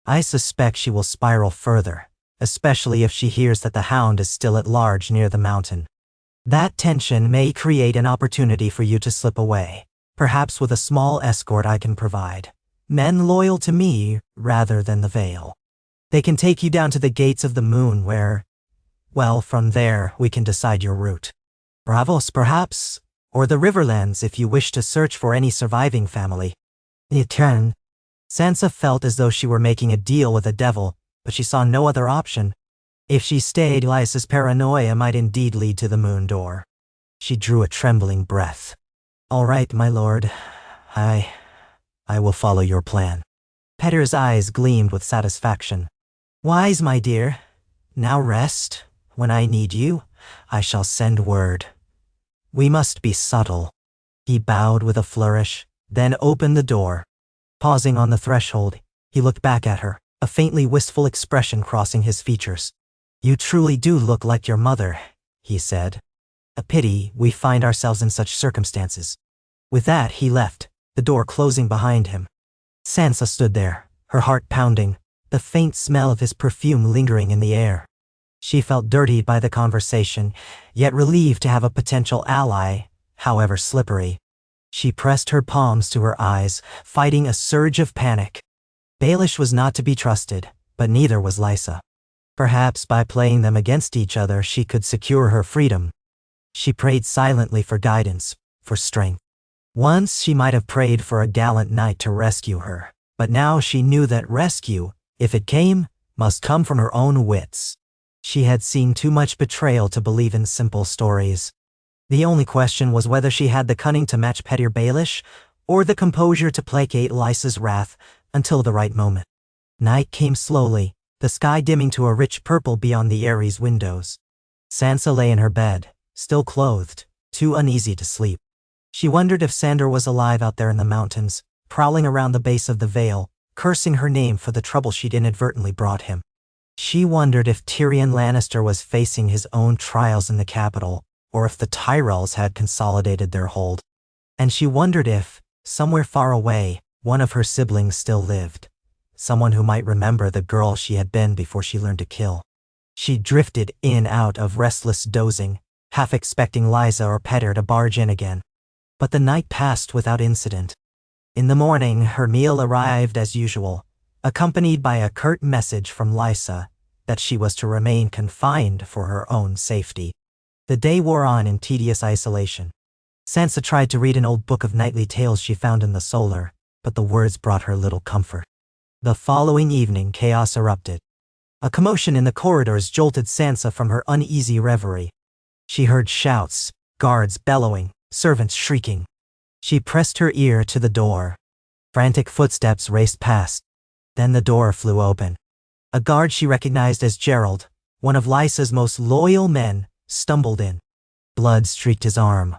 Speaker 1: I suspect she will spiral further, especially if she hears that the Hound is still at large near the mountain. That tension may create an opportunity for you to slip away, perhaps with a small escort I can provide. Men loyal to me rather than the Vale. They can take you down to the Gates of the Moon where, well, from there we can decide your route. Bravos, perhaps, or the Riverlands if you wish to search for any surviving family." Sansa felt as though she were making a deal with the devil, but she saw no other option. If she stayed, Lysa's paranoia might indeed lead to the moon door. She drew a trembling breath. "All right, my lord. I will follow your plan." Petyr's eyes gleamed with satisfaction. "Wise, my dear. Now rest. When I need you, I shall send word. We must be subtle." He bowed with a flourish, then opened the door. Pausing on the threshold, he looked back at her, a faintly wistful expression crossing his features. "You truly do look like your mother," he said. "A pity we find ourselves in such circumstances." With that, he left, the door closing behind him. Sansa stood there, her heart pounding, the faint smell of his perfume lingering in the air. She felt dirtied by the conversation, yet relieved to have a potential ally, however slippery. She pressed her palms to her eyes, fighting a surge of panic. Baelish was not to be trusted, but neither was Lysa. Perhaps by playing them against each other she could secure her freedom. She prayed silently for guidance, for strength. Once she might have prayed for a gallant knight to rescue her, but now she knew that rescue, if it came, must come from her own wits. She had seen too much betrayal to believe in simple stories. The only question was whether she had the cunning to match Petyr Baelish, or the composure to placate Lysa's wrath until the right moment. Night came slowly, the sky dimming to a rich purple beyond the Eyrie's windows. Sansa lay in her bed, still clothed, too uneasy to sleep. She wondered if Sandor was alive out there in the mountains, prowling around the base of the Vale, cursing her name for the trouble she'd inadvertently brought him. She wondered if Tyrion Lannister was facing his own trials in the capital, or if the Tyrells had consolidated their hold. And she wondered if, somewhere far away, one of her siblings still lived. Someone who might remember the girl she had been before she learned to kill. She drifted in and out of restless dozing, half expecting Lysa or Petyr to barge in again. But the night passed without incident. In the morning, her meal arrived as usual, accompanied by a curt message from Lysa that she was to remain confined for her own safety. The day wore on in tedious isolation. Sansa tried to read an old book of knightly tales she found in the Solar, but the words brought her little comfort. The following evening, chaos erupted. A commotion in the corridors jolted Sansa from her uneasy reverie. She heard shouts, guards bellowing, servants shrieking. She pressed her ear to the door. Frantic footsteps raced past. Then the door flew open. A guard she recognized as Gerald, one of Lysa's most loyal men, stumbled in. Blood streaked his arm.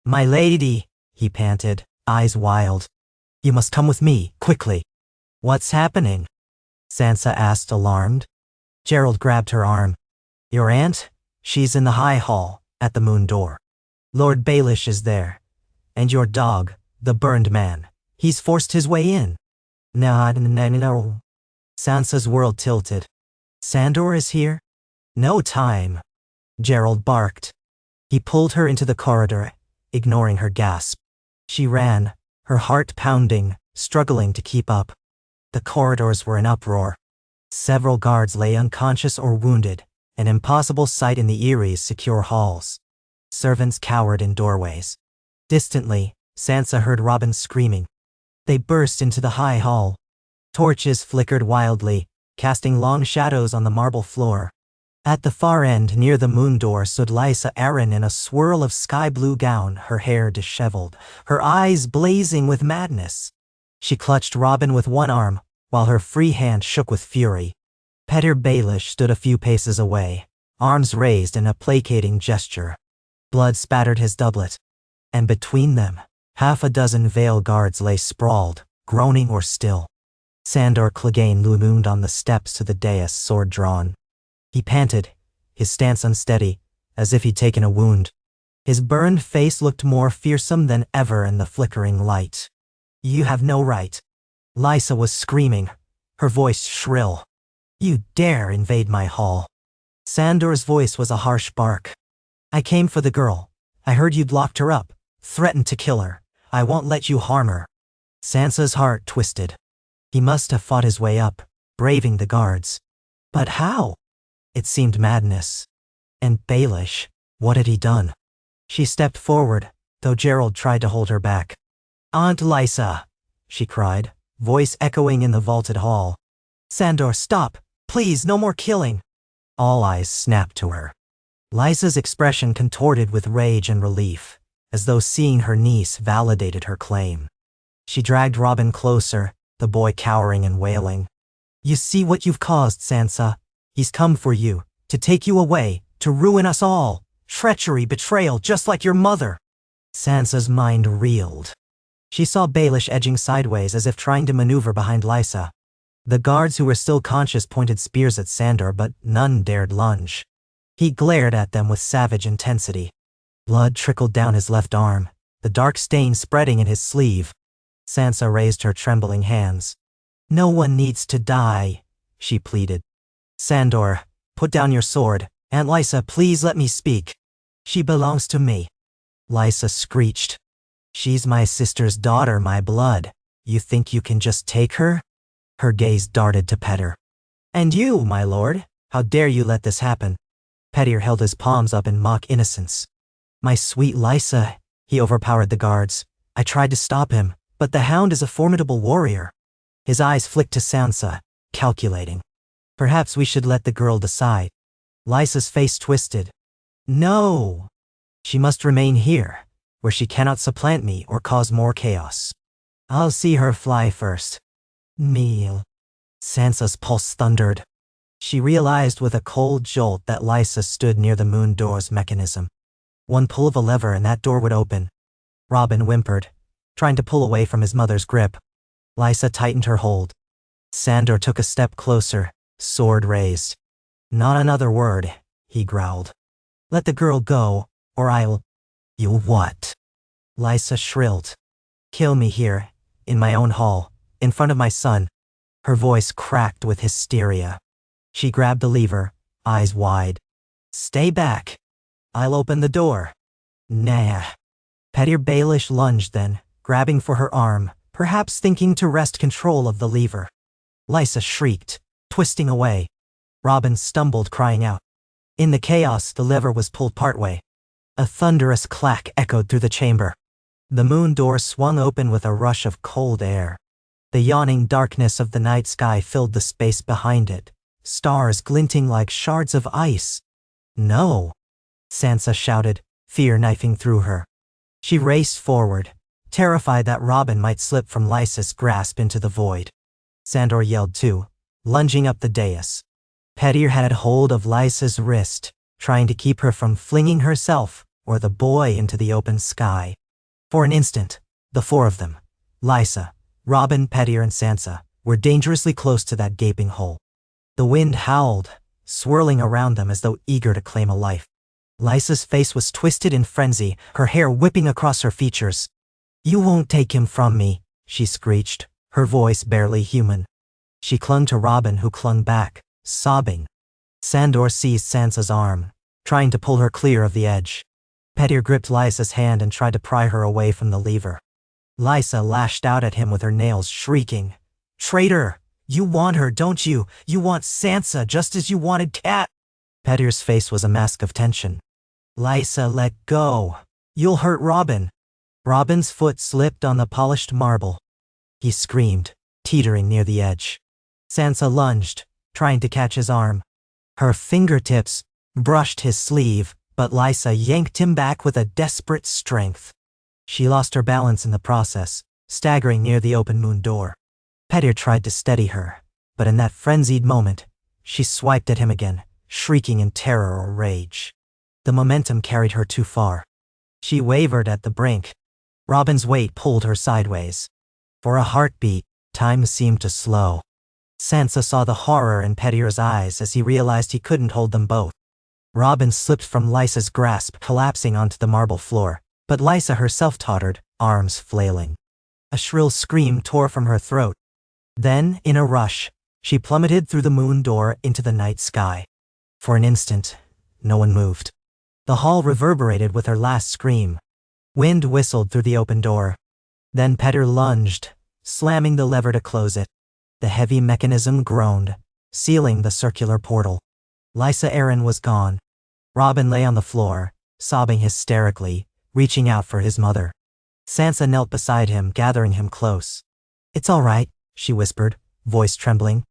Speaker 1: "My lady," he panted, eyes wild. "You must come with me, quickly." "What's happening?" Sansa asked, alarmed. Gerald grabbed her arm. "Your aunt? She's in the High Hall, at the moon door. Lord Baelish is there. And your dog, the burned man, He's forced his way in. No. Sansa's world tilted. Sandor is here? No time. Gerald barked. He pulled her into the corridor, ignoring her gasp. She ran, her heart pounding, struggling to keep up. The corridors were in uproar. Several guards lay unconscious or wounded, an impossible sight in the Erie's secure halls. Servants cowered in doorways. Distantly, Sansa heard Robin screaming. They burst into the high hall. Torches flickered wildly, casting long shadows on the marble floor. At the far end, near the moon door, stood Lysa Arryn in a swirl of sky-blue gown, her hair disheveled, her eyes blazing with madness. She clutched Robin with one arm, while her free hand shook with fury. Petyr Baelish stood a few paces away, arms raised in a placating gesture. Blood spattered his doublet. And between them, half a dozen Vale guards lay sprawled, groaning or still. Sandor Clegane loomed on the steps to the dais, sword drawn. He panted, his stance unsteady, as if he'd taken a wound. His burned face looked more fearsome than ever in the flickering light. You have no right. Lysa was screaming, her voice shrill. You dare invade my hall. Sandor's voice was a harsh bark. I came for the girl. I heard you'd locked her up, threatened to kill her. I won't let you harm her. Sansa's heart twisted. He must have fought his way up, braving the guards. But how? It seemed madness. And Baelish, what had he done? She stepped forward, though Gerald tried to hold her back. Aunt Lysa, she cried, voice echoing in the vaulted hall. Sandor, stop! Please, no more killing! All eyes snapped to her. Lysa's expression contorted with rage and relief, as though seeing her niece validated her claim. She dragged Robin closer, the boy cowering and wailing. You see what you've caused, Sansa. He's come for you, to take you away, to ruin us all. Treachery, betrayal, just like your mother. Sansa's mind reeled. She saw Baelish edging sideways as if trying to maneuver behind Lysa. The guards who were still conscious pointed spears at Sandor, but none dared lunge. He glared at them with savage intensity. Blood trickled down his left arm, the dark stain spreading in his sleeve. Sansa raised her trembling hands. No one needs to die, she pleaded. Sandor, put down your sword. Aunt Lysa, please let me speak. She belongs to me. Lysa screeched. She's my sister's daughter, my blood. You think you can just take her? Her gaze darted to Petyr. And you, my lord, how dare you let this happen? Petyr held his palms up in mock innocence. My sweet Lysa, he overpowered the guards. I tried to stop him, but the hound is a formidable warrior. His eyes flicked to Sansa, calculating. Perhaps we should let the girl decide. Lysa's face twisted. No! She must remain here, where she cannot supplant me or cause more chaos. I'll see her fly first. Meal. Sansa's pulse thundered. She realized with a cold jolt that Lysa stood near the moon door's mechanism. One pull of a lever and that door would open. Robin whimpered, trying to pull away from his mother's grip. Lysa tightened her hold. Sandor took a step closer, sword raised. Not another word, he growled. Let the girl go, or I'll... You'll what? Lysa shrilled. Kill me here, in my own hall, in front of my son. Her voice cracked with hysteria. She grabbed the lever, eyes wide. Stay back. I'll open the door. Nah. Petyr Baelish lunged then, grabbing for her arm, perhaps thinking to wrest control of the lever. Lysa shrieked, twisting away. Robin stumbled, crying out. In the chaos, the lever was pulled partway. A thunderous clack echoed through the chamber. The moon door swung open with a rush of cold air. The yawning darkness of the night sky filled the space behind it, stars glinting like shards of ice. No! Sansa shouted, fear knifing through her. She raced forward, terrified that Robin might slip from Lysa's grasp into the void. Sandor yelled too, lunging up the dais. Petyr had hold of Lysa's wrist, trying to keep her from flinging herself or the boy into the open sky. For an instant, the four of them, Lysa, Robin, Petyr, and Sansa, were dangerously close to that gaping hole. The wind howled, swirling around them as though eager to claim a life. Lysa's face was twisted in frenzy, her hair whipping across her features. You won't take him from me, she screeched, her voice barely human. She clung to Robin, who clung back, sobbing. Sandor seized Sansa's arm, trying to pull her clear of the edge. Petyr gripped Lysa's hand and tried to pry her away from the lever. Lysa lashed out at him with her nails, shrieking, "Traitor! You want her, don't you? You want Sansa just as you wanted Cat!" Petyr's face was a mask of tension. "Lysa, let go. You'll hurt Robin." Robin's foot slipped on the polished marble. He screamed, teetering near the edge. Sansa lunged, trying to catch his arm. Her fingertips brushed his sleeve, but Lysa yanked him back with a desperate strength. She lost her balance in the process, staggering near the open moon door. Petyr tried to steady her, but in that frenzied moment, she swiped at him again, shrieking in terror or rage. The momentum carried her too far. She wavered at the brink. Robin's weight pulled her sideways. For a heartbeat, time seemed to slow. Sansa saw the horror in Petyr's eyes as he realized he couldn't hold them both. Robin slipped from Lysa's grasp, collapsing onto the marble floor, but Lysa herself tottered, arms flailing. A shrill scream tore from her throat. Then, in a rush, she plummeted through the moon door into the night sky. For an instant, no one moved. The hall reverberated with her last scream. Wind whistled through the open door. Then Petyr lunged, slamming the lever to close it. The heavy mechanism groaned, sealing the circular portal. Lysa Arryn was gone. Robin lay on the floor, sobbing hysterically, reaching out for his mother. Sansa knelt beside him, gathering him close. "It's all right," she whispered, voice trembling.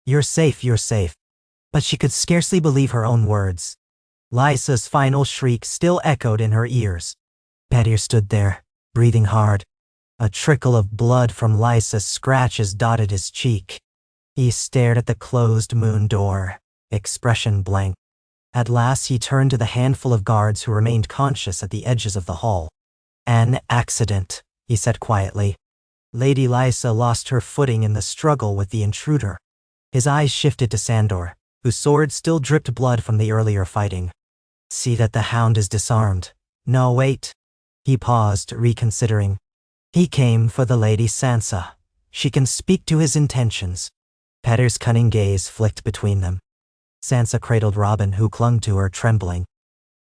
Speaker 1: You're safe." But she could scarcely believe her own words. Lysa's final shriek still echoed in her ears. Petyr stood there, breathing hard. A trickle of blood from Lysa's scratches dotted his cheek. He stared at the closed moon door, expression blank. At last he turned to the handful of guards who remained conscious at the edges of the hall. "An accident," he said quietly. Lady Lysa lost her footing in the struggle with the intruder. His eyes shifted to Sandor, whose sword still dripped blood from the earlier fighting. "See that the hound is disarmed." "No, wait." He paused, reconsidering. "He came for the Lady Sansa. She can speak to his intentions." Petyr's cunning gaze flicked between them. Sansa cradled Robin, who clung to her, trembling.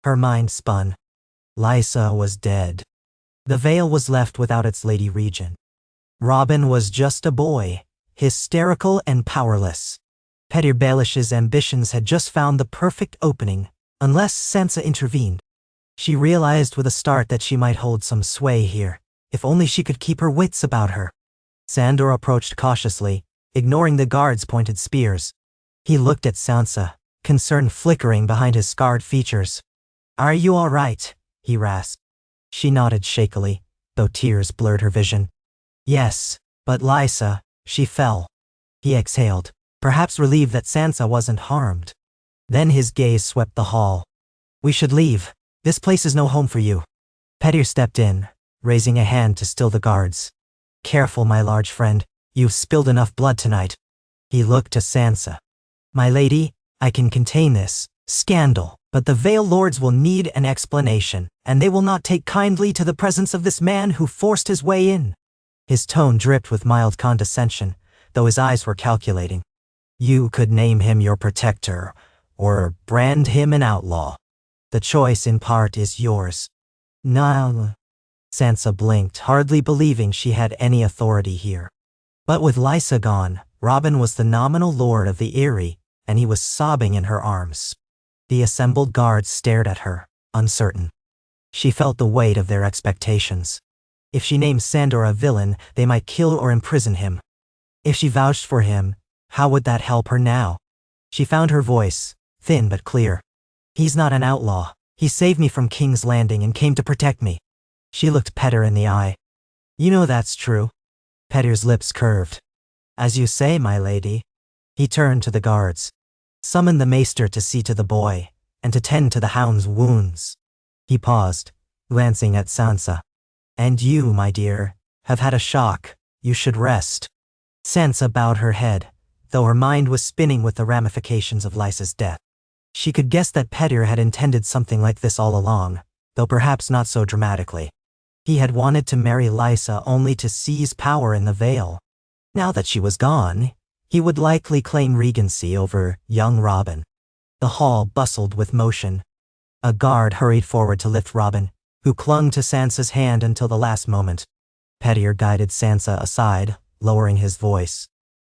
Speaker 1: Her mind spun. Lysa was dead. The Vale was left without its Lady Regent. Robin was just a boy, hysterical and powerless. Petyr Baelish's ambitions had just found the perfect opening, unless Sansa intervened. She realized with a start that she might hold some sway here, if only she could keep her wits about her. Sandor approached cautiously, ignoring the guards' pointed spears. He looked at Sansa, concern flickering behind his scarred features. "Are you all right?" he rasped. She nodded shakily, though tears blurred her vision. "Yes, but Lysa, she fell." He exhaled, perhaps relieved that Sansa wasn't harmed. Then his gaze swept the hall. "We should leave. This place is no home for you." Petyr stepped in, raising a hand to still the guards. "Careful, my large friend. You've spilled enough blood tonight." He looked to Sansa. "My lady, I can contain this scandal, but the Vale Lords will need an explanation, and they will not take kindly to the presence of this man who forced his way in." His tone dripped with mild condescension, though his eyes were calculating. "You could name him your protector, or brand him an outlaw. The choice in part is yours." "No." Sansa blinked, hardly believing she had any authority here. But with Lysa gone, Robin was the nominal lord of the Eyrie, and he was sobbing in her arms. The assembled guards stared at her, uncertain. She felt the weight of their expectations. If she named Sandor a villain, they might kill or imprison him. If she vouched for him, how would that help her now? She found her voice, thin but clear. "He's not an outlaw. He saved me from King's Landing and came to protect me." She looked Petyr in the eye. "You know that's true." Petyr's lips curved. "As you say, my lady." He turned to the guards. "Summon the maester to see to the boy, and to tend to the hound's wounds." He paused, glancing at Sansa. "And you, my dear, have had a shock. You should rest." Sansa bowed her head, though her mind was spinning with the ramifications of Lysa's death. She could guess that Petyr had intended something like this all along, though perhaps not so dramatically. He had wanted to marry Lysa only to seize power in the Vale. Now that she was gone, he would likely claim regency over young Robin. The hall bustled with motion. A guard hurried forward to lift Robin, who clung to Sansa's hand until the last moment. Pettier guided Sansa aside, lowering his voice.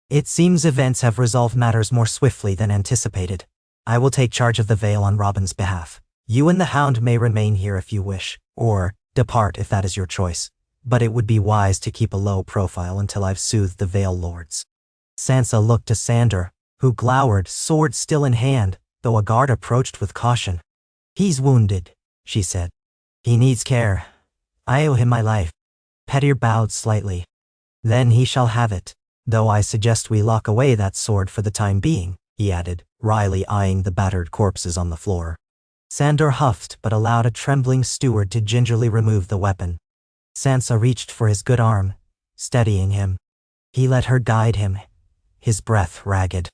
Speaker 1: It seems events have resolved matters more swiftly than anticipated. I will take charge of the Vale on Robin's behalf. You and the Hound may remain here if you wish, or depart if that is your choice. But it would be wise to keep a low profile until I've soothed the Vale Lords. Sansa looked to Sandor, who glowered, sword still in hand, though a guard approached with caution. He's wounded, she said. He needs care. I owe him my life. Pettier bowed slightly. Then he shall have it, though I suggest we lock away that sword for the time being, he added, wryly eyeing the battered corpses on the floor. Sandor huffed but allowed a trembling steward to gingerly remove the weapon. Sansa reached for his good arm, steadying him. He let her guide him, his breath ragged.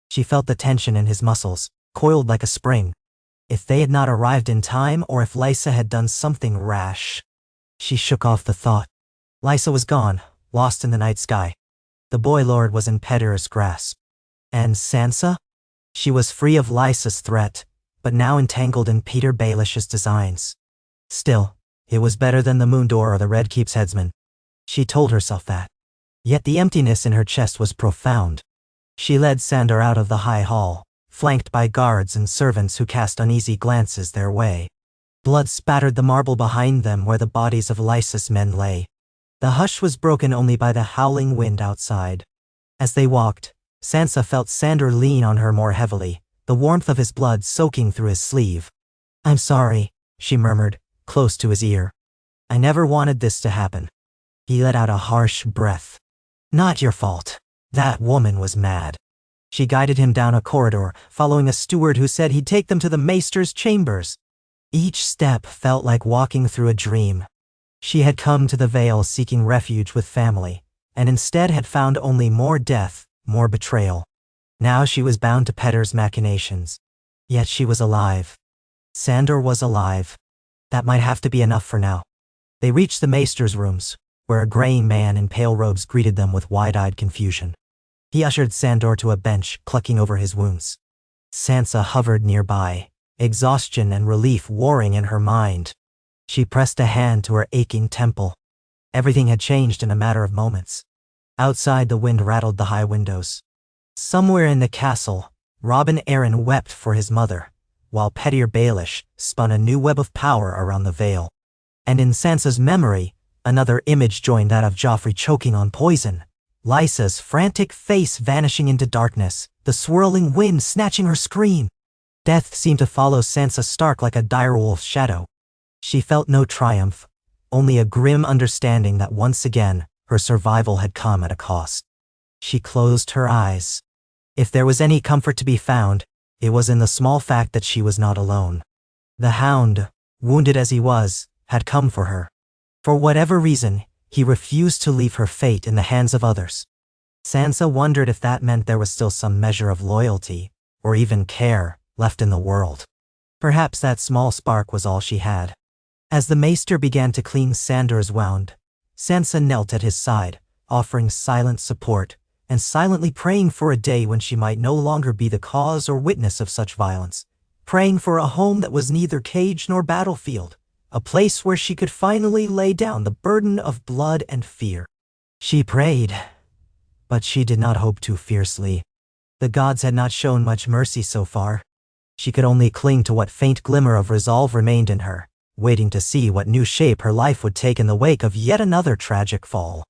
Speaker 1: She felt the tension in his muscles, coiled like a spring. If they had not arrived in time or if Lysa had done something rash. She shook off the thought. Lysa was gone, lost in the night sky. The boy lord was in Pettier's grasp. And Sansa? She was free of Lysa's threat, but now entangled in Petyr Baelish's designs. Still, it was better than the Moondor or the Red Keep's headsman. She told herself that. Yet the emptiness in her chest was profound. She led Sandor out of the high hall, flanked by guards and servants who cast uneasy glances their way. Blood spattered the marble behind them where the bodies of Lysa's men lay. The hush was broken only by the howling wind outside. As they walked, Sansa felt Sandor lean on her more heavily, the warmth of his blood soaking through his sleeve. I'm sorry, she murmured, close to his ear. I never wanted this to happen. He let out a harsh breath. Not your fault. That woman was mad. She guided him down a corridor, following a steward who said he'd take them to the maester's chambers. Each step felt like walking through a dream. She had come to the Vale seeking refuge with family, and instead had found only more death, more betrayal. Now she was bound to Pettier's machinations. Yet she was alive. Sandor was alive. That might have to be enough for now. They reached the maester's rooms, where a graying man in pale robes greeted them with wide-eyed confusion. He ushered Sandor to a bench, clucking over his wounds. Sansa hovered nearby, exhaustion and relief warring in her mind. She pressed a hand to her aching temple. Everything had changed in a matter of moments. Outside, the wind rattled the high windows. Somewhere in the castle, Robin Arryn wept for his mother, while Petyr Baelish spun a new web of power around the Vale. And in Sansa's memory, another image joined that of Joffrey choking on poison, Lysa's frantic face vanishing into darkness, the swirling wind snatching her scream. Death seemed to follow Sansa Stark like a direwolf's shadow. She felt no triumph, only a grim understanding that once again, her survival had come at a cost. She closed her eyes. If there was any comfort to be found, it was in the small fact that she was not alone. The Hound, wounded as he was, had come for her. For whatever reason, he refused to leave her fate in the hands of others. Sansa wondered if that meant there was still some measure of loyalty, or even care, left in the world. Perhaps that small spark was all she had. As the maester began to clean Sandor's wound, Sansa knelt at his side, offering silent support, and silently praying for a day when she might no longer be the cause or witness of such violence, praying for a home that was neither cage nor battlefield, a place where she could finally lay down the burden of blood and fear. She prayed, but she did not hope too fiercely. The gods had not shown much mercy so far. She could only cling to what faint glimmer of resolve remained in her, waiting to see what new shape her life would take in the wake of yet another tragic fall.